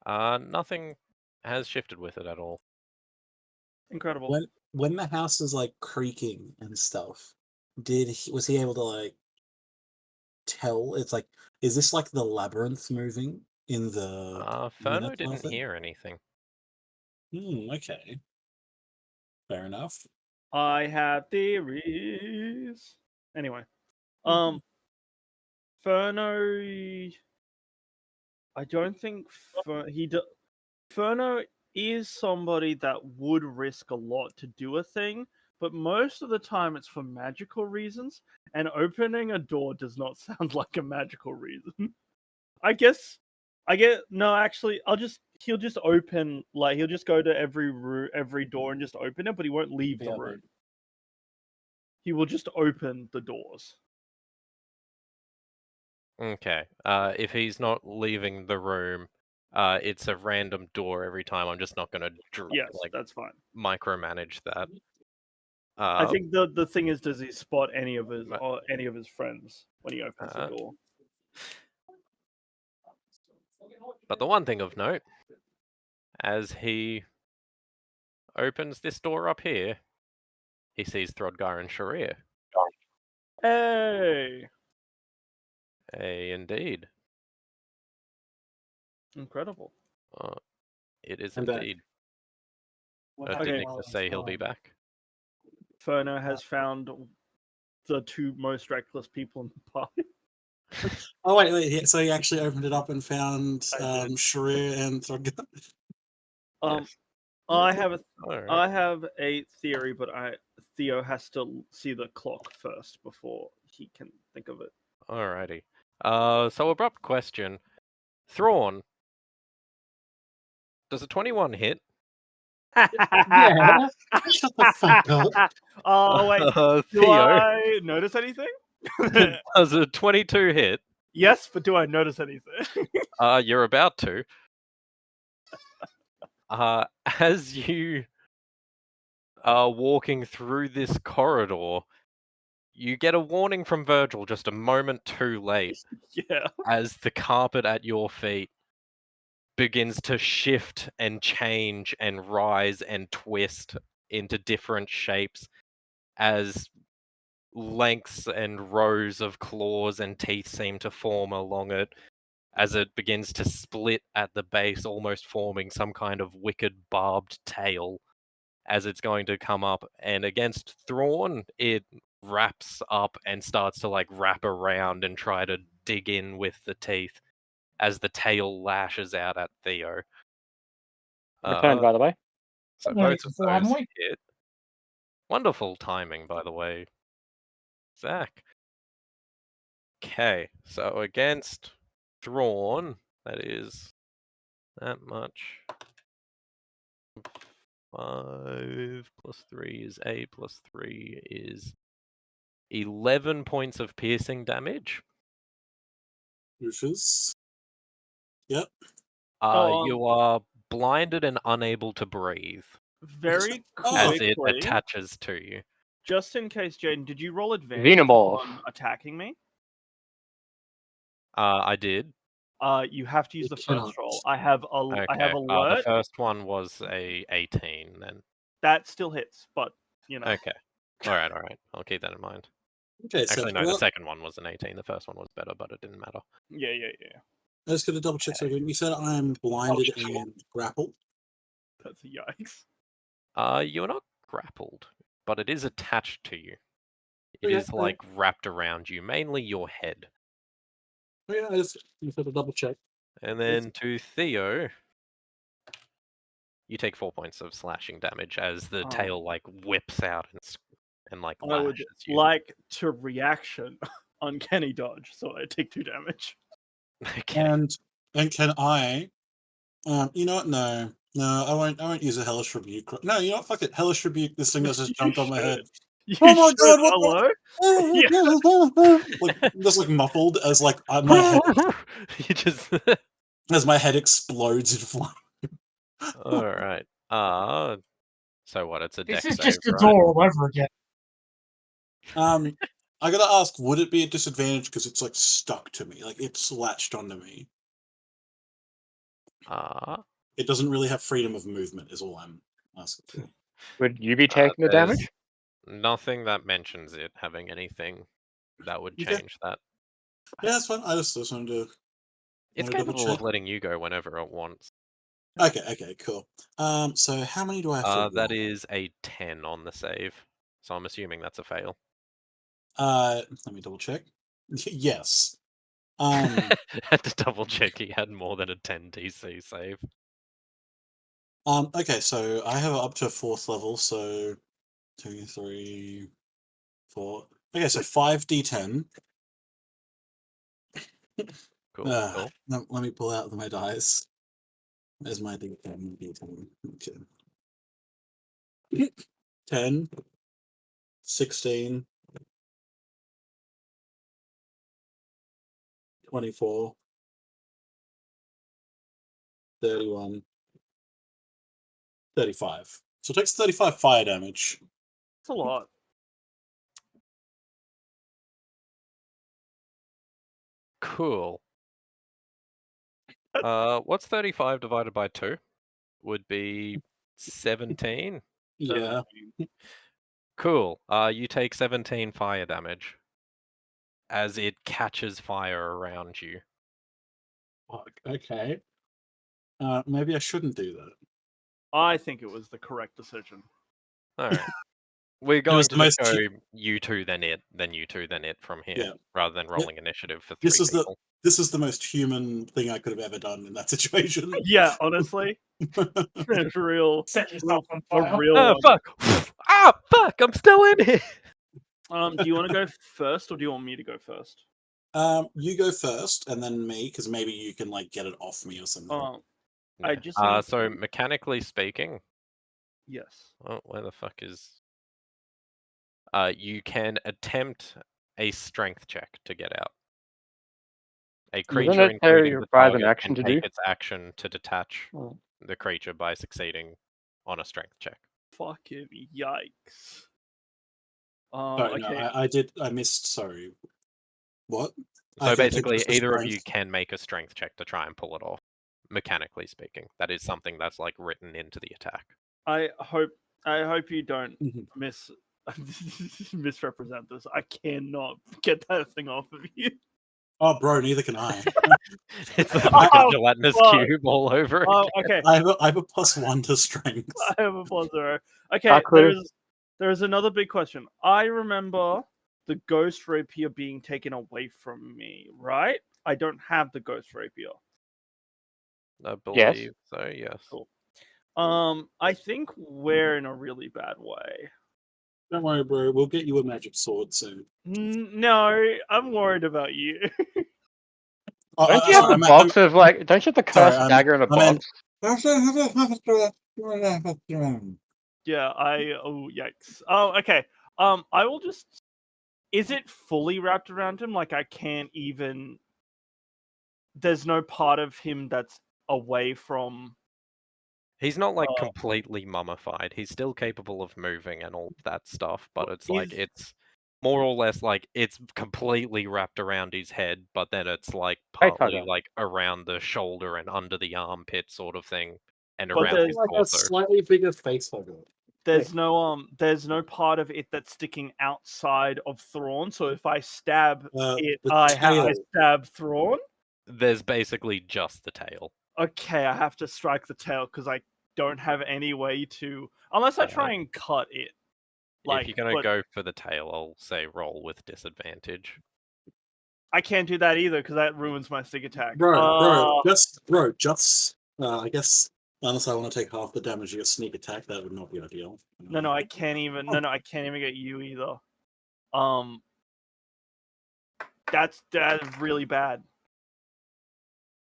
Nothing has shifted with it at all. Incredible. When the house is like creaking and stuff, was he able to like tell? It's like, is this like the labyrinth moving in the Phono that type of didn't thing? hear anything. Okay, fair enough. I have theories. Anyway, Mhm. Ferno. I don't think Ferno is somebody that would risk a lot to do a thing, but most of the time it's for magical reasons, and opening a door does not sound like a magical reason. I guess I get no. Actually, he'll just open like he'll just go to every door and just open it, but he won't leave the Yeah, room. He will just open the doors. Okay. If he's not leaving the room, it's a random door every time. I'm just not going to Yes, like that's fine. micromanage that. I think the thing is, does he spot any of Ma- his friends when he opens the uh, door? but the one thing of note, as he opens this door up here, he sees Throdgar and Sharir. Hey, Indeed. incredible. Uh, it is I'm back. indeed. what Did Okay. Nicholas say he'll be back? Ferno has found the two most reckless people in the party. Oh wait. So he actually opened it up and found I did. Shreya and Throdga. Um, Yes. I have a Alright. I have a theory, but Theo has to see the clock first before he can think of it. Alrighty. So abrupt question. Thrawn, does a 21 hit? Yeah. Shut the fuck up. Oh wait, do Theo, I notice anything? does a 22 hit? Yes, but do I notice anything? You're about to. As you are walking through this corridor, you get a warning from Virgil just a moment too late Yeah. as the carpet at your feet begins to shift and change and rise and twist into different shapes as lengths and rows of claws and teeth seem to form along it as it begins to split at the base, almost forming some kind of wicked barbed tail as it's going to come up. And against Thrawn, it wraps up and starts to like wrap around and try to dig in with the teeth as the tail lashes out at Theo. My turn, Uh, by the way. so No, both it's of before, haven't those we? hit. Wonderful timing, by the way, Zach. Okay, so against Thrawn, that is that much. 5 plus 3 is 8 plus 3 is 11 points of piercing damage. Rufus. Yep. You are blinded and unable to breathe Very Oh. as it quickly, attaches to you. just in case, Jaden, did you roll advantage Xenomorph. on attacking me? I did. You have to use You the cannot. first roll. I have Okay. The alert. first one was a 18 then. That still hits, but you know. Okay. Alright. I'll keep that in mind. Okay, so Actually, no, the second one was an 18. The first one was better, but it didn't matter. Yeah. I just gotta double check. So you said I'm blinded and grappled. That's a yikes. You're not grappled, but it is attached to you. It Okay, is like wrapped around you, mainly your head. Oh, yeah, I just had to double check. And then to Theo, you take 4 points of slashing damage as the Oh. tail like whips out and like I would lashes you. like to reaction uncanny dodge, so I take 2 damage. Okay. And can I? You know what? No, I won't. I won't use a hellish rebuke. No, you know what? Fuck it. Hellish rebuke. This thing that just You jumped on my head. should. You Oh my should. god! What Hello? the? Like just like muffled as like my head You just as my head explodes in flame. Alright. So what, it's a This deck is save, just the right? door all over again. I gotta ask, would it be a disadvantage because it's like stuck to me, like it's latched onto me? It doesn't really have freedom of movement, is all I'm asking for. Would you be taking the There's damage? nothing that mentions it having anything that would Okay. change that. Yeah, that's fine. I just wanted to. It's Double capable of check. letting you go whenever it wants. Okay, cool. So how many do I have to That roll? is a 10 on the save. So I'm assuming that's a fail. Let me double check. Yes. Had to double check he had more than a 10 DC save. Okay, so I have it up to 4th level, so 2, 3, 4. Okay, so 5d10. Cool. Let me pull out my dice. There's my d10. Okay. 10, 16, 24, 31, 35. So it takes 35 fire damage. It's a lot. Cool. What's 35 divided by 2? Would be 17. Yeah. Cool. You take 17 fire damage as it catches fire around you. Fuck, okay. Maybe I shouldn't do that. I think it was the correct decision. Alright. We're was going the to just most go hu- you two, then it, then you two, then it from here, Yeah. rather than rolling initiative for 3 This is people. this is the most human thing I could have ever done in that situation. Yeah, honestly, it's real. Set yourself on A fire. real Oh one. fuck! Ah fuck! I'm still in here. Do you want to go first, or do you want me to go first? You go first, and then me, because maybe you can like get it off me or something. I just need So to- mechanically speaking, Yes. oh, where the fuck is? You can attempt a strength check to get out. A Doesn't creature, it say including it the requires an target, action can to take do? its action to detach Oh. the creature by succeeding on a strength check. Fucking yikes. Sorry, Okay. no, I missed. Sorry. What? I So can take basically, just a either of strength. you can make a strength check to try and pull it off. Mechanically speaking, that is something that's like written into the attack. I hope you don't Mhm. misrepresent this. I cannot get that thing off of you. Oh, bro, neither can I. It's a fucking Oh, gelatinous fuck. cube all over it. Oh, okay. I have a +1 to strength. I have a +0. Okay, I could've- there's another big question. I remember the ghost rapier being taken away from me, right? I don't have the ghost rapier. I Yes. believe so, yes. Cool. I think we're in a really bad way. Don't worry, bro. We'll get you a magic sword soon. No, I'm worried about you. Oh, Don't you have sorry, a box of like? Don't you have the sorry, cursed dagger in a I meant- box? Yeah, oh yikes. Oh, okay. I will just. Is it fully wrapped around him? Like I can't even. There's no part of him that's away from. He's not like Oh. completely mummified. He's still capable of moving and all that stuff, but Well, it's like is- it's more or less like it's completely wrapped around his head, but then it's like Hey, partly Tugger. like around the shoulder and under the armpit sort of thing, and But around there's- his like a torso. slightly bigger face hugger. There's no part of it that's sticking outside of Thrawn. So if I stab it, The I tail. stab Thrawn. There's basically just the tail. Okay, I have to strike the tail because I don't have any way to, unless I try and cut it. Like, if you're gonna but go for the tail, I'll say roll with disadvantage. I can't do that either because that ruins my sneak attack. Bro, I guess unless I want to take half the damage of your sneak attack, that would not be ideal. No, I can't even. No, I can't even get you either. That's really bad.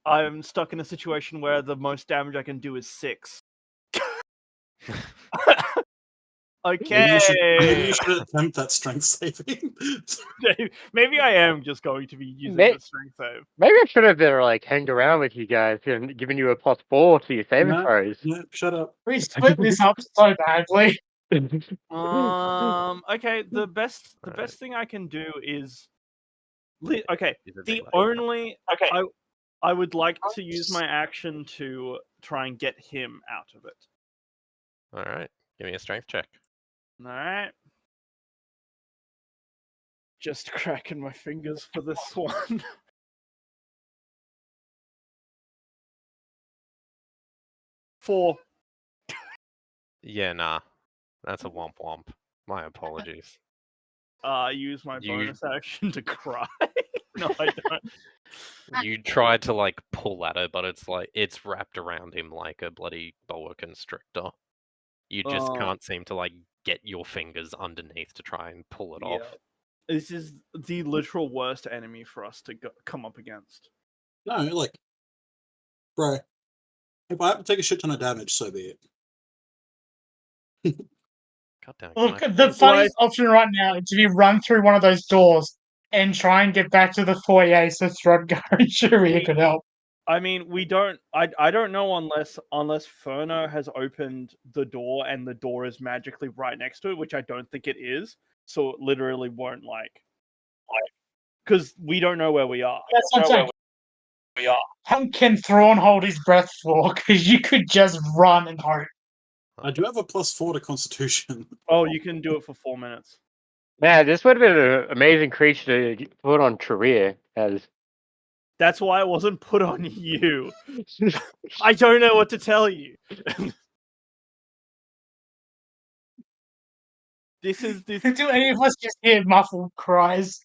I'm stuck in a situation where the most damage I can do is 6. Okay. Maybe you should attempt that strength saving. Maybe I am just going to be using May- the strength save. Maybe I should have like hanged around with you guys and given you a +4 to your saving No. throws. Yeah, shut up. We split this up so badly. Okay. The best Right. thing I can do is. Okay. Is it The like- only. I would like to use my action to try and get him out of it. All right, give me a strength check. All right. Just cracking my fingers for this one. Four. Yeah, nah, that's a womp womp. My apologies. Use my You- bonus action to cry. No, I don't. You tried to like pull at it, but it's like it's wrapped around him like a bloody boa constrictor. You just Oh. can't seem to like get your fingers underneath to try and pull it off. This is the literal worst enemy for us to come up against. No, like, bro, if I have to take a shit ton of damage, so be it. God damn, Look, can I the please- funniest option right now is if you run through one of those doors and try and get back to the foyer so Throdgar and Sharia could help. I mean, we don't. I don't know unless Ferno has opened the door and the door is magically right next to it, which I don't think it is. So it literally won't because we don't know where we are. That's what I'm saying. How long can Thrawn hold his breath for? Because you could just run and hope. I do have a +4 to Constitution. Oh, you can do it for 4 minutes. Man, this would have been an amazing creature to put on Sharia as. That's why it wasn't put on you. I don't know what to tell you. This is this. Do any of us just hear muffled cries?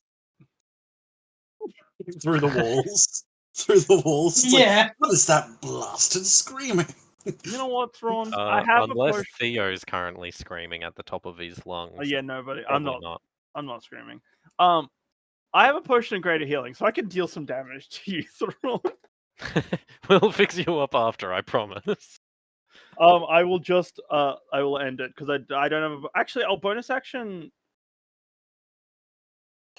Through the walls. Through the walls. It's Yeah. like, what is that blasted screaming? You know what, Thrawn? I have a Unless potion. Theo's currently screaming at the top of his lungs. Oh, yeah, nobody. I'm Probably not. not. I'm not screaming. I have a potion of greater healing, so I can deal some damage to you, Thrawn. We'll fix you up after, I promise. I will just I will end it because I don't have actually I'll bonus action.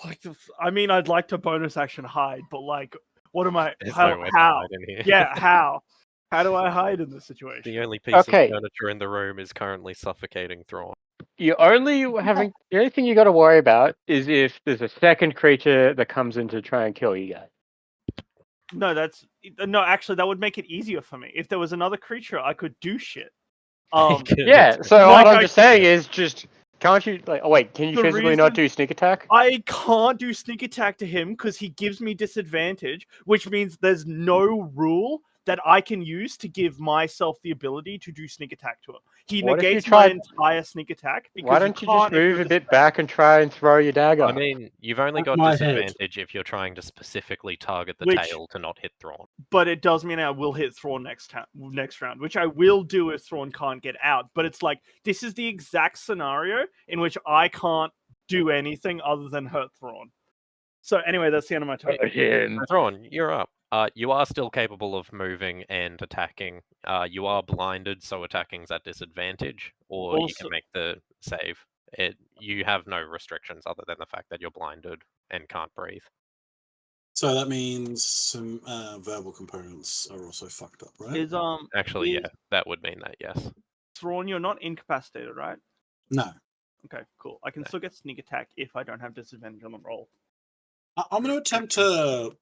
Like I mean I'd like to bonus action hide, but like what am I? There's How? nowhere to How? hide in here. Yeah, how? How do I hide in this situation? The only piece Okay. of furniture in the room is currently suffocating Thrawn. The only thing you got to worry about is if there's a second creature that comes in to try and kill you guys. No, no. Actually, that would make it easier for me. If there was another creature, I could do shit. Yeah. So Like what I'm I- just saying is just can't you like? Oh wait, can you The physically not reason- do sneak attack? I can't do sneak attack to him because he gives me disadvantage, which means there's no rule that I can use to give myself the ability to do sneak attack to him. He What if you negates my tried- entire sneak attack because Why don't you just can't if move you're a bit back and try and throw your dagger? I mean, you've only At got my head. disadvantage if you're trying to specifically target the Which- tail to not hit Thrawn. But it does mean I will hit Thrawn next round, which I will do if Thrawn can't get out. But it's like this is the exact scenario in which I can't do anything other than hurt Thrawn. So anyway, that's the end of my turn. So Thrawn, you're up. You are still capable of moving and attacking. You are blinded, so attacking's at disadvantage, or you Also- can make the save. You have no restrictions other than the fact that you're blinded and can't breathe. So that means some verbal components are also fucked up, right? Is Actually, is yeah, that would mean that, yes. Thrawn, you're not incapacitated, right? No. Okay, cool. I can still get sneak attack if I don't have disadvantage on the roll. I'm going to attempt to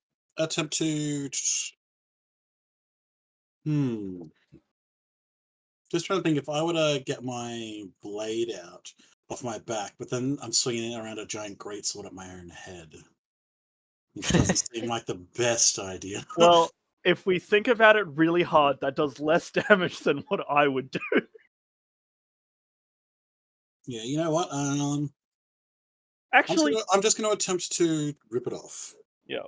Just trying to think if I were to get my blade out off my back, but then I'm swinging it around a giant greatsword at my own head, which doesn't seem like the best idea. Well, if we think about it really hard, that does less damage than what I would do. Yeah, you know what? Actually, I'm just going to attempt to rip it off. yeah,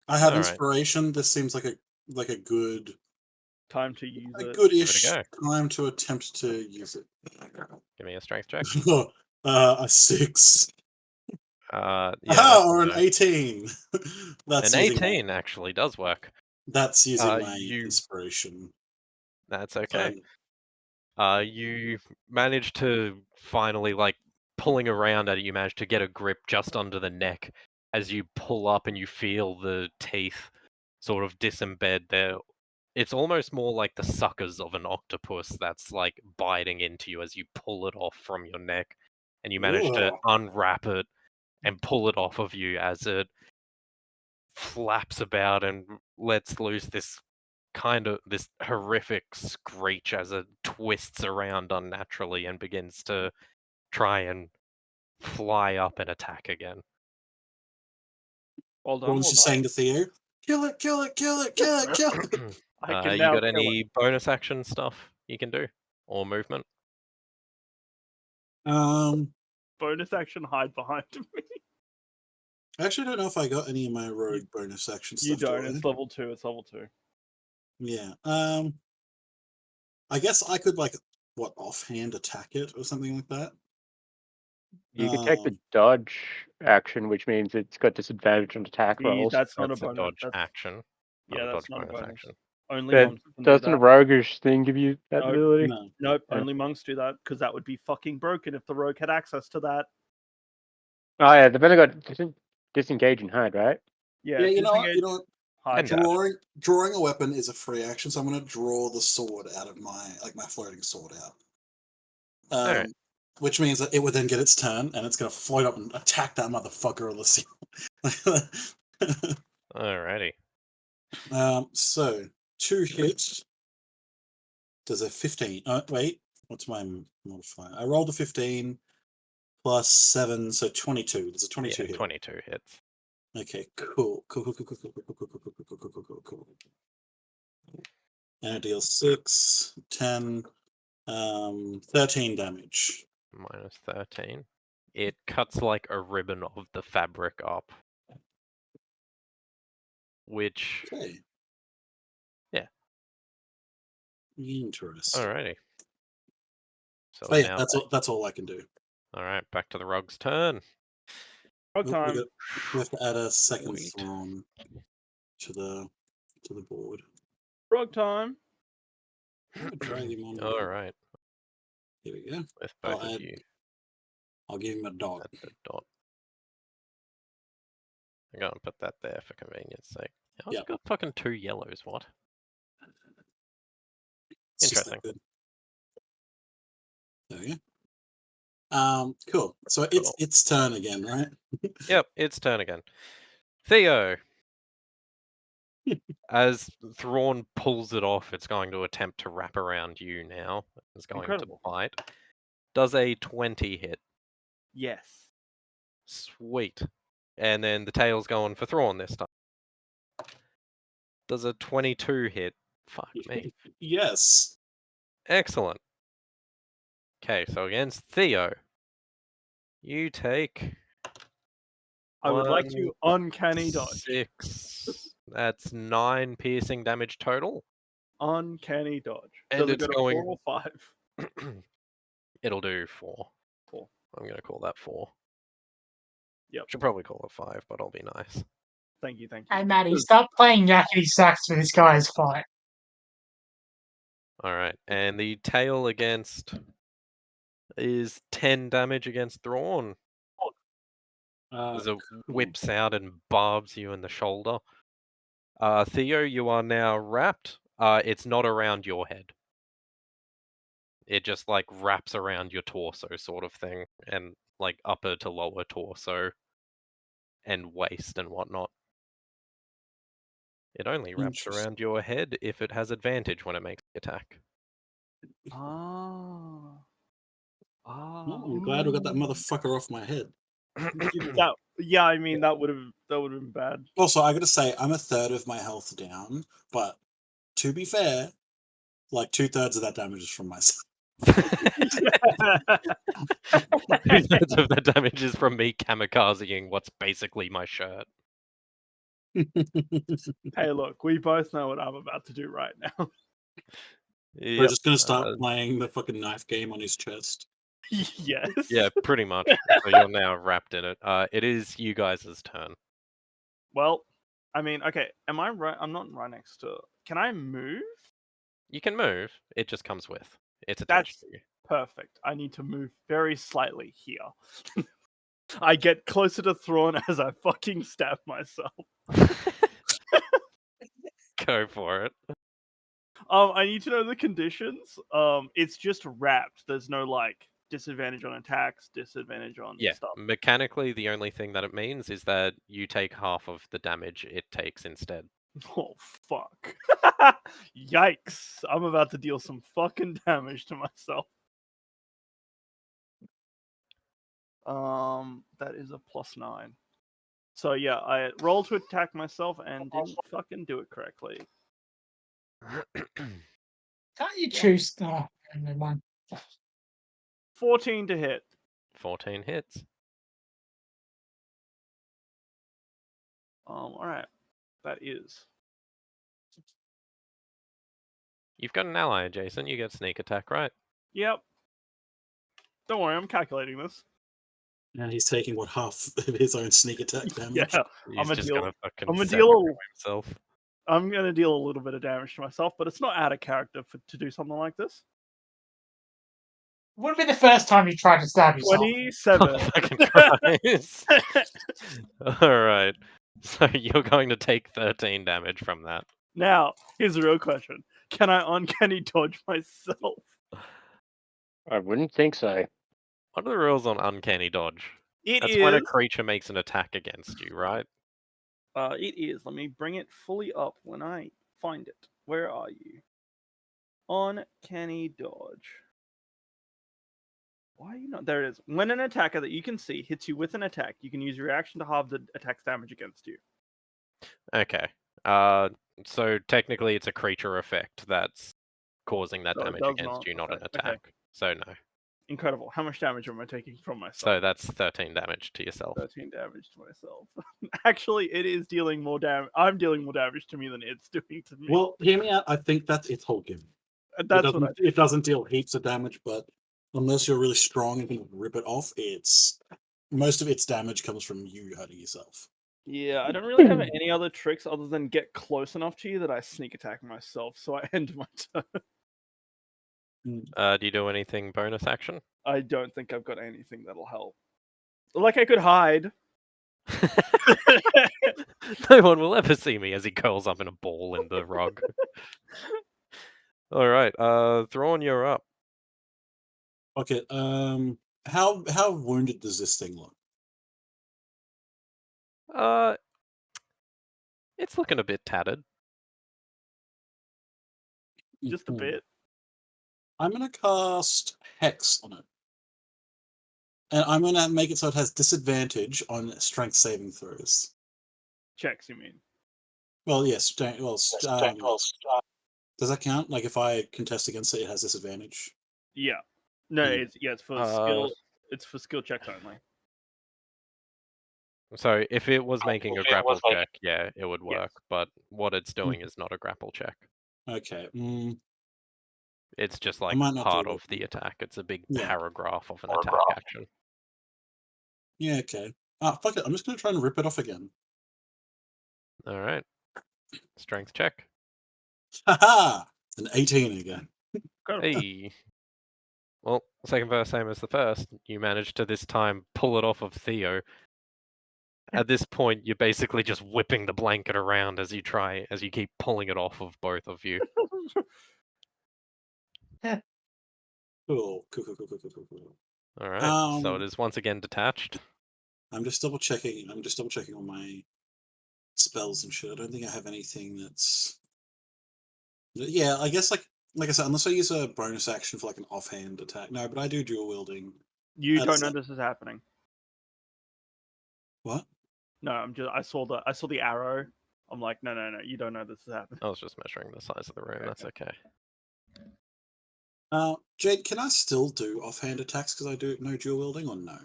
I have Alright. inspiration. This seems like a good time to use it. goodish go. time to attempt to use it. Give me a strength check. A 6. Yeah, that's Or a an no. 18. That's An using 18 actually does work. That's using my you- inspiration. That's okay. So, You manage to finally, like, pulling around at it, you manage to get a grip just under the neck as you pull up and you feel the teeth sort of disembed there. It's almost more like the suckers of an octopus that's, like, biting into you as you pull it off from your neck. And you manage to Ugh. unwrap it and pull it off of you as it flaps about and lets loose this horrific screech as it twists around unnaturally and begins to try and fly up and attack again. Well done. What was well she done. saying to Theo? Kill it, kill it, kill it, kill it, kill it. I can You now got kill it. any bonus action stuff you can do? Or movement? Bonus action hide behind me. I actually don't know if I got any of my rogue bonus action You stuff. don't. Do I? It's level 2. It's level 2. Yeah. I guess I could offhand attack it or something like that. You can take the dodge action, which means it's got disadvantage on attack rolls. That's not That's a a bonus. dodge That's, action. yeah, Not a that's dodge not a bonus bonus. action. Only But monks can do doesn't a that. roguish thing give you that Nope. ability? No. Nope, Yeah. only monks do that because that would be fucking broken if the rogue had access to that. Oh yeah, they've only got disengage and hide, right? Yeah, Yeah, you know what? disengage, You know what? hide. And dodge. Drawing a weapon is a free action, so I'm going to draw the sword out of my floating sword out. Alright. Which means that it would then get its turn, and it's going to float up and attack that motherfucker on the ceiling. Alrighty. So 2 hits. Does a 15? Wait, what's my modifier? I rolled a 15 plus 7, so 22. There's a 22 Yeah, hit. 22 hits. Okay, cool. And it deals 6, 10, 13 damage. Minus 13. It cuts like a ribbon of the fabric up. Which, Okay. Yeah. Interesting. alrighty. So Oh we're yeah, now that's all I can do. Alright, back to the Rog's turn. Frog We time. have to add a second Sweet. Thrawn to the board. Frog time. I'll drag him on. Alright, Here we go. with both I'll of add. you I'll give him a dog. at the dot. I'm gonna put that there for convenience sake. I also Yep. got fucking 2 yellows, what? It's just that Interesting. good. There we go. Cool. So Cool. it's turn again, right? Yep, it's turn again. Theo! As Thrawn pulls it off, it's going to attempt to wrap around you now. It's going Incredible. to fight. Does a 20 hit. Yes. Sweet. And then the tail's going for Thrawn this time. Does a 22 hit. Fuck me. Yes. Excellent. Okay, so against Theo, you take I would like to uncanny dodge. 6. That's 9 piercing damage total. Uncanny dodge. And Does it it's go to going- 4 or 5? It'll do 4. 4. I'm going to call that 4. Yep. Should probably call it 5, but I'll be nice. Thank you, thank you. Hey, Maddie, stop playing yakety sax for this guy's fight. Alright, and the tail against is 10 damage against Thrawn. As it whips out and barbs you in the shoulder. Theo, you are now wrapped. It's not around your head. It just like wraps around your torso, sort of thing, and like upper to lower torso and waist and whatnot. It only wraps Interesting. around your head if it has advantage when it makes the attack. Ah. Well, I'm glad we got that motherfucker off my head. Yeah, I mean that would have been bad. Also, I gotta say, I'm a third of my health down, but to be fair, like 2/3 of that damage is from myself. 2/3 of the damage is from me kamikazing what's basically my shirt. Hey, look, we both know what I'm about to do right now. We're Yep. just gonna start playing the fucking knife game on his chest. Yes. Yeah, pretty much. So you're now wrapped in it. It is you guys' turn. Well, I mean, okay, am I right? I'm not right next to. Can I move? You can move. It just comes with. It's That's attached to you. perfect. I need to move very slightly here. I get closer to Thrawn as I fucking stab myself. Go for it. I need to know the conditions. It's just wrapped. There's no like disadvantage on attacks, disadvantage on Yeah, stuff. mechanically, the only thing that it means is that you take half of the damage it takes instead. Oh fuck! Yikes! I'm about to deal some fucking damage to myself. That is a +9. So yeah, I rolled to attack myself and didn't fucking do it correctly. Can't you choose? Oh, never mind. 14 to hit. 14 hits. All right, that is. You've got an ally adjacent. You get sneak attack, right? Yep. Don't worry, I'm calculating this. And he's taking what, half of his own sneak attack damage? Yeah, He's just gonna fucking I'm gonna set deal. himself. I'm gonna deal a little bit of damage to myself, but it's not out of character to do something like this. Would have been the first time you tried to stab yourself. 27. Fucking Christ. Alright. So you're going to take 13 damage from that. Now, here's the real question: can I uncanny dodge myself? I wouldn't think so. What are the rules on uncanny dodge? It That's is. when a creature makes an attack against you, right? It is. Let me bring it fully up when I find it. Where are you? Uncanny dodge. Why are you not? There it is. When an attacker that you can see hits you with an attack, you can use your reaction to halve the attack's damage against you. Okay. So technically it's a creature effect that's causing that So it damage does against not you, not an affect- okay. attack. So no. Incredible. How much damage am I taking from myself? So that's 13 damage to yourself. 13 damage to myself. Actually, it is dealing more damage. I'm dealing more damage to me than it's doing to me. Well, hear me out. I think that's its whole gimmick. That's what I It doesn't deal heaps of damage, but unless you're really strong and can rip it off, most of its damage comes from you hurting yourself. Yeah, I don't really have any other tricks other than get close enough to you that I sneak attack myself, so I end my turn. Do you do anything bonus action? I don't think I've got anything that'll help. Like I could hide. No one will ever see me as he curls up in a ball in the rug. All right, Thrawn, you're up. Okay. How wounded does this thing look? It's looking a bit tattered. Just a bit. I'm gonna cast Hex on it, and I'm gonna make it so it has disadvantage on strength saving throws. Checks, you mean? Well, yes. Does that count? Like if I contest against it, it has disadvantage. Yeah. No, Hmm. it's for skill. It's for skill checks only. So if it was making a grapple check, yeah, it would work. But what it's doing is not a grapple check. Okay. It's just I like might not do part that of the attack. It's a big Yeah. paragraph of an attack action. Yeah. Okay. Fuck it. I'm just gonna try and rip it off again. All right. Strength check. Haha! An 18 again. Hey. Well, second verse, same as the first. You managed to this time pull it off of Theo. At this point, you're basically just whipping the blanket around as you keep pulling it off of both of you. Cool. All right. So it Um, is once again detached. I'm just double checking. On my spells and shit. I don't think I have anything that's. Yeah, I guess like I said, unless I use a bonus action for like an offhand attack. No, but I do dual wielding. You don't Does know that- this is happening. What? No, I saw the arrow. I'm like, no, you don't know this is happening. I was just measuring the size of the room. That's okay. Jade, can I still do offhand attacks because I do no dual wielding or no?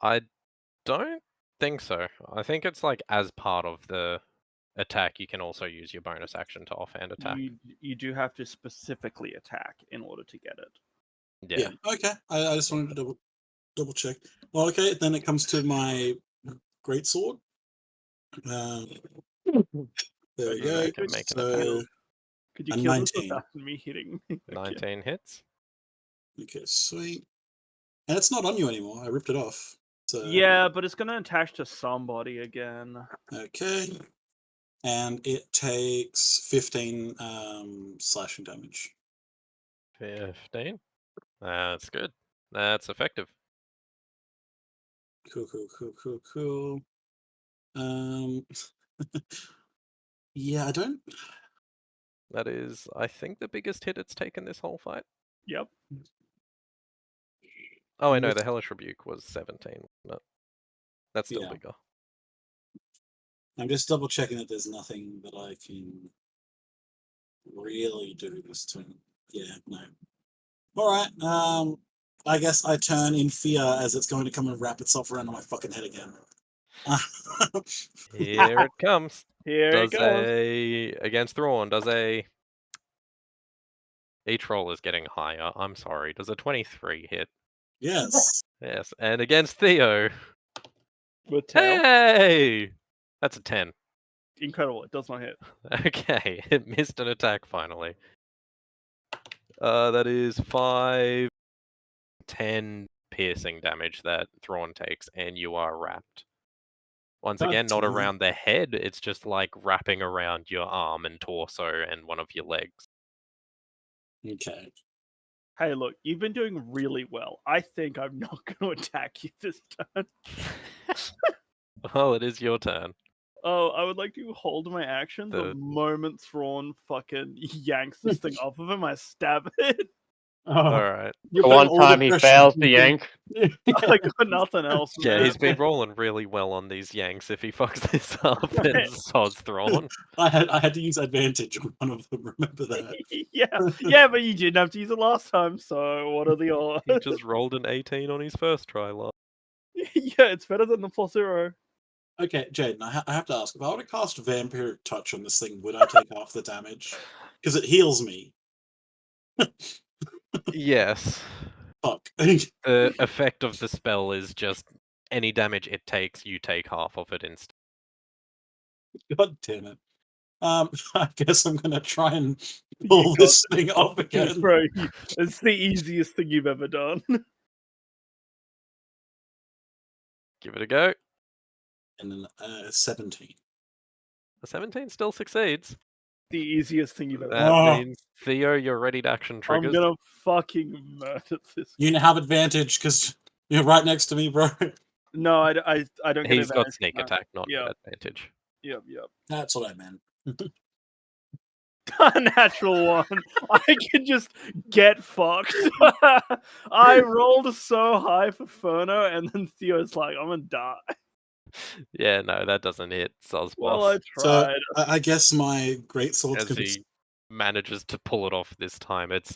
I don't think so. I think it's like as part of the attack, you can also use your bonus action to offhand attack. You do have to specifically attack in order to get it. Yeah. Okay. I just wanted to double check. Well, okay, then it comes to my great sword. There we go. I can make an So attack. Could you a kill this 19. without me hitting? Okay. 19 hits. Okay, sweet. And it's not on you anymore. I ripped it off. So Yeah, but it's gonna attach to somebody again. okay. And it takes 15 slashing damage. 15. That's good. That's effective. Cool. Yeah, I don't. That is, I think, the biggest hit it's taken this whole fight. Yep. Oh, I know, the Hellish Rebuke was 17. No, that's still Yeah. bigger. I'm just double checking that there's nothing that I can really do this turn. Yeah, no. All right. I guess I turn in fear as it's going to come and wrap itself around my fucking head again. Here it comes. Here it goes. Against Thrawn, each roll is getting higher. I'm sorry. Does a 23 hit? Yes. Yes. And against Theo. With tail. Hey! That's a 10. Incredible. It does not hit. Okay, it missed an attack finally. That is 5, 10 piercing damage that Thrawn takes, and you are wrapped. Once again, not damn it. around the head, it's just like wrapping around your arm and torso and one of your legs. Okay. Hey, look, you've been doing really well. I think I'm not going to attack you this turn. Well, it is your turn. Oh, I would like to hold my action the The- moment Thrawn fucking yanks this thing off of him. I stab it. Alright. You're The Putting one all the time he pressure fails on the me. yank. I got nothing else, Yeah, man. he's been rolling really well on these yanks. If he fucks this up, then sod's thrown. I had to use advantage on one of them. Remember that? yeah, but you didn't have to use it last time, so what are the odds? He just rolled an 18 on his first try last. Yeah, it's better than the +0. Okay, Jaden, I have to ask, if I were to cast Vampiric Touch on this thing, would I take half the damage? Because it heals me. Yes. Fuck. The effect of the spell is just any damage it takes, you take half of it instead. God damn it. I guess I'm gonna try and You pull got this thing off again. Bro, it's the easiest thing you've ever done. Give it a go. And then 17. A 17 still succeeds. The easiest thing you've ever That done. Oh. means, Theo, you're ready to action I'm triggers. gonna fucking murder this. You have advantage because you're right next to me, bro. No, I don't get He's got advantage. sneak No. attack, not Yeah. advantage. Yep. That's what I meant. A natural one. I can just get fucked. I rolled so high for Ferno, and then Theo's like, I'm gonna die. Yeah, no, that doesn't hit Sosboss. Well, I So tried. I guess my greatsword's As gonna. he manages to pull it off this time. It's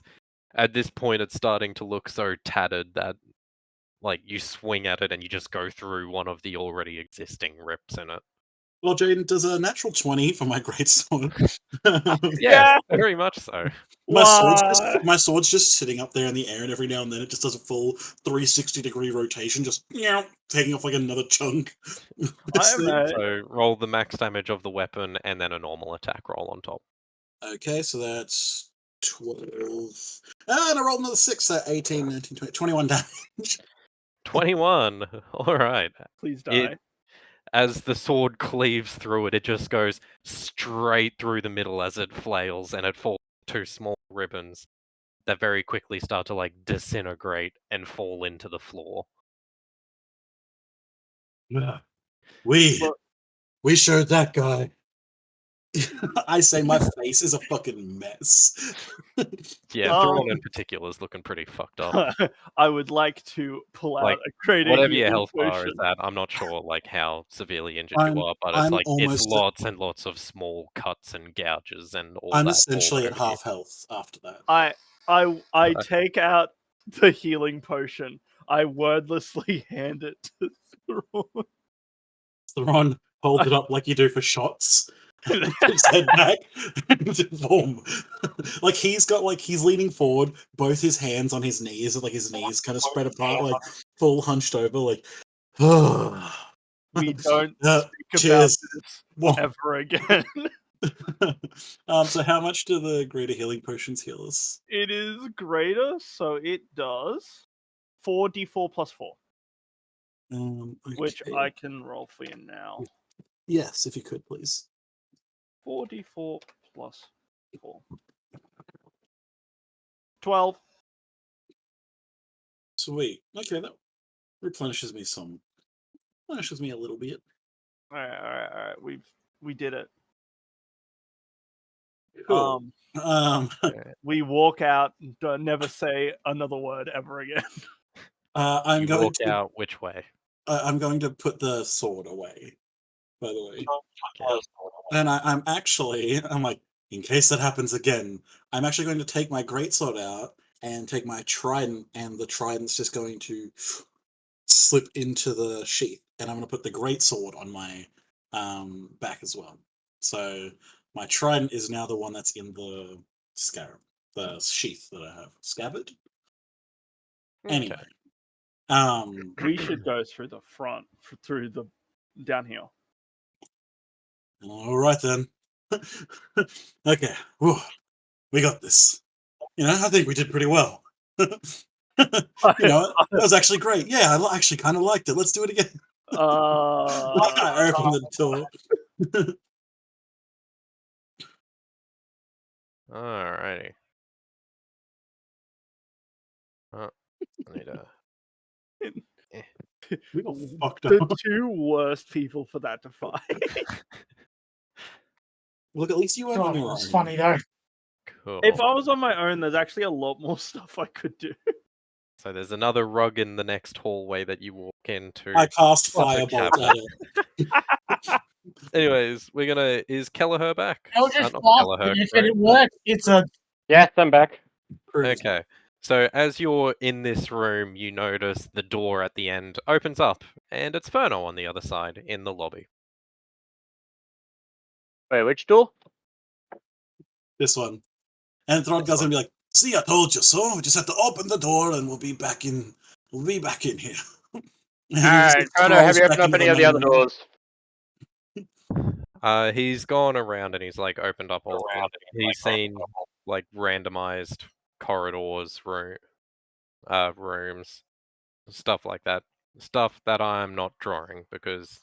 at this point it's starting to look so tattered that like you swing at it and you just go through one of the already existing rips in it. Well, Jaden, does a natural 20 for my greatsword? Yes, very much so. Why? My sword's just sitting up there in the air, and every now and then it just does a full 360-degree rotation, just taking off like another chunk. I know. So roll the max damage of the weapon and then a normal attack roll on top. Okay, so that's 12. And I rolled another 6, so 18, 19, 20, 21 damage. 21. All right. Please die. It, as the sword cleaves through it, it just goes straight through the middle as it flails, and it falls into small ribbons that very quickly start to like disintegrate and fall into the floor. We Look. showed that guy. I say my face is a fucking mess. Yeah, Thrawn in particular is looking pretty fucked up. I would like to pull Like, out a greater Whatever your healing health bar is potion. at, I'm not sure like how severely injured I'm- you are, but it's I'm like it's almost- lots and lots of small cuts and gouges and all I'm that. essentially all at over you. half health after that. I take out the healing potion. I wordlessly hand it to Thrawn. Thrawn holds it up like you do for shots. Tips head back and boom. Like he's leaning forward, both his hands on his knees, like his knees kind of spread apart, like full hunched over, like We don't Yeah, speak about cheers. this Whoa. ever again. So how much do the greater healing potions heal us? It is greater, so it does 4d4 plus 4, which Okay. I can roll for you now. Yes, if you could, please. 4d4 plus 4. 12. Sweet. Okay, that replenishes me a little bit. All right. We did it. Cool. We walk out. Never say another word ever again. I'm You going walk to. out which way? I'm going to put the sword away. By the way, Okay. and I'm like, in case that happens again, I'm actually going to take my greatsword out and take my trident, and the trident's just going to slip into the sheath, and I'm going to put the greatsword on my back as well. So my trident is now the one that's in the scarab, the sheath that I have. Scabbard. Anyway, We should go through the front, through the down here. all right then. Okay, whew, we got this. I think we did pretty well. That was actually great. Yeah, I actually kind of liked it. Let's do it again. I open the door. Alrighty. Oh, I need a. We got fucked The up. two worst people for that to fight. Look, at least you weren't on God, it your was own. funny though. Cool. If I was on my own, there's actually a lot more stuff I could do. So there's another rug in the next hallway that you walk into. I cast Plus a firebolt at it. Anyways, is Kelleher back? Eldritch Not Blast, Kelleher, if sorry. it works, it's a Yes, I'm back. Okay. So as you're in this room, you notice the door at the end opens up, and it's Ferno on the other side in the lobby. Wait, which door? This one. And Throdgar's gonna be like, see, I told you so. We just have to open the door and we'll be back in here. And he just Alright, Frodo, have crawls you back opened up into any of the main other room. doors? He's gone around and he's like opened up all of them. He's seen like randomized corridors, rooms, stuff like that. Stuff that I'm not drawing because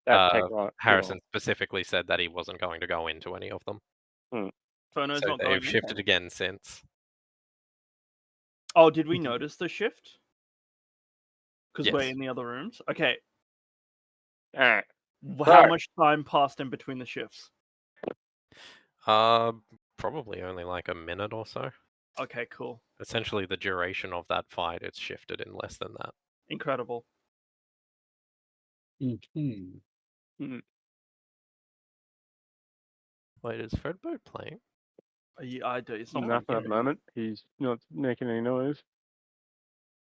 That take long. Harrison specifically said that he wasn't going to go into any of them. Phono's So not they've going in. shifted again since. Oh, did we notice the shift? Because we're Yes. in the other rooms. Okay. Alright. How Right. much time passed in between the shifts? Probably only like a minute or so. Okay, cool. Essentially, the duration of that fight it's shifted in less than that. Incredible. Mm-hmm. Wait, is Fredbo playing? I do. It's not Nothing at the moment. He's not making any noise.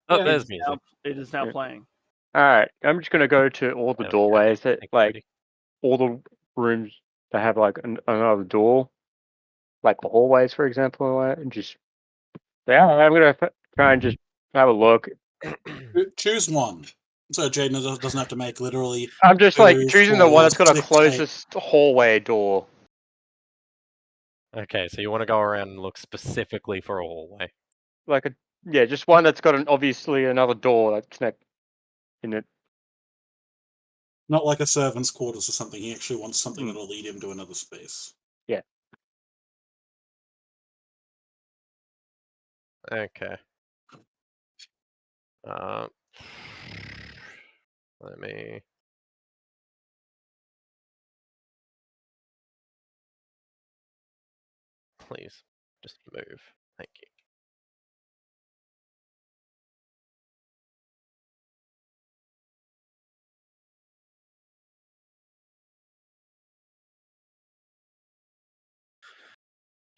Oh, Yeah, there's music. It is now Yeah. playing. Alright, I'm just gonna go to all the There we go. doorways that, Thank you, like, buddy. all the rooms that have, like, another door. Like the hallways, for example, and just... Yeah, I'm gonna try and just have a look. Choose one. So Jaden doesn't have to make literally I'm just, like, 2, choosing the 4, one that's got a 6, 8. closest hallway door. Okay, so you want to go around and look specifically for a hallway. Like yeah, just one that's got obviously another door that's in it. Not like a servant's quarters or something. He actually wants something Mm. that'll lead him to another space. Yeah. Okay. Let me... Please, just move. Thank you.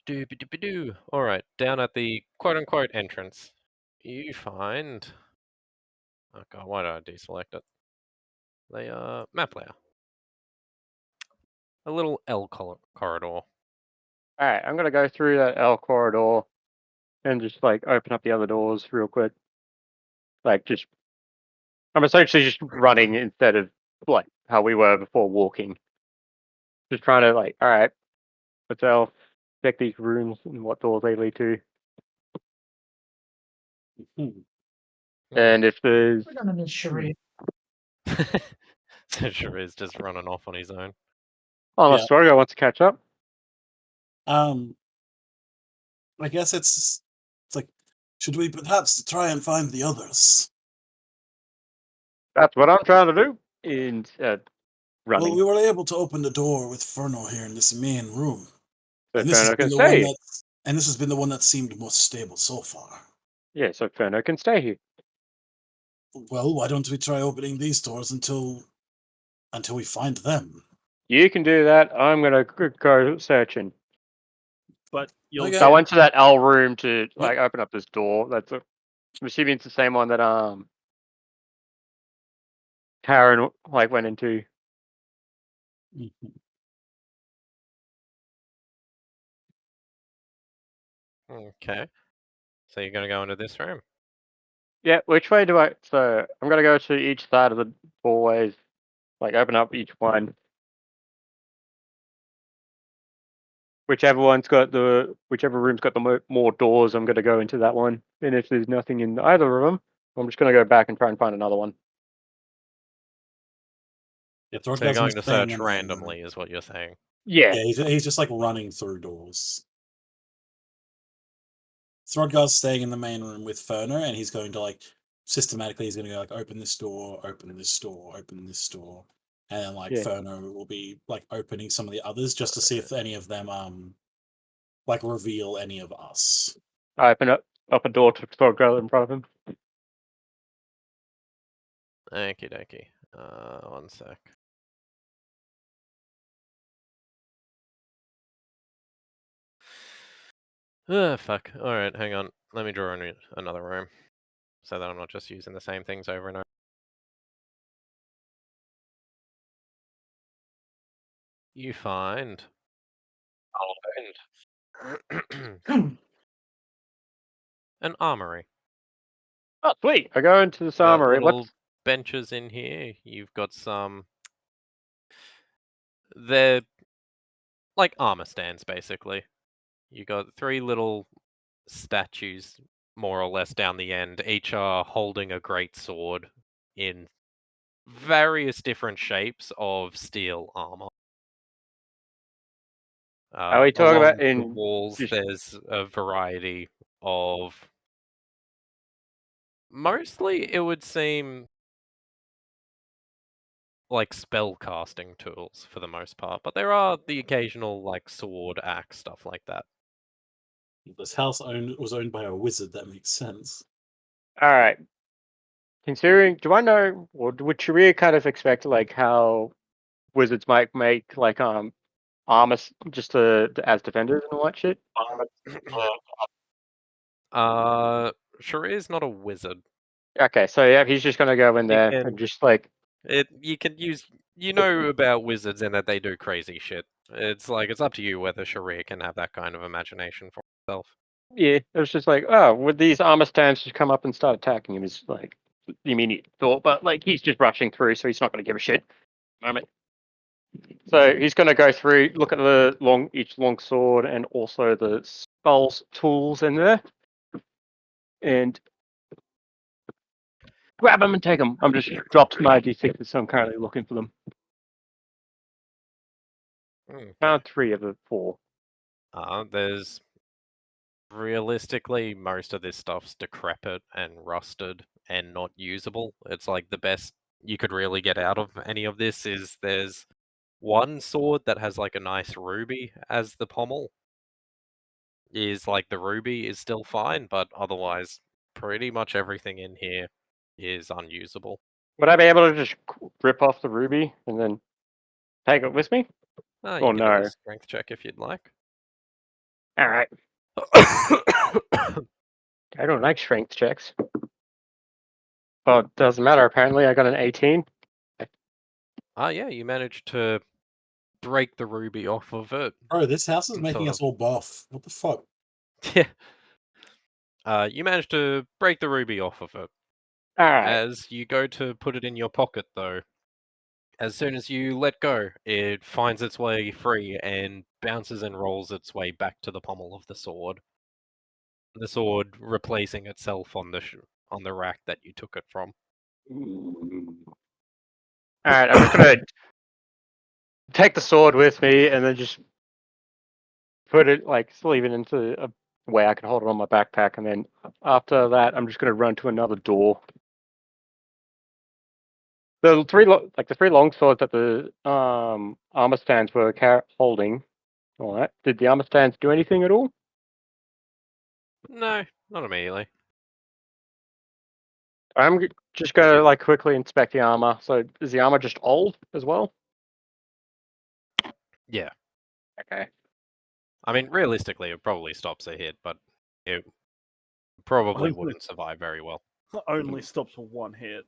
Doobie-doobie-doo. Alright, down at the quote-unquote entrance, you find... Oh god, why did I deselect it? The map layer. A little L corridor. Alright, I'm gonna go through that L corridor and just, like, open up the other doors real quick. Like, just... I'm essentially just running instead of, like, how we were before walking. Just trying to, like, alright, let's check these rooms and what doors they lead to. And if there's... We're gonna miss Sheree. So Sheree just running off on his own. Unless Swargo wants to catch up. I guess it's like, should we perhaps try and find the others? That's what I'm trying to do. Instead, running. Well, we were able to open the door with Ferno here in this main room. So And this has Ferno been can the one stay. this has been the one that seemed most stable so far. Yeah, so Ferno can stay here. Well, why don't we try opening these doors until we find them? You can do that. I'm gonna go searching. But you'll Okay. So I went to that L room to Yep. like open up this door. I'm assuming it's the same one that Karen like went into. Okay. So you're gonna go into this room? Yeah, which way do I? So I'm gonna go to each side of the doorways, like open up each one. Whichever room's got the more doors, I'm gonna go into that one. And if there's nothing in either of them, I'm just gonna go back and try and find another one. Yeah, So you're going to search randomly, is what you're saying? Yeah. Yeah, he's just like running through doors. Throdgar's staying in the main room with Ferner, and he's going to like systematically. He's going to go like open this door, open this door, open this door, and then like Yeah. Ferner will be like opening some of the others just to see if any of them like reveal any of us. I open up a door to throw a girl in front of him. Okie dokie. One sec. Fuck. Alright, hang on. Let me draw in another room. So that I'm not just using the same things over and over. You find... an armory. Oh, sweet! I go into this Got armory. little What's benches in here. You've got some... They're like armor stands, basically. You got 3 little statues, more or less, down the end. Each are holding a great sword in various different shapes of steel armor. are we talking Along about the in walls, just there's a variety of... Mostly, it would seem like spell casting tools for the most part, but there are the occasional like sword, axe, stuff like that. This house was owned by a wizard. That makes sense. all right? Considering, do I know, or would Sharia kind of expect like how wizards might make like armor just as defenders and all that shit? Sharir's not a wizard. Okay, so yeah, he's just gonna go in You there and can just like you can use about wizards in that they do crazy shit. It's like it's up to you whether Sharir can have that kind of imagination for himself. yeah, it was just like, oh, would these armor stands just come up and start attacking him? Is like the immediate thought, but like he's just rushing through, so he's not gonna give a shit. Moment. So he's gonna go through, look at each long sword and also the spells tools in there, and grab them and take them. I'm just dropped my d6, so I'm currently looking for them. Okay. Found 3 of the 4. There's realistically most of this stuff's decrepit and rusted and not usable. It's like the best you could really get out of any of this is there's one sword that has like a nice ruby as the pommel. Is like the ruby is still fine, but otherwise pretty much everything in here is unusable. Would I be able to just rip off the ruby and then take it with me? You Oh can do a no. strength check if you'd like. Alright. I don't like strength checks. Well, it doesn't matter. Apparently, I got an 18. Yeah, you managed to break the ruby off of it. Bro, this house is making Sort us all buff. What the fuck? Yeah. You managed to break the ruby off of it. Alright. As you go to put it in your pocket, though, as soon as you let go, it finds its way free and bounces and rolls its way back to the pommel of the sword. The sword replacing itself on the rack that you took it from. Alright, I'm just gonna take the sword with me and then just put it, like, sleeve it into a way I can hold it on my backpack, and then after that, I'm just gonna run to another door. The 3 long swords that the armor stands were holding. All right. Did the armor stands do anything at all? No, not immediately. I'm just gonna like quickly inspect the armor. So is the armor just old as well? Yeah. Okay. I mean, realistically, it probably stops a hit, but it probably Only- wouldn't survive very well. Only stops for 1 hit.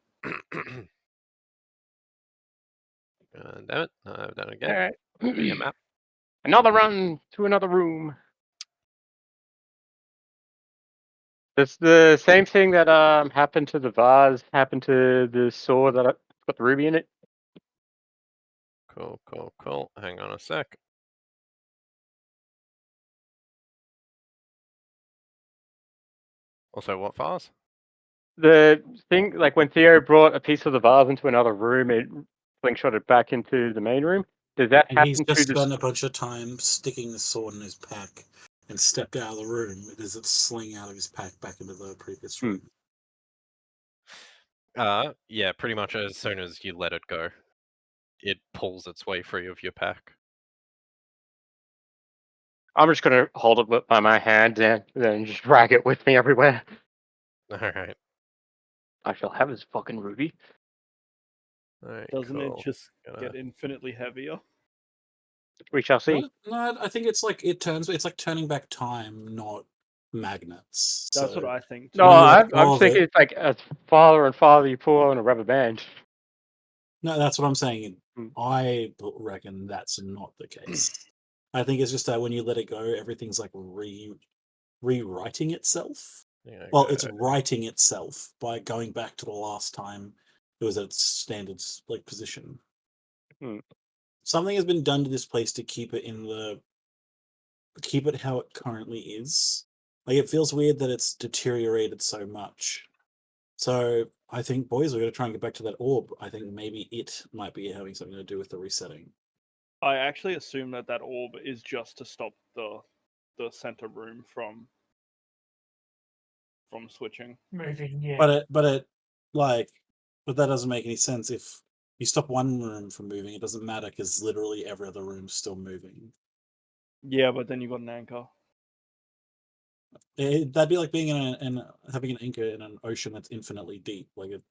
Damn it, I've done it All again. right. Be a map. Another run to another room. It's the same thing that happened to the vase happened to the sword that got the ruby in it. Cool. Hang on a sec. Also, what vase? The thing, like when Theo brought a piece of the vase into another room, it slingshot it back into the main room. Does that And he's happen to just this? spent a bunch of time sticking the sword in his pack and stepped out of the room as it sling out of his pack back into the previous room. Yeah, pretty much as soon as you let it go, it pulls its way free of your pack. I'm just gonna hold it by my hand and then just drag it with me everywhere. Alright. I shall have his fucking ruby. Alright, Doesn't it cool. just Gonna- get infinitely heavier? We shall see. No, I think it's like it's like turning back time, not magnets. That's So what I think. No, when you let I'm go of thinking it, it's like as farther and farther you pull on a rubber band. no, that's what I'm saying. Hmm. I reckon that's not the case. I think it's just that when you let it go, everything's like rewriting itself. Yeah, Well, okay. it's writing itself by going back to the last time it was at its standard like position. Hmm. Something has been done to this place to keep it how it currently is. Like it feels weird that it's deteriorated so much. So I think, boys, we're going to try and get back to that orb. I think maybe it might be having something to do with the resetting. I actually assume that orb is just to stop the center room from switching. Moving, yeah. But that doesn't make any sense. If you stop one room from moving, it doesn't matter because literally every other room's still moving. Yeah, but then you got an anchor. That'd be like being in having an anchor in an ocean that's infinitely deep. Like it,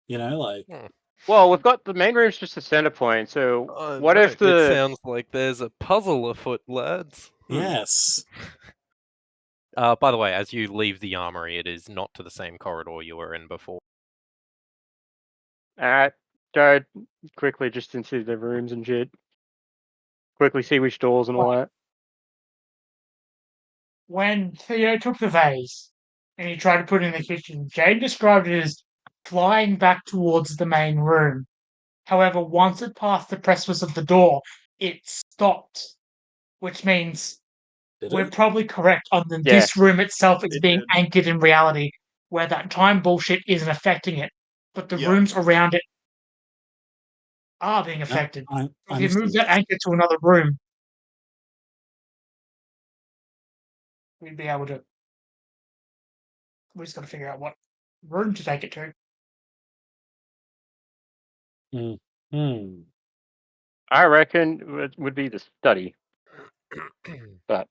like Well, we've got the main room's just the center point. So what No, if it the sounds like there's a puzzle afoot, lads. yes, By the way, as you leave the armory, it is not to the same corridor you were in before. go quickly just into the rooms and shit. Quickly see which doors and all that. When Theo took the vase and he tried to put it in the kitchen, Jane described it as flying back towards the main room. However, once it passed the precipice of the door, it stopped, which means did we're it? probably correct on Yeah. this room itself is It being did. anchored in reality, where that time bullshit isn't affecting it, but the Yeah. rooms around it are being affected. I If you move missed that this. anchor to another room, we'd be able to. We just got to figure out what room to take it to. Hmm. I reckon it would be the study. But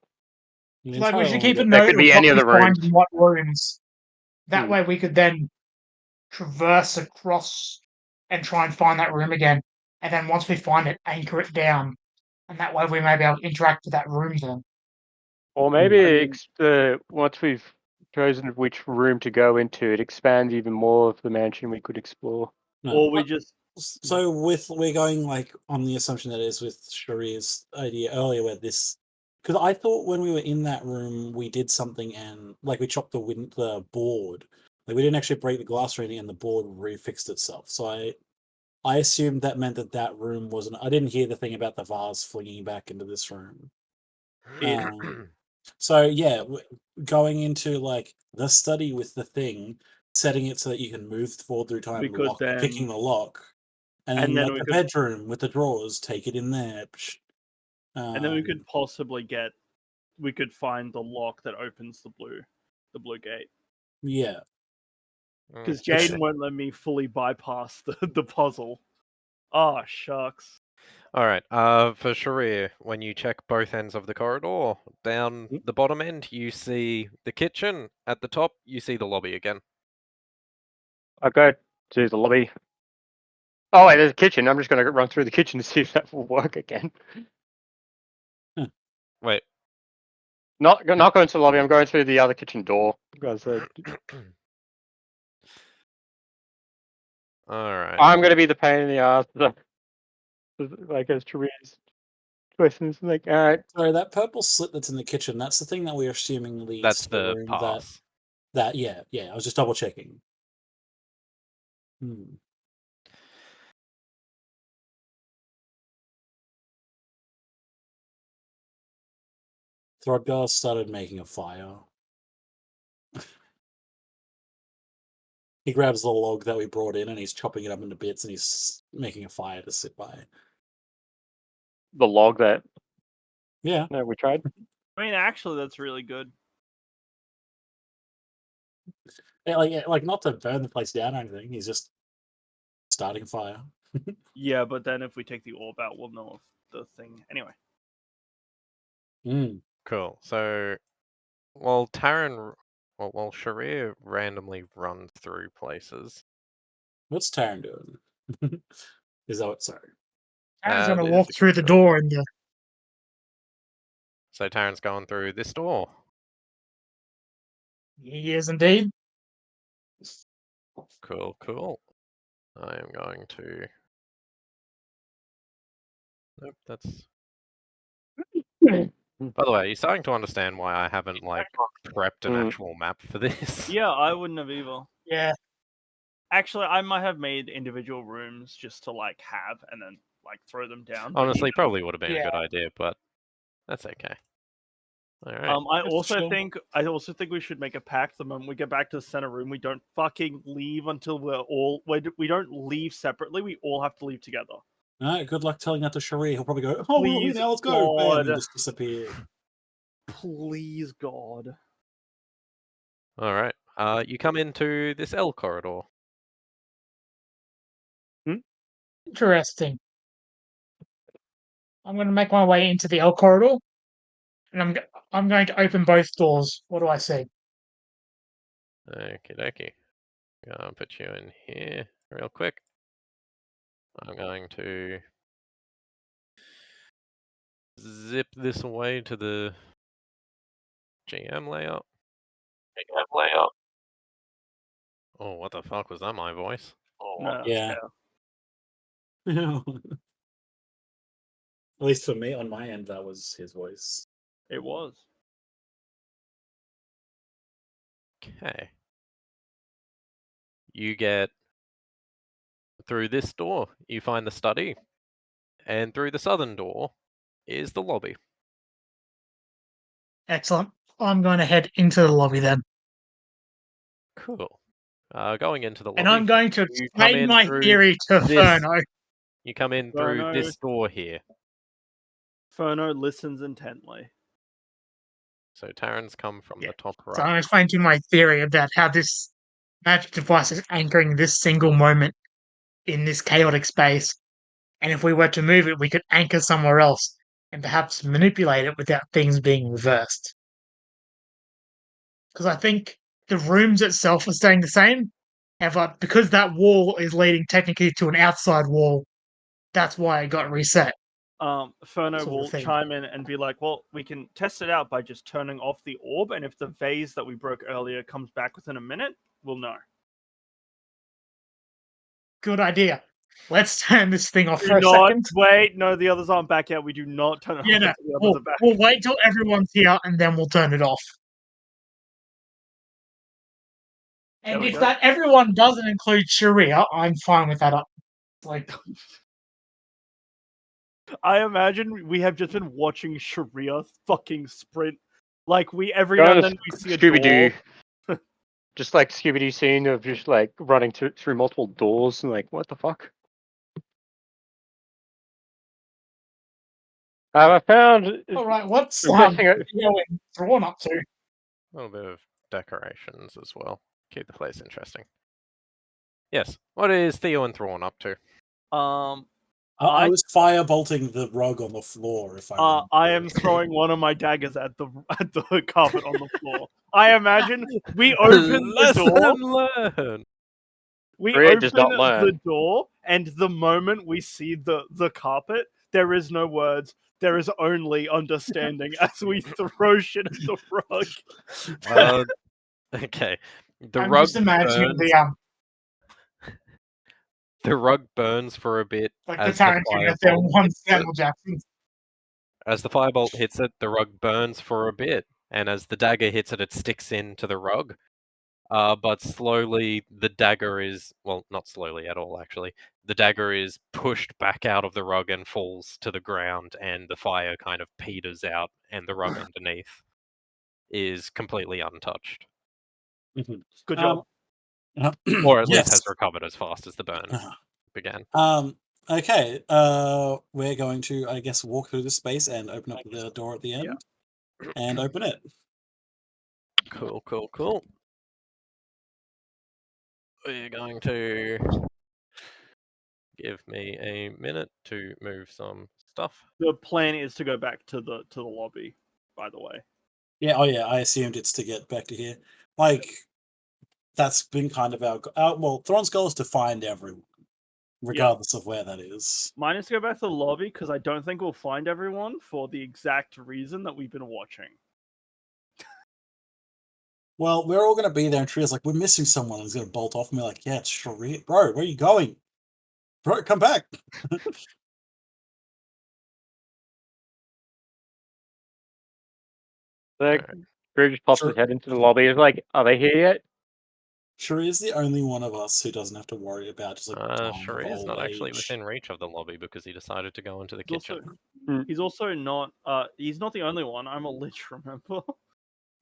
The Like we entire should one keep a get that note could of be what any of we the find rooms. in what rooms. That Hmm. way we could then traverse across and try and find that room again. And then once we find it, anchor it down. And that way we may be able to interact with that room then. Or maybe I mean, once we've chosen which room to go into, it expands even more of the mansion we could explore. no. or we just So we're going like on the assumption that it is with Sharia's idea earlier, where this, because I thought when we were in that room we did something and like we chopped the board, like we didn't actually break the glass or anything, and the board refixed itself. So I assumed that meant that room wasn't. I didn't hear the thing about the vase flinging back into this room. So yeah, going into like the study with the thing, setting it so that you can move forward through time, we could picking then the lock, and and then then like we the could bedroom with the drawers, take it in there. and then we could Um, possibly we could find the lock that opens the blue gate. yeah, Because which Jaden won't let me fully bypass the puzzle. Oh shucks. Alright, for Sharir, when you check both ends of the corridor, down Mm. the bottom end, you see the kitchen. At the top, you see the lobby again. I go to the lobby. Oh wait, there's a kitchen. I'm just gonna run through the kitchen to see if that will work again. Wait. Not going to the lobby. I'm going through the other kitchen door because Alright. I'm gonna be the pain in the ass. Like as Teresa's questions, like, all right, sorry, that purple slit that's in the kitchen. That's the thing that we're assuming leads That's to the the room pass. that yeah. I was just double checking. Throdgar started making a fire. He grabs the log that we brought in and he's chopping it up into bits and he's making a fire to sit by. the log that Yeah. we tried. I mean, actually, that's really good. Like not to burn the place down or anything. He's just starting a fire. Yeah, but then if we take the orb out, we'll know of the thing anyway. Mm. Cool. So, while Sharir randomly runs through places, What's Taran doing? Is that what? Sorry. Aaron's gonna there's walk a through the cool. door and So Taryn's going through this door. he is indeed. Cool, cool. I am going to. Nope, that's. By the way, are you starting to understand why I haven't like prepped an Mm. actual map for this? Yeah, I wouldn't have either. Yeah. Actually, I might have made individual rooms just to like have and then like throw them down. But Honestly, probably would have been a Yeah. good idea, but that's okay. All right. I Yeah, for also sure. think we should make a pact the moment we get back to the center room. We don't fucking leave until we don't leave separately. We all have to leave together. All right. Good luck telling that to Sharir. He'll probably go, "Oh, we're all here Please, now. Let's go!" Bam, God. and just disappear. Please, God. All right. You come into this L corridor. Interesting. I'm gonna make my way into the L corridor, and I'm going to open both doors. What do I see? Okie dokie. Gonna put you in here real quick. I'm going to zip this away to the GM layout. Oh, what the fuck was that? My voice? No, Yeah. At least for me, on my end, that was his voice. it was. Okay. You get through this door, you find the study, and through the southern door is the lobby. Excellent. I'm going to head into the lobby then, Cool. Going into the and lobby, I'm going to you come explain in my through theory to this. Ferno. You come in through Ferno. this door here. Ferno listens intently. So Taryn's come from Yeah. the top So I'm right. explaining to you my theory about how this magic device is anchoring this single moment in this chaotic space. And if we were to move it, we could anchor somewhere else and perhaps manipulate it without things being reversed. Because I think the rooms itself are staying the same. However, because that wall is leading technically to an outside wall, that's why it got reset. Ferno Sort of will thing. chime in and be like, well, we can test it out by just turning off the orb, and if the vase that we broke earlier comes back within a minute, we'll know. Good idea. Let's turn this thing off Do for a not second. wait. No, the others aren't back yet. We do not turn it Yeah, off no, until the others are back. we'll wait till everyone's here and then we'll turn it off. There And we if go. that everyone doesn't include Sharia, I'm fine with that. Like, I imagine we have just been watching Sharia fucking sprint. Like every Kind now and of then we see a Scooby door. Doo. Just like Scooby Doo scene of just like running through multiple doors and like, what the fuck? I found. all right, what's I'm guessing. going Thrawn up to? A little bit of decorations as well. Keep the place interesting. Yes. What is Theo and Thrawn up to? I was firebolting the rug on the floor. If I remember. I am throwing one of my daggers at the carpet on the floor. I imagine we open the door. Lesson learned. We Sharia open does not the learn. door, and the moment we see the carpet, there is no words. There is only understanding as we throw shit at the rug. Okay. The I'm rug just imagining burns. The rug burns for a bit like the as the Tarantino film, firebolt one hits it. Samuel Jackson. As the firebolt hits it, the rug burns for a bit, and as the dagger hits it, it sticks into the rug. But slowly, the dagger is not slowly at all. Actually, the dagger is pushed back out of the rug and falls to the ground, and the fire kind of peters out, and the rug underneath is completely untouched, Good job. or at least Yes. has recovered as fast as the burn began. Okay. We're going to, I guess, walk through the space and open up the door at the end, and open it. Cool, cool, cool. We're going to give me a minute to move some stuff. The plan is to go back to the lobby. by the way. Yeah, oh yeah, I assumed it's to get back to here. Like, that's been kind of our well, Thrawn's goal is to find everyone, regardless of where that is. Mine is to go back to the lobby because I don't think we'll find everyone for the exact reason that we've been watching. Well, we're all going to be there, and Tria's like, we're missing someone. And he's going to bolt off and be like, yeah, it's Sharia. Bro, where are you going? Bro, come back. Like, Drew just pops his head into the lobby. He's like, "Are they here yet?" Sharia's the only one of us who doesn't have to worry about just like dying of Sheree is old not actually age. within reach of the lobby because he decided to go into the He's kitchen. he's also not. He's not the only one. I'm a lich, remember?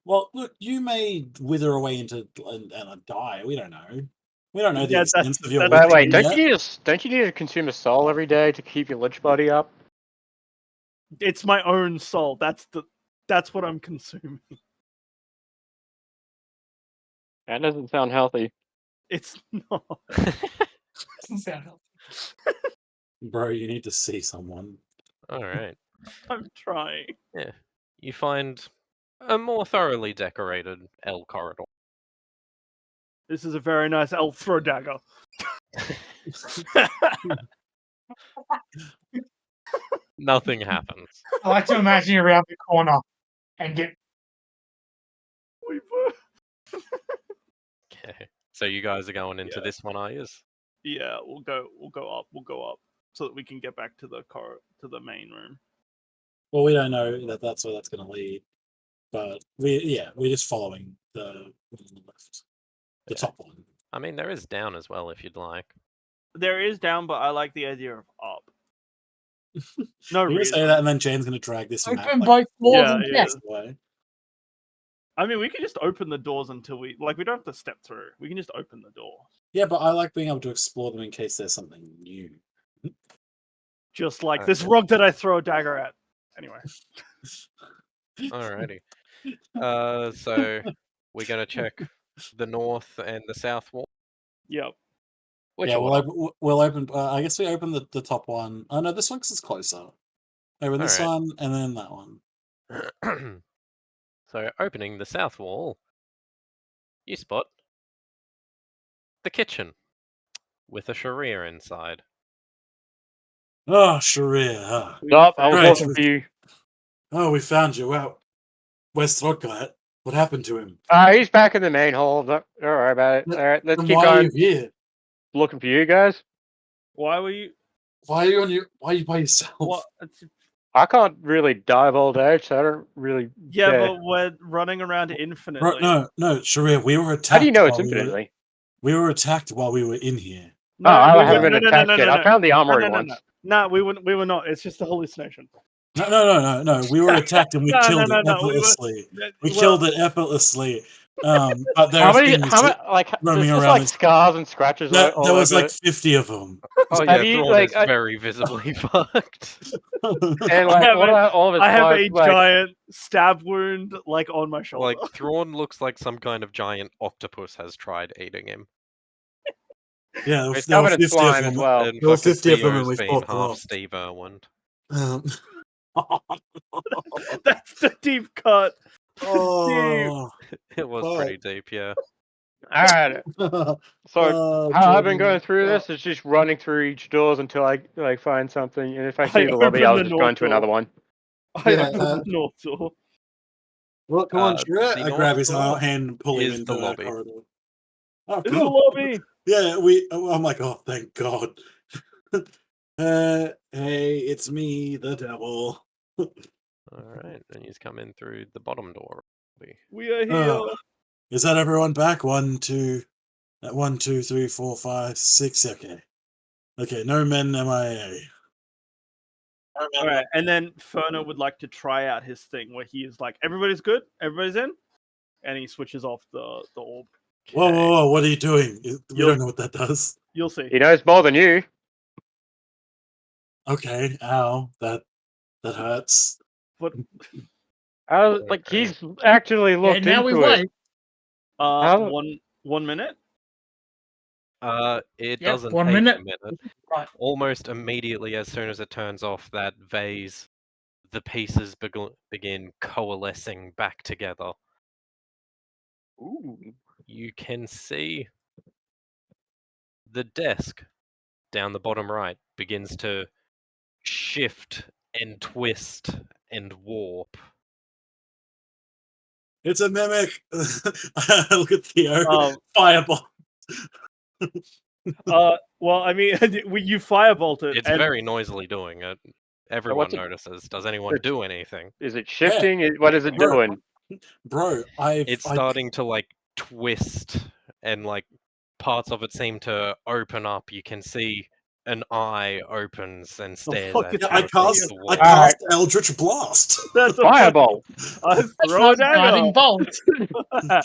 Well, look, you may wither away into and die. We don't know. We don't know the Yeah, extent of your that's- Wait, withering yet. don't you need to consume a soul every day to keep your lich body up? It's my own soul. That's what I'm consuming. That doesn't sound healthy. It's not. Doesn't sound healthy. Bro, you need to see someone. All right. I'm trying. Yeah. You find a more thoroughly decorated L corridor. This is a very nice elf throw dagger. Nothing happens. I like to imagine you around the corner and get. Okay. So you guys are going into Yeah. this one, are you? Yeah, we'll go up so that we can get back to the main room. Well, we don't know that that's where that's going to lead, but we're just following the one on the left, the top one. I mean, there is down as well if you'd like. There is down, but I like the idea of up. No You're gonna reason. say that, and then Jane's going to drag this map Open like both floors Yeah, and yeah. test. away. I mean, we can just open the doors until we we don't have to step through. We can just open the door. Yeah, but I like being able to explore them in case there's something new. Just like this rug that I throw a dagger at. Anyway. Alrighty. So we're gonna check the north and the south wall. Yep. Which Yeah, order? we'll open. I guess we open the top one. Oh no, this one's is closer. Open this Alright. one and then that one. So opening the south wall, you spot the kitchen with a Sharia inside. Oh, Sharia. Stop! I was Right. looking for you. Oh, we found you. Wow. Where's Throdka at? What happened to him? He's back in the main hall. Don't worry about it. All right, let's Then keep why are going. you here? Looking for you guys. Why were you? Why are you Why are you by yourself? What? I can't really dive all day, so I don't really. Yeah, care. but we're running around infinitely. Bro, no, Sharia. We were attacked. How do you know it's while infinitely? We were attacked while we were in here. No, I we haven't were, been attacked yet. I found the armory once. No, we were not. It's just a hallucination. No. We were attacked and we killed it no. effortlessly. We Well, killed it effortlessly. But there How are many? things How many? Like, roaming there's just around. like scars and scratches There all was over like it. 50 of them. Oh Have yeah, you, Thrawn like, is very visibly fucked. And like, what about all of his I have clothes? a Like, giant stab wound like on my shoulder. Like Thrawn looks like some kind of giant octopus has tried eating him. Yeah, it's there were covered in 50 of slime them. as well. And There were fucking 50 of them and Theo's we been fought them half off. Steve Irwin. That's the deep cut. Oh, It was pretty deep, yeah. All right. So how I've been going through this is just running through each doors until I like find something, and if I see the lobby, open I'll the just go into another north one. I Yeah, opened the north door. Well, come on, Shred. the I grab north his door hand and pull him is into the our lobby. corridor. Oh, It's the cool. lobby. Yeah, I'm like, oh, thank God. Hey, it's me, the devil. Alright, and he's come in through the bottom door. We are here. Is that everyone back? 1, 2, 3, 4, 5, 6. Okay, no men MIA. All right, and then Ferner would like to try out his thing where he is like, everybody's good, everybody's in, and he switches off the orb. Whoa, what are you doing? We You'll- don't know what that does. You'll see. He knows more than you. Okay, ow, that hurts. But Like he's actually looked now we into it. wait. How- 1 minute. It Yep, doesn't 1 take minute. a minute. Right. Almost immediately, as soon as it turns off that vase, the pieces begin coalescing back together. Ooh. You can see the desk down the bottom right begins to shift and twist and warp. It's a mimic. Look at Theo. Um, Fireball. well, I mean, you firebolted, It's and very noisily doing it. Everyone what's it- notices. Does anyone it's- do anything? Is it shifting? What is it Bro. doing? Bro, It's starting to like twist and like parts of it seem to open up. You can see an eye opens and stares fuck at is you I across cast the I wall. cast Eldritch Blast. that's a Fireball. I That's throw a not guiding dagger. bolt.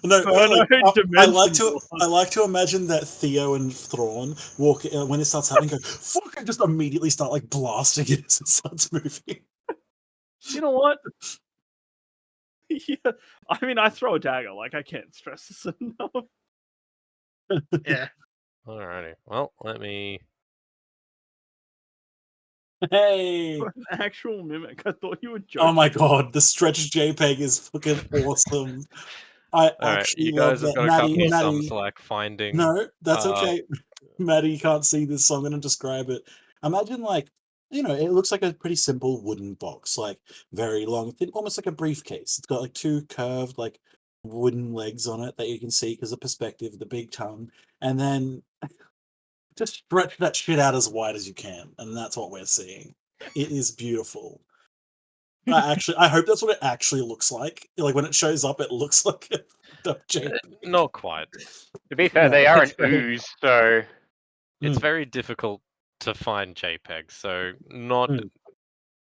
No, Inferno I like Dimension to imagine that Theo and Thrawn walk when it starts happening, go fuck, and just immediately start like blasting it as it starts moving. You know what? Yeah, I mean, I throw a dagger. Like, I can't stress this enough. Yeah. Alrighty. Well, let me. Hey! An actual mimic. I thought you were joking. Oh my god, the stretched JPEG is fucking awesome. I Alright, actually you love guys have that. got to cut me some Maddie. slack finding. No, that's uh, okay. Maddie can't see this, so I'm gonna describe it. Imagine like, it looks like a pretty simple wooden box, like very long, thin, almost like a briefcase. It's got like two curved, like wooden legs on it that you can see because of perspective, the big tongue, and then just stretch that shit out as wide as you can, and that's what we're seeing. It is beautiful. I hope that's what it actually looks like. Like when it shows up, it looks like a JPEG. Not quite. To be fair, No, they are an it's very- ooze, so It's Mm. very difficult to find JPEGs, so not Mm.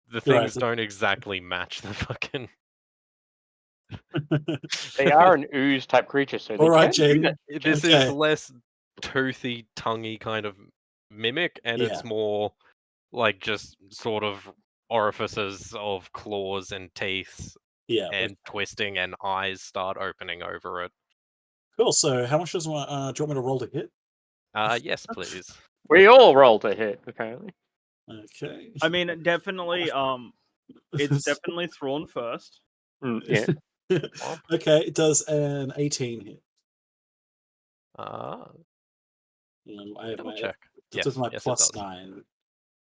the You're right, things it's don't exactly match the fucking. they are an ooze type creature, so they All right, can do that. Jaden. This Okay. is less toothy, tonguey kind of mimic, and Yeah. it's more like just sort of orifices of claws and teeth Yeah. and twisting, and eyes start opening over it. Cool. So, how much do you want me to roll to hit? Yes, please. We all roll to hit, apparently. Okay. I mean, definitely. It's definitely Thrawn first. Yeah. Okay. It does an 18 hit. Uh, I have double my check. that's Yes, with my yes, it plus does. 9.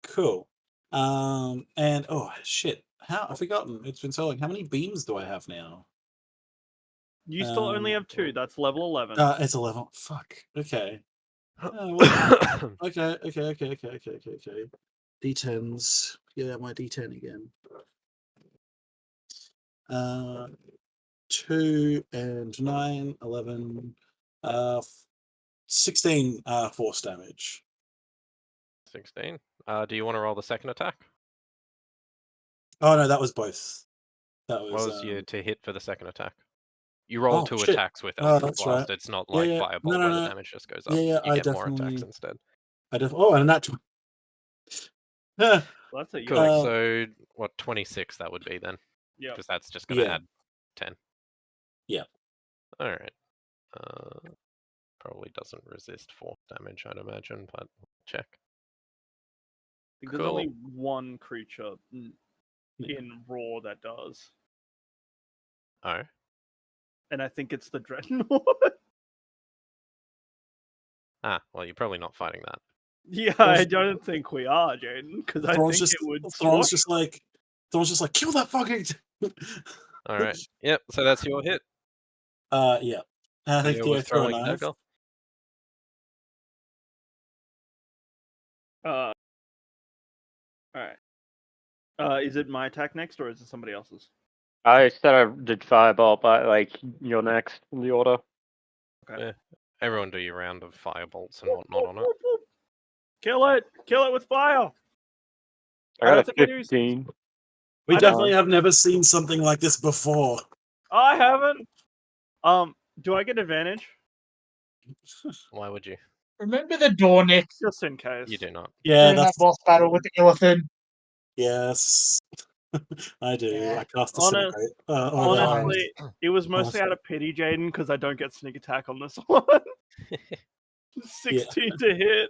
Cool. And oh shit, how I've forgotten. It's been so long. How many beams do I have now? You still only have 2. That's level 11. It's 11. Fuck. Okay. Oh, well, okay. D10s. Yeah, my D10 again. 2 and 9, 11, 16 force damage. 16. Do you want to roll the second attack? Oh no, that was both. That What was was you to hit for the second attack? You roll oh 2 shit. attacks with Oh, Eldritch that's Blast. right. It's not Yeah, like yeah. Fireball No, where the no. damage just goes up. Yeah, yeah, You I get more attacks definitely instead. oh, and a natural. Yeah. That's a Cool. yes. So what 26 that would be then? Yeah. Because that's just going to Yeah. add 10. Yeah. All right. Probably doesn't resist force damage, I'd imagine, but check. I think there's Cool. only one creature Yeah. in Raw that does, Oh. and I think it's the Dreadnought. Ah, well, you're probably not fighting that. Yeah, I don't think we are, Jaden, because I think it would Thrawn's squash. just like kill that fucking. All right. Yep. So that's your hit. Yeah. And I think Theo Theo with throw a throwing knife. dagger. All right. Is it my attack next, or is it somebody else's? I said I did fireball, but like you're next in the order. Okay. Yeah. Everyone do your round of firebolts and whatnot on it. Kill it! Kill it with fire! I I got don't a think I do. 15. We I don't definitely have never seen something like this before. I haven't. Do I get advantage? Why would you? Remember the door, Nick? Just in case. You do not. Yeah, During that that's boss battle with the elephant. yes. I do. Yeah. I cast disintegrate. Honestly, Oh. it was mostly out of pity, Jaden, because I don't get sneak attack on this one. 16 to hit.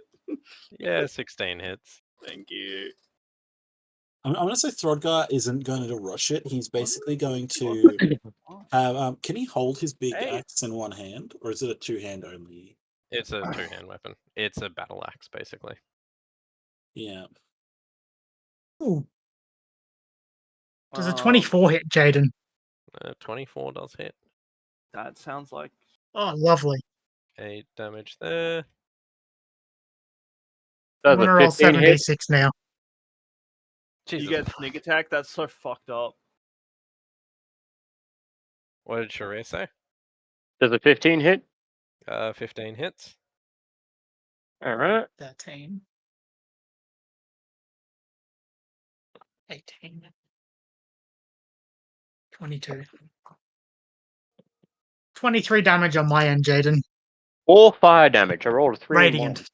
Yeah, 16 hits. Thank you. I'm gonna say Throdgar isn't going to rush it. He's basically going to have. Can he hold his big Hey. axe in one hand, or is it a two-hand only? It's a two-hand weapon. It's a battle axe, basically. Yeah. Ooh, does a Um, 24 hit, Jaden? 24 does hit. That sounds like Oh, lovely. 8 damage there. I'm Does gonna a roll 15 hit? 7d6 now. Jesus. you get sneak attack. That's so fucked up. What did Sharir say? Does a 15 hit? 15 hits. All right. 13. 18. 22. 23 damage on my end, Jaden. 4 fire damage. I rolled a 3 and 1. Radiant.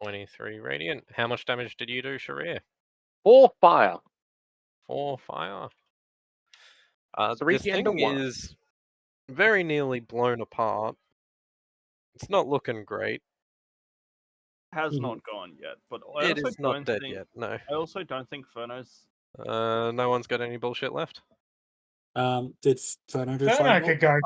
23 radiant. How much damage did you do, Sharir? 4 fire. 4 fire. 3 This and a thing 1. is very nearly blown apart. It's not looking great. Has Mhm. not gone yet, but I It also is not don't dead think. yet, no. I also don't think Furno's. No one's got any bullshit left? Did Ferno do Ferno fireball? could go.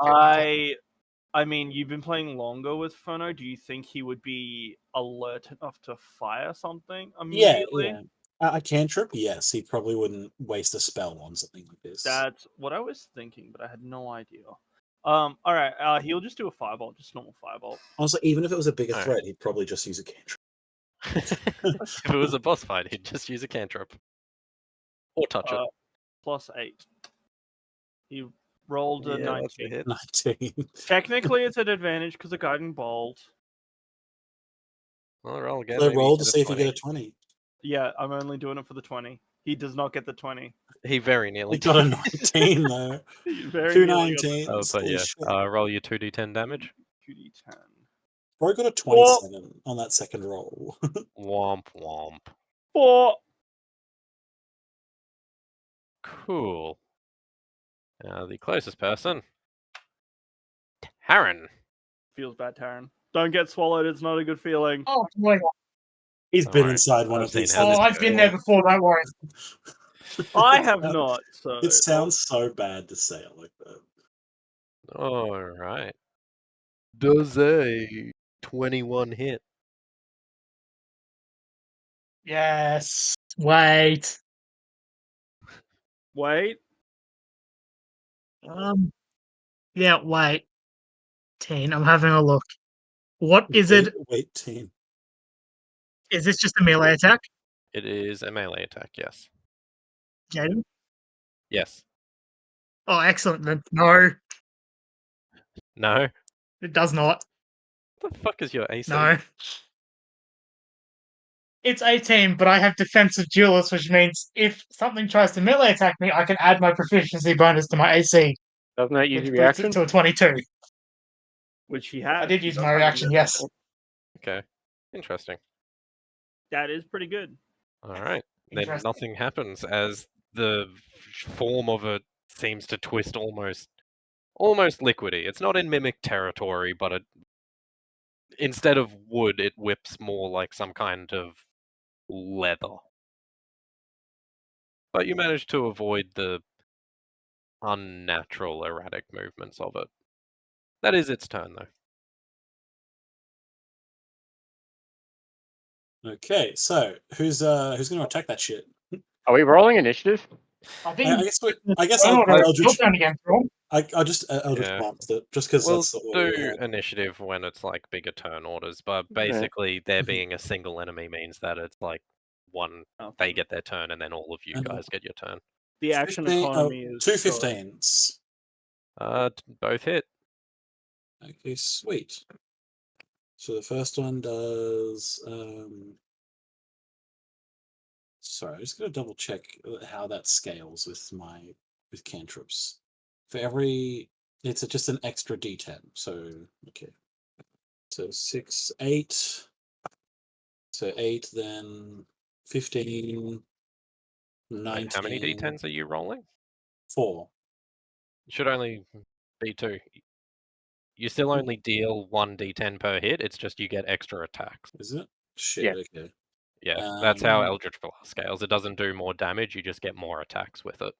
I mean, you've been playing longer with Furno. Do you think he would be alert enough to fire something Yeah, immediately? yeah. A cantrip, yes. He probably wouldn't waste a spell on something like this. That's what I was thinking, but I had no idea. All right. He'll just do a fireball, just normal fireball. Also, even if it was a bigger Alright. threat, he'd probably just use a cantrip. If it was a boss fight, he'd just use a cantrip. Or touch it. +8. He rolled a Yeah, that's a 19. hit. 19. Technically, it's an advantage because of guiding bolt. Well, roll again. So Maybe roll you to get see a if you 20. get a 20. Yeah, I'm only doing it for the 20. He does not get the 20. He very nearly He got a did. 19, though. He very Two nearly got the 19s. But Holy yeah, shit. roll your 2d10 damage. 2d10. Roy got a 27 on that second roll. Womp womp. 4. Cool. Now the closest person. Harren. Feels bad, Taryn. Don't get swallowed. It's not a good feeling. Oh, boy. He's Don't been worry, inside one I've of these seen how things Oh, this I've been goes. there before, don't worry. I have not. So It sounds so bad to say it like that. Alright. Does a 21 hit? Yes. Wait. Wait. Yeah, wait. 10. I'm having a look. What is it? Wait, team. Is this just a melee attack, It is a melee attack, yes. Jaden? Yes. Oh, excellent. Then no, No? it does not. What the fuck is your AC? No. It's 18, but I have defensive duelist, which means if something tries to melee attack me, I can add my proficiency bonus to my AC, Doesn't that use which your boosts it reaction? to a 22. Which he has. I did He use does my have a reaction, yes. Okay. Interesting. That is pretty good. Alright. Then Interesting. nothing happens as the form of it seems to twist almost liquidy. It's not in mimic territory, but it instead of wood, it whips more like some kind of leather. But you manage to avoid the unnatural, erratic movements of it. That is its turn, though. Okay, so who's going to attack that shit? Are we rolling initiative? I I think guess turn order is Eldritch. your turn again, Thrawn. I'll just Eldritch Yeah. Blast it, just because We'll that's the order we do had. initiative when it's like bigger turn orders, but basically there being a single enemy means that it's like one they get their turn and then all of you And guys get your turn. The action 15 economy is two so- 15s. Both hit. Okay, sweet. So the first one does. Sorry, I'm just gonna double check how that scales with cantrips. For every, it's just an extra D10. So okay, so 6, 8. So 8, then 15, Wait, 19. how many d10s are you rolling? 4. It should only be 2. You still only deal 1 d10 per hit, it's just you get extra attacks. Is it? Shit. Yeah. Okay. Yeah, that's how Um, Eldritch Blast scales. It doesn't do more damage, you just get more attacks with it.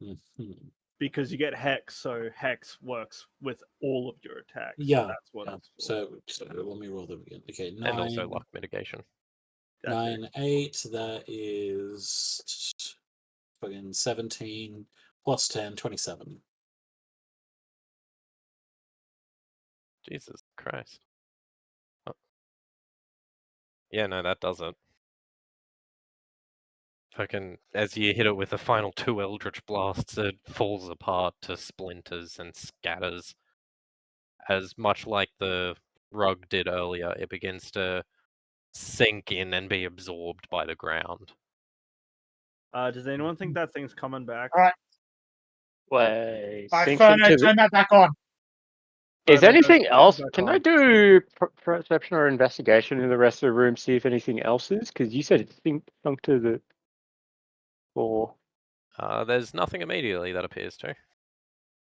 mhm. Because you get Hex, so Hex works with all of your attacks. Yeah. So that's what yeah. it's for. So let me roll them again. Okay, And also 9, luck mitigation. That too. 9, 8. That is fucking 17 plus 10, 27. Jesus Christ. Oh. Yeah, no, that doesn't. Fucking, as you hit it with the final 2 Eldritch Blasts, it falls apart to splinters and scatters. As much like the rug did earlier, it begins to sink in and be absorbed by the ground. Does anyone think that thing's coming back? All right. Wait, All right, sink Ferno, into the... turn that back on. Is Further, anything turn else? back Can I on. do perception or investigation in the rest of the room, see if anything else is? Because you said it sunk to the floor. There's nothing immediately that appears to.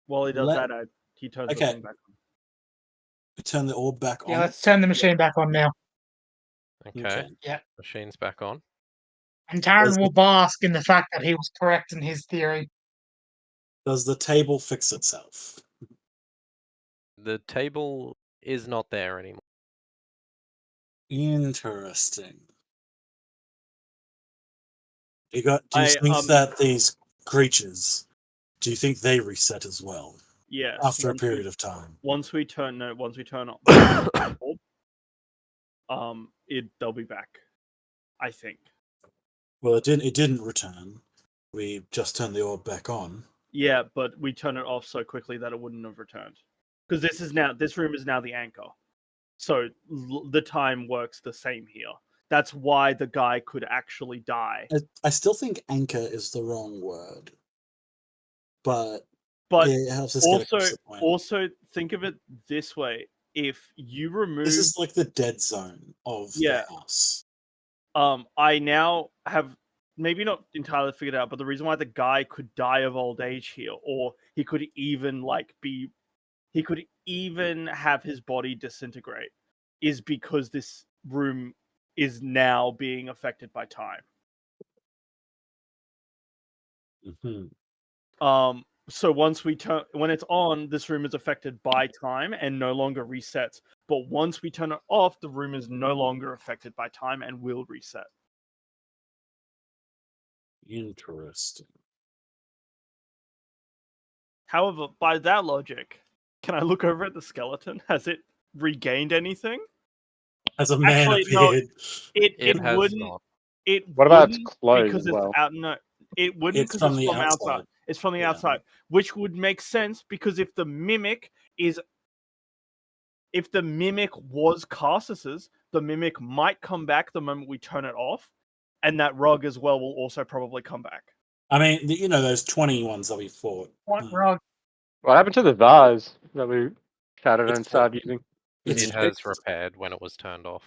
While he does Let- that, he turns the Okay. thing back on. Turn the orb back Yeah, on. let's turn the machine back on now. Okay, Yeah. machine's back on. And Taran Does will the- bask in the fact that he was correct in his theory. Does the table fix itself? The table is not there anymore. Interesting. Do you I think that these creatures, do you think they reset as well yes. after a once we- period of time? Once we turn on the orb, they'll be back. I think. Well, it didn't return. We just turned the orb back on. Yeah, but we turn it off so quickly that it wouldn't have returned. Because this room is now the anchor, so the time works the same here. That's why the guy could actually die. I still think anchor is the wrong word, but But it helps us get across the point. also think of it this way: if you remove, This is like the dead zone of Yeah. the house. I now have maybe not entirely figured out, but the reason why the guy could die of old age here, or he could even have his body disintegrate, is because this room is now being affected by time. Mm-hmm. So when it's on, this room is affected by time and no longer resets. But once we turn it off, the room is no longer affected by time and will reset. Interesting. However, by that logic, can I look over at the skeleton? Has it regained anything? As a man Actually, no. appeared, It has wouldn't. not. It What about its wouldn't clothes because as well? it's out. No, it wouldn't It's because from it's the from outside. outside. It's from the Yeah. outside, which would make sense because if the mimic was Carsis's, the mimic might come back the moment we turn it off, and that rug as well will also probably come back. I mean, those 20 ones that we fought. What rug? What happened to the vase that we shattered It's and started using? It's It has fixed. repaired when it was turned off.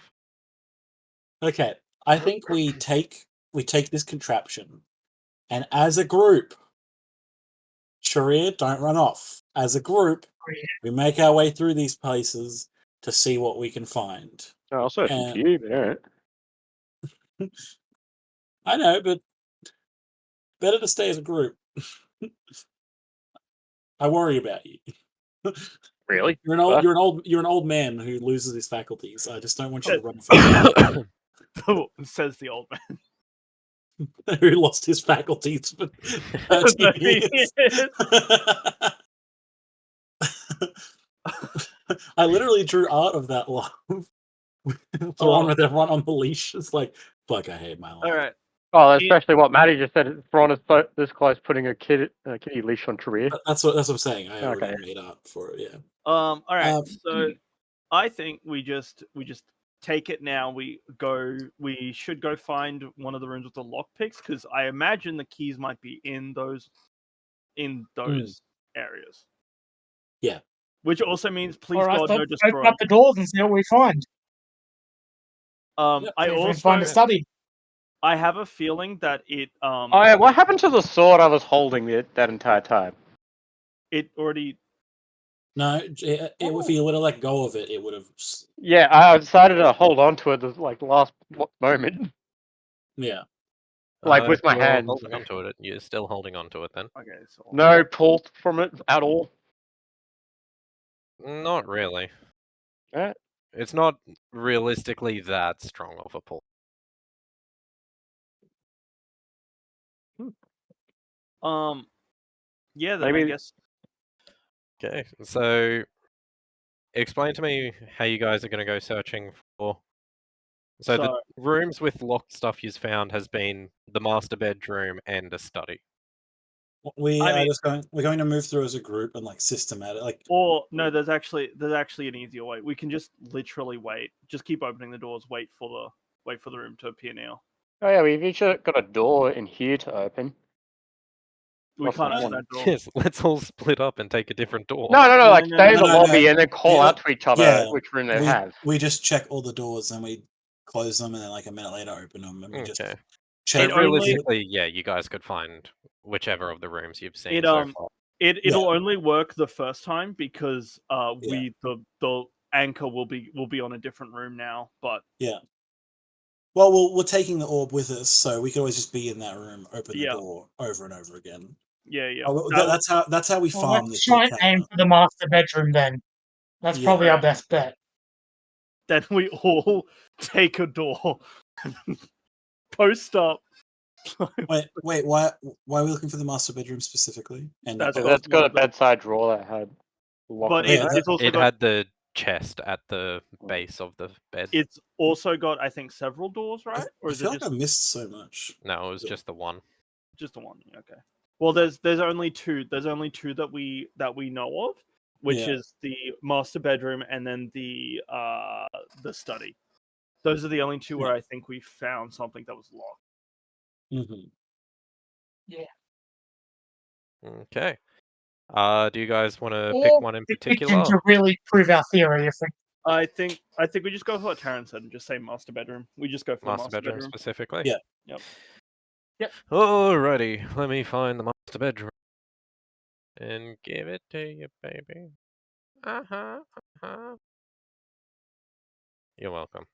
Okay, I think we take this contraption, and as a group, Sharia, don't run off. As a group, we make our way through these places to see what we can find. Oh, I'll search And- for you, but alright. I know, but better to stay as a group. I worry about you. Really? You're an old man who loses his faculties. I just don't want you to run from Says the old man. who lost his faculties for 13 years. I literally drew art of that love. The one with everyone on the leash. It's like, fuck, I hate my life. All right. Oh, especially what Maddie just said. Thrawn is this close putting a kitty leash on Trier. That's what I'm saying. I already Okay. made art for it. Yeah. All right. Um, So I think we just take it now. We should go find one of the rooms with the lockpicks because I imagine the keys might be in those areas. Yeah. Which also means, please All right, God, let's no open destroy. up the doors and see what we find. I See if we can also find a study. I have a feeling that it Oh yeah, what happened to the sword I was holding that entire time? it already No, if he would have let go of it, it would have. Yeah, I decided to hold on to it the last moment, Yeah. with my You're hands. holding onto it. You're still holding onto it then? Okay, so No pull from it at all. Not really. Yeah. It's not realistically that strong of a pull. yeah, then I Maybe- guess Okay, so explain to me how you guys are going to go searching for. So the So- rooms with locked stuff you've found has been the master bedroom and a study. We I are mean- just going. We're going to move through as a group and systematic. or no, there's actually an easier way. We can just literally wait. Just keep opening the doors. Wait for the room to appear now. Oh yeah, we've each got a door in here to open. We What's can't that open one? that door. Yes, let's all split up and take a different door. No, No, like no, stay in no, the no, lobby no. and then call Yeah, out to each other yeah, which room they have. We just check all the doors and we close them, and then a minute later open them, and we just Okay. check. So realistically, yeah, you guys could find whichever of the rooms you've seen so far. It'll only work the first time because Yeah. the anchor will be on a different room now. But Yeah. Well, we're taking the orb with us, so we could always just be in that room, open the Yeah. door over and over again. yeah, Oh, That- that's how we Well, farm let's this to try the and aim character. for the master bedroom then. That's Yeah. probably our best bet. then we all take a door, post up. Wait, why are we looking for the master bedroom specifically? And That's So that's one got a of the- bedside drawer that had locked But on Yeah, it. it's also It got had the chest at the base of the bed. it's also got I think several doors, I, right? Or I is feel it like just I missed so much. No, it was just the one. just the one? Okay. Well, there's only two. There's only two that we know of, which Yeah. is the master bedroom and then the study. Those are the only two where I think we found something that was locked. Mm-hmm. Okay. Do you guys want to Or pick one in if we particular? can to really prove our theory, if we I think we just go for what Taryn said and just say master bedroom. We just go for the Master master bedroom bedroom. specifically? Yeah. Yep. Alrighty, let me find the master bedroom. And give it to you, baby. Uh-huh. You're welcome.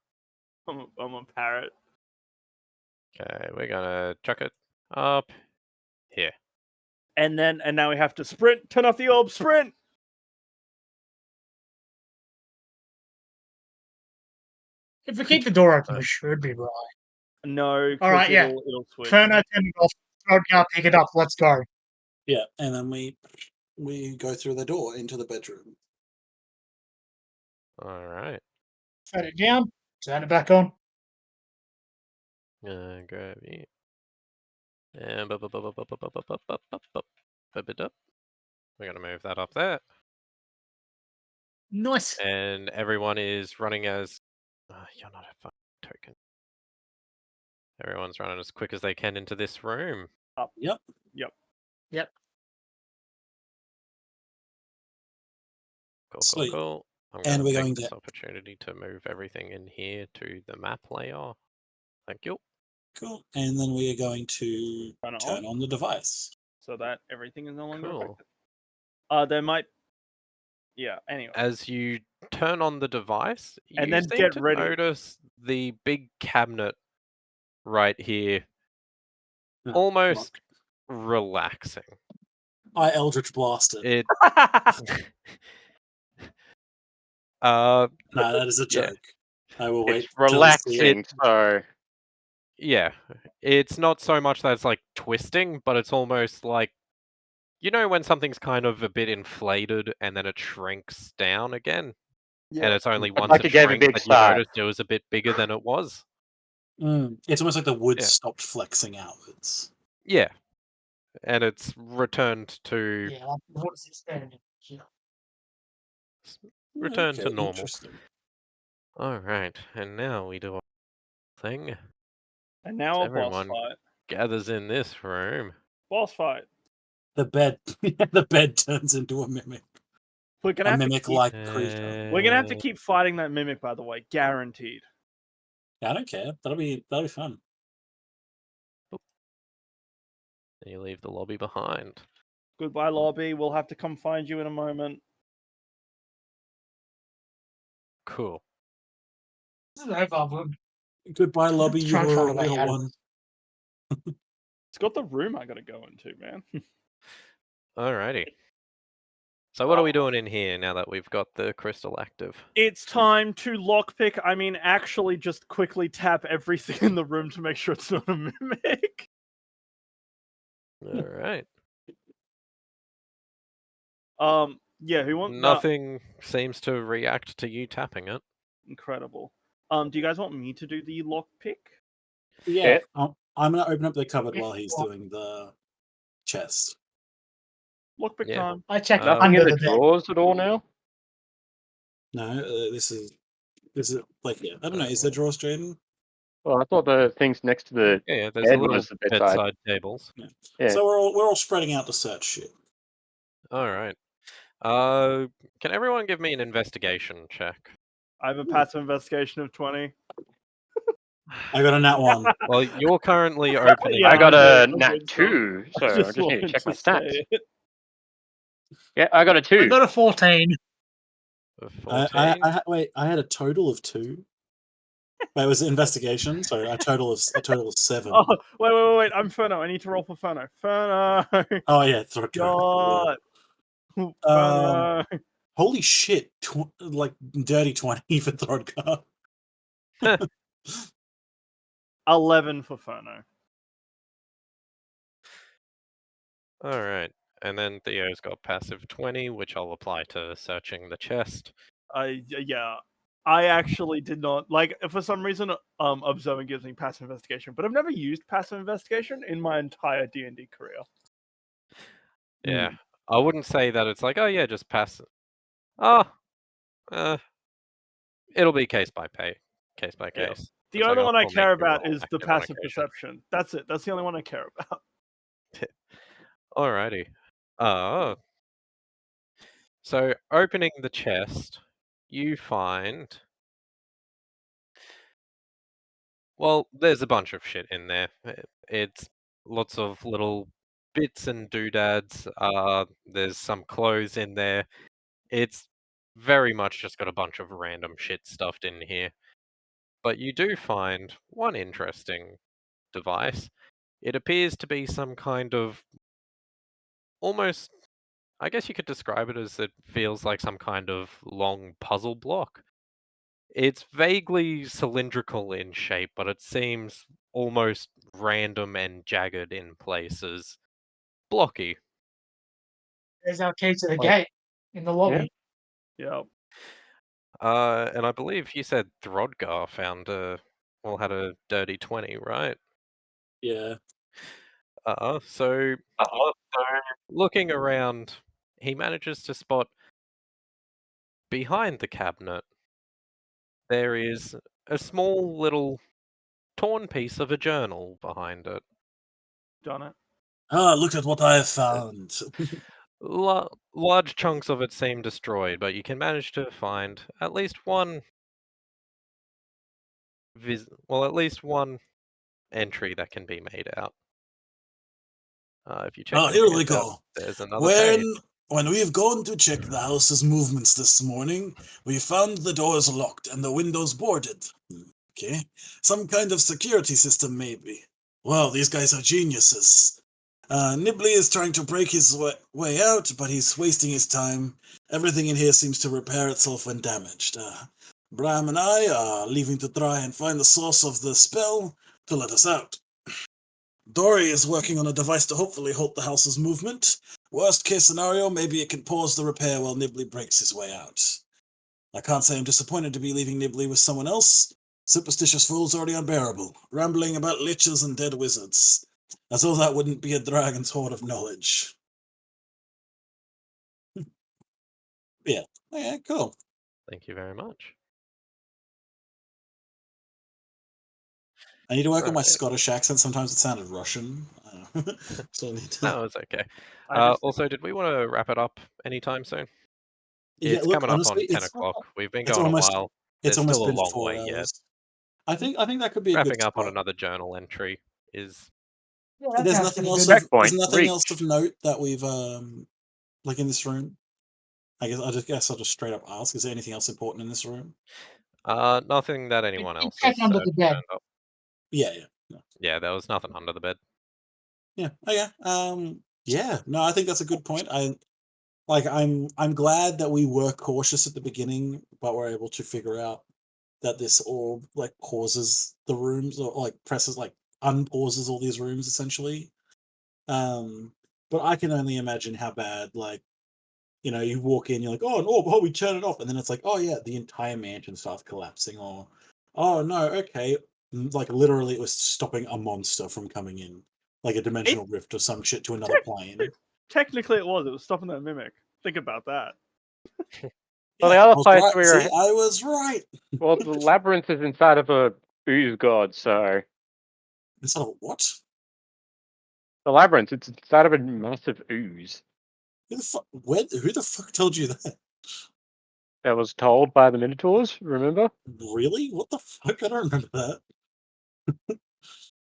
I'm a parrot. Okay, we're gonna chuck it up here. And now we have to sprint. Turn off the orb. Sprint. if we keep the door open, we should be right. No, because Alright, yeah. it'll switch. Turn it off, throw it down, pick it up, let's go. Yeah, and then we go through the door into the bedroom. Alright. Set it down, turn it back on. Grab it. And bub, bub, bub, bub, bub, bub, bub, bub, bub, bub, bub, bub it up. We're gonna move that up there. Nice. And everyone is running as you're not a fucking token. Everyone's running as quick as they can into this room. Yep. Cool, Sweet. cool. I'm And gonna we're take going this to- opportunity to move everything in here to the map layer. Thank you. Cool. And then we are going to Turn it turn on the device. so that everything is no longer Cool. affected. There might. Yeah. Anyway. As you turn on the device, And you then seem get to ready. notice the big cabinet right here Oh, almost relaxing. I Eldritch blasted. It No, that is a yeah. joke. I will wait. It's till we see relaxing, it. so Yeah, it's not so much that it's like twisting, but it's almost like, you know, when something's kind of a bit inflated and then it shrinks down again? And it's only once like it it gave a shrank big that you sigh. noticed it was a bit bigger than it was. It's almost like the wood Yeah. stopped flexing outwards. Yeah. And it's returned to Yeah, like what's expanding here. return to Okay, normal. interesting. Alright, and now we do our thing. And now a boss Everyone fight. gathers in this room. Boss fight. The bed, the bed turns into a mimic, We're gonna a have to keep. mimic-like creature. We're gonna have to keep fighting that mimic, by the way, guaranteed. Yeah, I don't care. That'll be fun. You leave the lobby behind. Goodbye, lobby. We'll have to come find you in a moment. Cool. No problem. Goodbye, lobby. You Try to were find a a way real out of one. It's got the room I gotta go into, man. Alrighty. So what are we doing in here now that we've got the crystal active? It's time to lockpick. I mean, actually, just quickly tap everything in the room to make sure it's not a mimic. All right. Yeah. Who wants? Nothing seems to react to you tapping it. Incredible. Do you guys want me to do the lockpick? Yeah. I'm gonna open up the cupboard Yeah. while he's doing the chest. Lockpick Yeah. time. I checked Nothing in under the the bed. drawers at all now. No, this is like I don't know. Is there drawers, Jaden? Well, I thought the things next to the Yeah, there's a bed little was the bedside. bedside tables. Yeah. So we're all spreading out to search shit. All right. Can everyone give me an investigation check? I have a passive investigation of 20. I got a nat one. Well, you're currently opening. Yeah, I got I'm a good, nat I'm good, so 2, so I I just just need to wanted check my to stats. say it. Yeah, I got a 2. I got a 14. Of I 14. wait. I had a total of 2. Wait, was it investigation? So a total of 7. Oh, wait. I'm Ferno. I need to roll for Ferno. Ferno. Oh yeah, throw it. God. Ferno. Holy shit! Like dirty 20 for Throdgar. 11 for Ferno. All right. And then Theo's got passive 20, which I'll apply to searching the chest. Yeah. I actually did not like for some reason observing gives me passive investigation, but I've never used passive investigation in my entire D&D career. Yeah. I wouldn't say that it's like, oh yeah, just pass. Oh, it'll be case by case. Yeah. The It's like, only one I I'll make care you about roll is the active on passive occasion. perception. That's it. That's the only one I care about. Alrighty. So opening the chest, you find. Well, there's a bunch of shit in there. It's lots of little bits and doodads. There's some clothes in there. It's very much just got a bunch of random shit stuffed in here. But you do find one interesting device. It appears to be some kind of almost, I guess you could describe it as it feels like some kind of long puzzle block. It's vaguely cylindrical in shape, but it seems almost random and jagged in places. Blocky. There's our key to the Like- gate in the lobby. Yeah. And I believe you said Throdgar found had a dirty 20, right? Yeah. So looking around, he manages to spot behind the cabinet there is a small little torn piece of a journal behind it. Done it. Ah, look at what I have found. Large chunks of it seem destroyed, but you can manage to find at least one at least one entry that can be made out. If you check Oh, your here we handout, go. there's another page. When we've gone to check the house's movements this morning, we found the doors locked and the windows boarded. Okay, some kind of security system, maybe. Well, these guys are geniuses. Nibley is trying to break his way out, but he's wasting his time. Everything in here seems to repair itself when damaged. Bram and I are leaving to try and find the source of the spell to let us out. Dory is working on a device to hopefully halt the house's movement. Worst case scenario, maybe it can pause the repair while Nibley breaks his way out. I can't say I'm disappointed to be leaving Nibley with someone else. Superstitious fool's already unbearable, rambling about liches and dead wizards. As though that wouldn't be a dragon's hoard of knowledge. Yeah, cool. Thank you very much. I need to work on my Alright. Scottish accent. Sometimes it sounded Russian. So I need to... No, it's okay. I just Also, did we want to wrap it up anytime soon? Yeah, It's look, coming honestly, up on 10 it's o'clock. We've been it's going almost a while. it's There's almost still a been long 4 way hours. yet. I think that could be a Wrapping good up on spot. another journal entry is Yeah, that There's sounds nothing pretty else good. of Checkpoint there's nothing else reached. of note that we've like in this room. I guess I'll just straight up ask: is there anything else important in this room? Nothing that anyone else check has under the bed. turned up. Yeah. Yeah, there was nothing under the bed. Yeah. Oh yeah. Yeah. No, I think that's a good point. I'm glad that we were cautious at the beginning, but we're able to figure out that this orb like pauses the rooms or like presses like unpauses all these rooms essentially. But I can only imagine how bad like you walk in, you're like, oh, an orb, oh, we turn it off, and then it's like, oh yeah, the entire mansion starts collapsing, or oh no, okay, like literally it was stopping a monster from coming in, like a dimensional rift or some shit to another plane. Technically, it was stopping that mimic. Think about that. Well, the Yeah, other I was place right. we See, were. I was right. Well, the labyrinth is inside of a ooze god, so Instead of what? the labyrinth it's inside of a massive ooze. Who the fuck? Who the fuck told you that? That was told by the Minotaurs. Remember? Really? What the fuck? I don't remember that.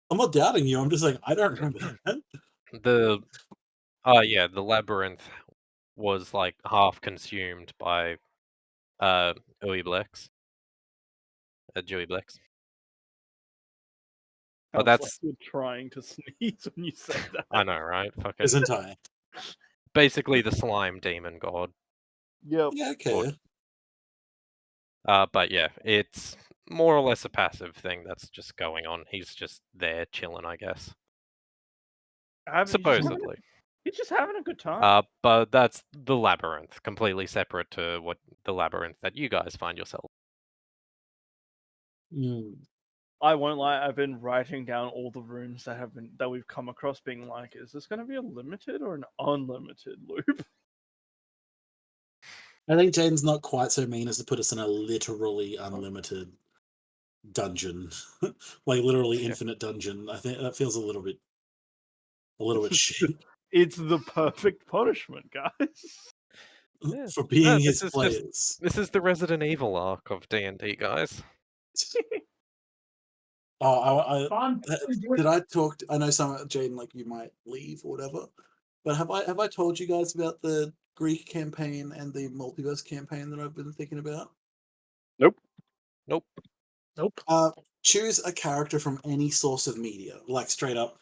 I'm not doubting you. I'm just like I don't remember that. The yeah, the labyrinth was like half consumed by Uiblex. Dewiblex. But Sounds like that's you're trying to sneeze when you said that. I know, right? Fucking Isn't I? basically the slime demon god. Yep. Yeah. Okay. But yeah, it's more or less a passive thing that's just going on. He's just there chilling, I guess. Supposedly. He's just having a good time. But that's the labyrinth, completely separate to what the labyrinth that you guys find yourself. I won't lie, I've been writing down all the rooms that we've come across, being like, is this going to be a limited or an unlimited loop? I think Jaden's not quite so mean as to put us in a literally unlimited dungeon, like literally Yeah. infinite dungeon. I think that feels a little bit shit It's the perfect punishment, guys. Yeah. for being No, his players. this is the Resident Evil arc of D&D, guys. Oh, Fun. did I talk? I know some Jaden, like you might leave or whatever, but have I told you guys about the Greek campaign and the multiverse campaign that I've been thinking about? Nope. Nope. Nope. Choose a character from any source of media, like straight up,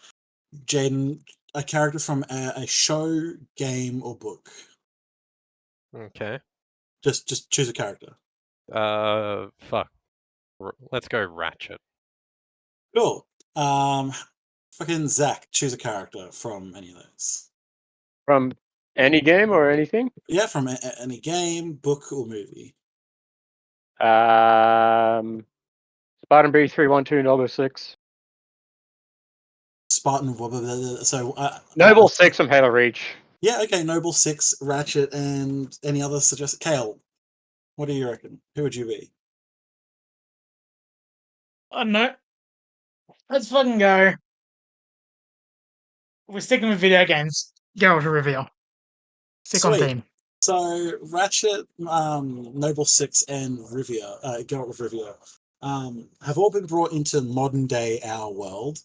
Jaden, a character from a show, game, or book. Okay. Just choose a character. Fuck. Let's go Ratchet. Cool. Fucking Zach, choose a character from any of those. From any game or anything? Yeah, from any game, book, or movie. Spartan B312 6. Spartan. So Noble 6 from Halo Reach. Yeah, okay. Noble 6, Ratchet, and any other suggested. Kale, what do you reckon? Who would you be? I don't know. Let's fucking go. We're sticking with video games. Geralt of Rivia. Stick on Sweet. theme. So Ratchet, Noble 6, and Rivia, Geralt of Rivia, have all been brought into modern day our world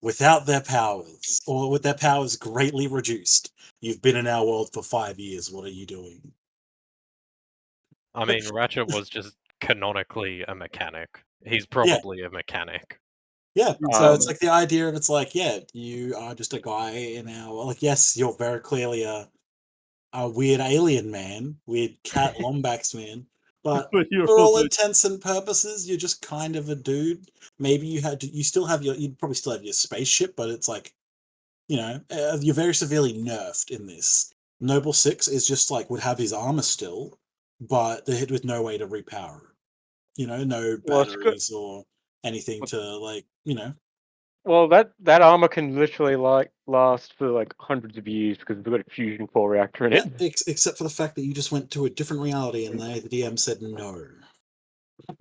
without their powers, or with their powers greatly reduced. You've been in our world for 5 years. What are you doing? I mean, Ratchet was just canonically a mechanic. He's probably a mechanic. Yeah, so it's like the idea of it's like, yeah, you are just a guy in our like, yes, you're very clearly a weird alien man, weird cat Lombax man, but But you're for all also intents and purposes, you're just kind of a dude. Maybe you still have you'd probably still have your spaceship, but it's like, you're very severely nerfed in this. Noble 6 is just like would have his armor still, but the hit with no way to repower it. No Well, it's good. batteries or anything to like, Well, that armor can literally like last for like hundreds of years because we've got a fusion core reactor in yeah, it. except for the fact that you just went to a different reality and the DM said no.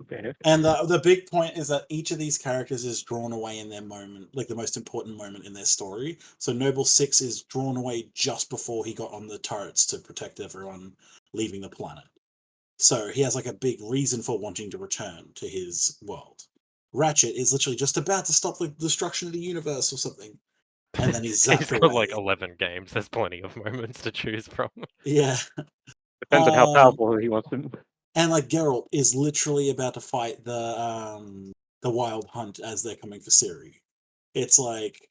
Yeah. And the big point is that each of these characters is drawn away in their moment, like the most important moment in their story. So Noble 6 is drawn away just before he got on the turrets to protect everyone leaving the planet. So he has like a big reason for wanting to return to his world. Ratchet is literally just about to stop the destruction of the universe or something. And then he's zapped He's got away. like 11 games. There's plenty of moments to choose from. Yeah. Depends on how Um, powerful he wants to. and like Geralt is literally about to fight the Wild Hunt as they're coming for Ciri. It's like,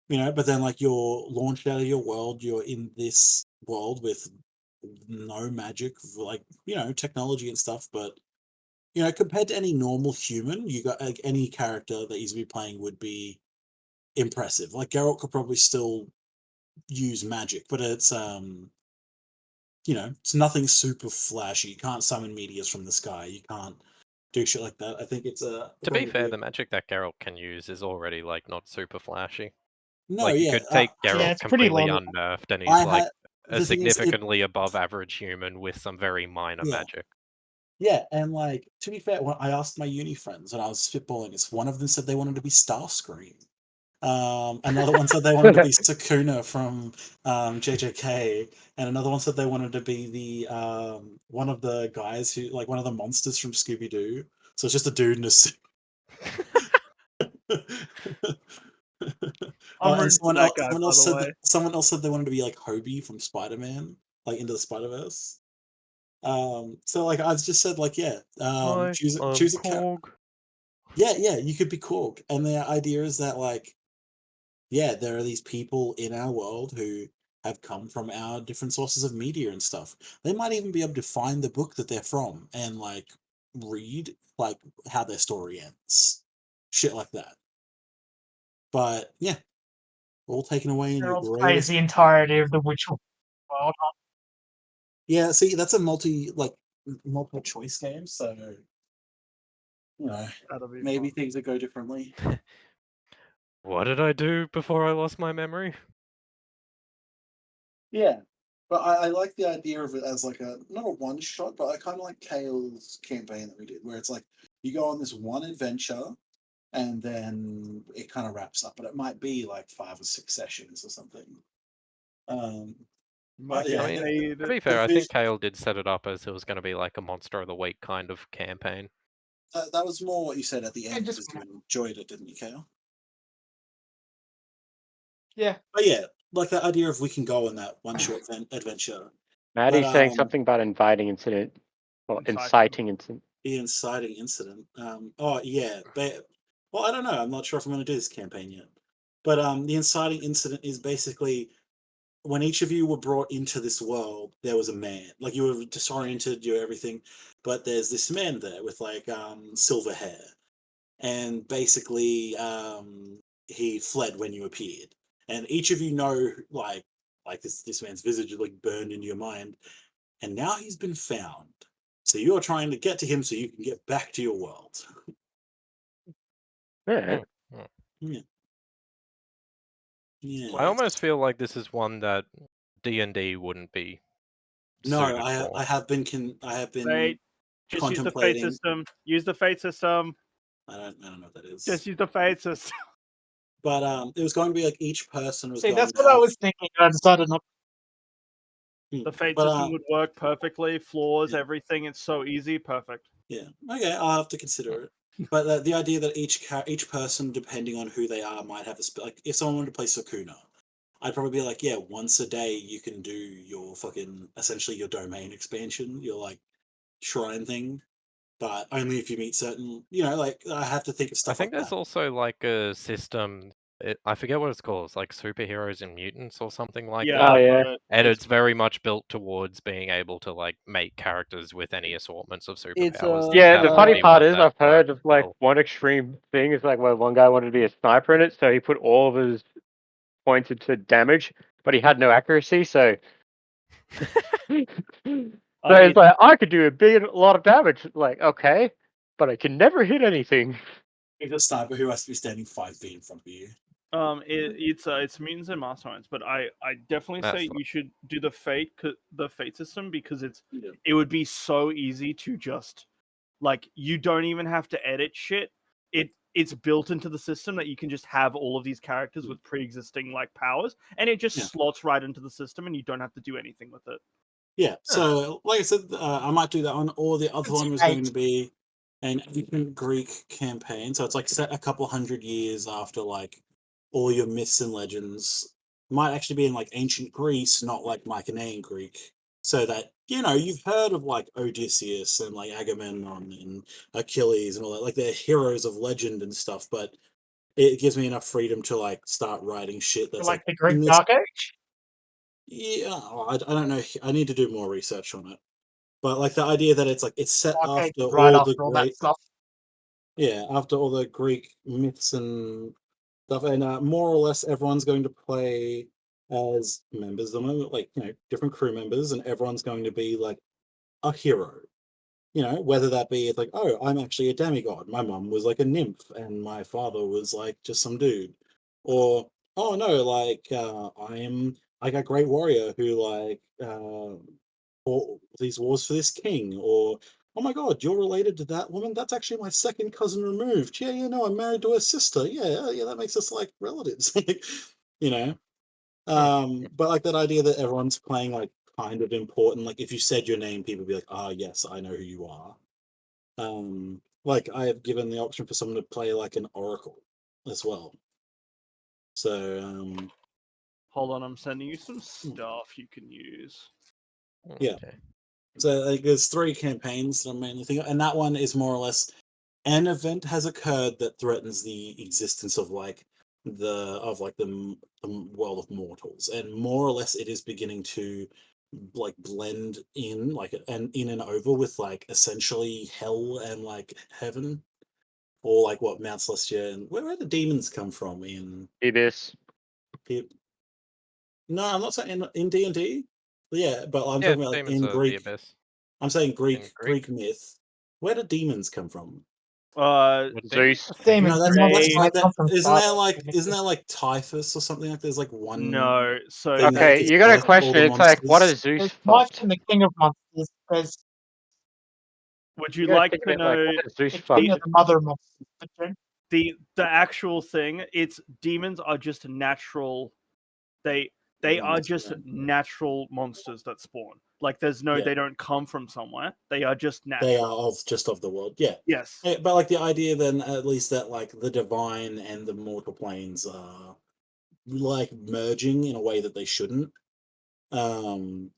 but then like you're launched out of your world, you're in this world with no magic, like technology and stuff, but compared to any normal human, you got like any character that he's be playing would be impressive. Like Geralt could probably still use magic, but it's nothing super flashy. You can't summon meteors from the sky. You can't do shit like that. I think it's To be going to fair, be the magic that Geralt can use is already like not super flashy. no, Like you yeah. could take Yeah, Geralt it's pretty completely low. unnerfed, and he's I like had a the thing is, significantly above average human with some very minor yeah, magic. yeah, and like to be fair, when I asked my uni friends and I was spitballing this, one of them said they wanted to be Starscream. Another one said they wanted to be Sakuna from JJK, and another one said they wanted to be the one of the guys who like one of the monsters from Scooby Doo. So it's just a dude in a suit. I'm And rooting for someone that else, guy, someone by else the said way. someone else said they wanted to be like Hobie from Spider-Man, like Into the Spider-Verse. So like I've just said like choose a character. Korg. Yeah, you could be Korg, and the idea is that like there are these people in our world who have come from our different sources of media and stuff. They might even be able to find the book that they're from and like read like how their story ends, shit like that. But yeah, all taken away in your Geralt plays greatest. the entirety of the Witcher world. Yeah, see, that's a multiple choice game, so That'll be maybe fun. things would go differently. What did I do before I lost my memory? Yeah, but I like the idea of it as like not a one shot, but I kind of like Kale's campaign that we did, where it's like you go on this one adventure and then it kind of wraps up, but it might be like 5 or 6 sessions or something. Might Yeah, I get mean, paid. to be fair, I think Kale did set it up as it was going to be like a Monster of the Week kind of campaign. that was more what you said at the Yeah, end just because you enjoyed it, didn't you, Kale? yeah. But yeah, like that idea of we can go on that one short adventure. Maddie's saying something about inviting incident or inciting incident. The inciting incident. Oh yeah, well, I don't know. I'm not sure if I'm going to do this campaign yet. But the inciting incident is basically when each of you were brought into this world, there was a man. Like you were disoriented, you were everything, but there's this man there with like silver hair, and basically he fled when you appeared, and each of you know like this man's visage is like burned into your mind, and now he's been found. So you're trying to get to him so you can get back to your world. Yeah. Yeah. Yeah. I almost feel like this is one that D&D wouldn't be No, suited for. I have been Fate. Just use the fate contemplating. system. Use the fate system. I don't know what that is. Just use the fate system. But it was going to be like each person was See, going that's to what I have. was thinking. I decided not. The fate But system would work perfectly. Floors, everything. It's so easy. Perfect. yeah, okay, I'll have to consider it. But the idea that each person, depending on who they are, might have like if someone wanted to play Sakuna, I'd probably be like, yeah, once a day you can do your fucking essentially your domain expansion, your like shrine thing, but only if you meet certain, like I have to think of I stuff think like there's that. also like a system. I forget what it's called. It's like superheroes and mutants or something like Yeah, Oh that. I've yeah. got it. And it's very much built towards being able to like make characters with any assortments of It's, superpowers. Yeah, That the would funny be part one is that I've heard works of like well. one extreme thing is like where one guy wanted to be a sniper in it, so he put all of his points into damage, but he had no accuracy, so it's like I could do a lot of damage. Like, okay, but I can never hit anything. He's a sniper who has to be standing 5 feet in front of you. It's mutants and masterminds, but I definitely That's say the- you should do the fate system because Yeah. it would be so easy to just like you don't even have to edit shit. It's built into the system that you can just have all of these characters with pre-existing like powers, and it just Yeah. slots right into the system, and you don't have to do anything with it. Yeah, so like I said, I might do that one, or the other one was going to Eight. be an ancient Greek campaign. So it's like set a couple hundred years after like all your myths and legends. Might actually be in like ancient Greece, not like Mycenaean Greek, so that you've heard of like Odysseus and like Agamemnon and Achilles and all that. Like they're heroes of legend and stuff, but it gives me enough freedom to like start writing shit that's Like like the Greek in this. Dark Age? Yeah, I don't know. I need to do more research on it. But like the idea that it's like it's set Dark Age after is right all the after all that great, stuff. yeah, after all the Greek myths and stuff, and more or less everyone's going to play as members of them, like different crew members, and everyone's going to be like a hero. Whether that be it's like, oh, I'm actually a demigod. My mum was like a nymph, and my father was like just some dude. Or, oh no, like I'm like a great warrior who like fought these wars for this king. Or, oh my god, you're related to that woman? That's actually my second cousin removed. Yeah, no, I'm married to her sister. Yeah, yeah, that makes us like relatives. you know. But like that idea that everyone's playing like kind of important. Like if you said your name, people would be like, "Ah, yes, I know who you are." Like I have given the option for someone to play like an oracle as well. So Hold on, I'm sending you some stuff you can use. yeah. Okay. So like there's 3 campaigns that I'm mainly thinking of, and that one is more or less an event has occurred that threatens the existence of like the world of mortals, and more or less it is beginning to like blend in like and in and over with like essentially hell and like heaven, or like what Mount Celestia and where the demons come from in Ibis. no, I'm not saying in D&D. Yeah, but I'm Yeah, talking about like demons in are the Greek. abyss. I'm saying In Greek, Greek myth. Where do demons come from? what do they do? Zeus. Demons and That's monsters They like that that. come from Isn't Star there Trek, like isn't technically. there like typhus or something like? There's like one no, so thing that Okay, gives you got a birth to all question. the It's like, what monsters. is Zeus There's Typhus fucked? and the King of Monsters. There's would You you gotta like think to about like, know what is Zeus the King fucked? of the Mother of Monsters. the actual thing? It's demons are just natural. They No, are that's just right. natural monsters that spawn. Like there's no, Yeah, they don't come from somewhere. They are just they are natural. just of the world. Yeah. Yes. But like the idea then at least that like the divine and the mortal planes are like merging in a way that they shouldn't. Um,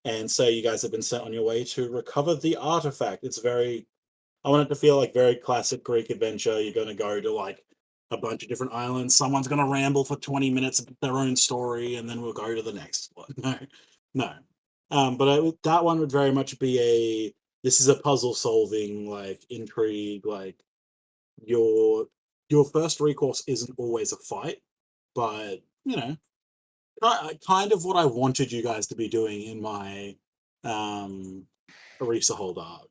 and so you guys have been sent on your way to recover the artifact. It's very, I want it to feel like very classic Greek adventure. You're going to go to like a bunch of different islands. Someone's going to ramble for 20 minutes about their own story, and then we'll go to the next one. No, no. But that one would very much be this is a puzzle solving, like intrigue, like your your first recourse isn't always a fight, but kind of what I wanted you guys to be doing in my Arisa Hold arc,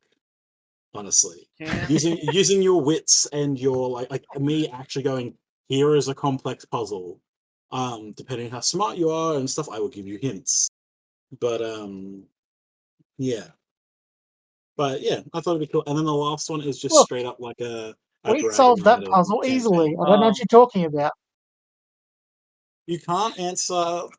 honestly. Can Using your wits and your like me actually going, here is a complex puzzle. Depending how smart you are and stuff, I will give you hints. But yeah. But yeah, I thought it'd be cool. And then the last one is just Look, straight up like a we Dragon solved that Rider puzzle easily. campaign. I don't know what you're talking about. You can't answer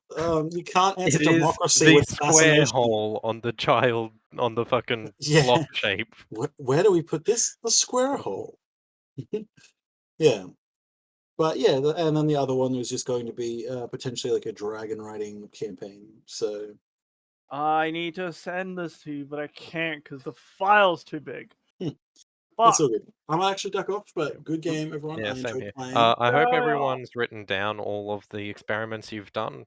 It is democracy the with square fascination. hole on the child on the fucking block Yeah. shape. Where do we put this? The square hole. Yeah. But yeah, and then the other one was just going to be potentially like a dragon riding campaign. So I need to send this to you, but I can't because the file's too big. hmm, it's Fuck. all good. I might actually duck off, but good Mm, game, everyone. Yeah, I same enjoyed here. playing. I hope No. everyone's written down all of the experiments you've done.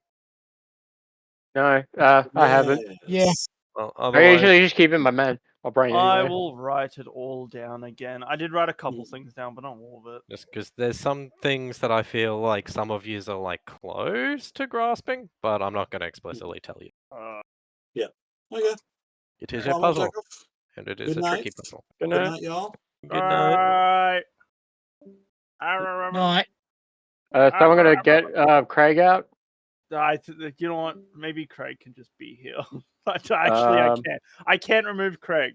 No, I haven't. Yeah. Yes. Well, I otherwise, usually just keep it in my brain I anyway. will write it all down again. I did write a couple Mm. things down, but not all of it. just because there's some things that I feel like some of yous are like close to grasping, but I'm not going to explicitly tell you. Yeah. Okay. It is a Well, I'm gonna puzzle, duck off. and it is Good a night. tricky puzzle. You Good know. night, y'all. Good night. Alright. Night. Someone gonna get Craig out. You know what? Maybe Craig can just be here. Actually, I Um, can't. I can't remove Craig.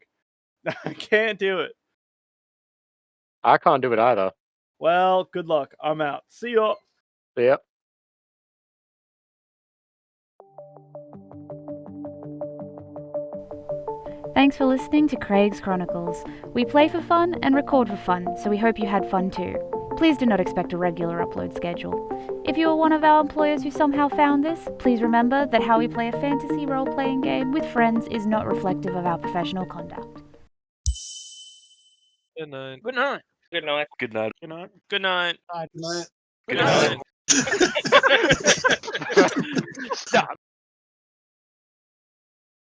I can't do it. I can't do it either. Well, good luck. I'm out. See ya. Yep. Thanks for listening to Craig's Chronicles. We play for fun and record for fun, so we hope you had fun too. Please do not expect a regular upload schedule. If you are one of our employers who somehow found this, please remember that how we play a fantasy role-playing game with friends is not reflective of our professional conduct. Good night. Good night. Good night. Good night. You know. Good night. Good night. Good night. night.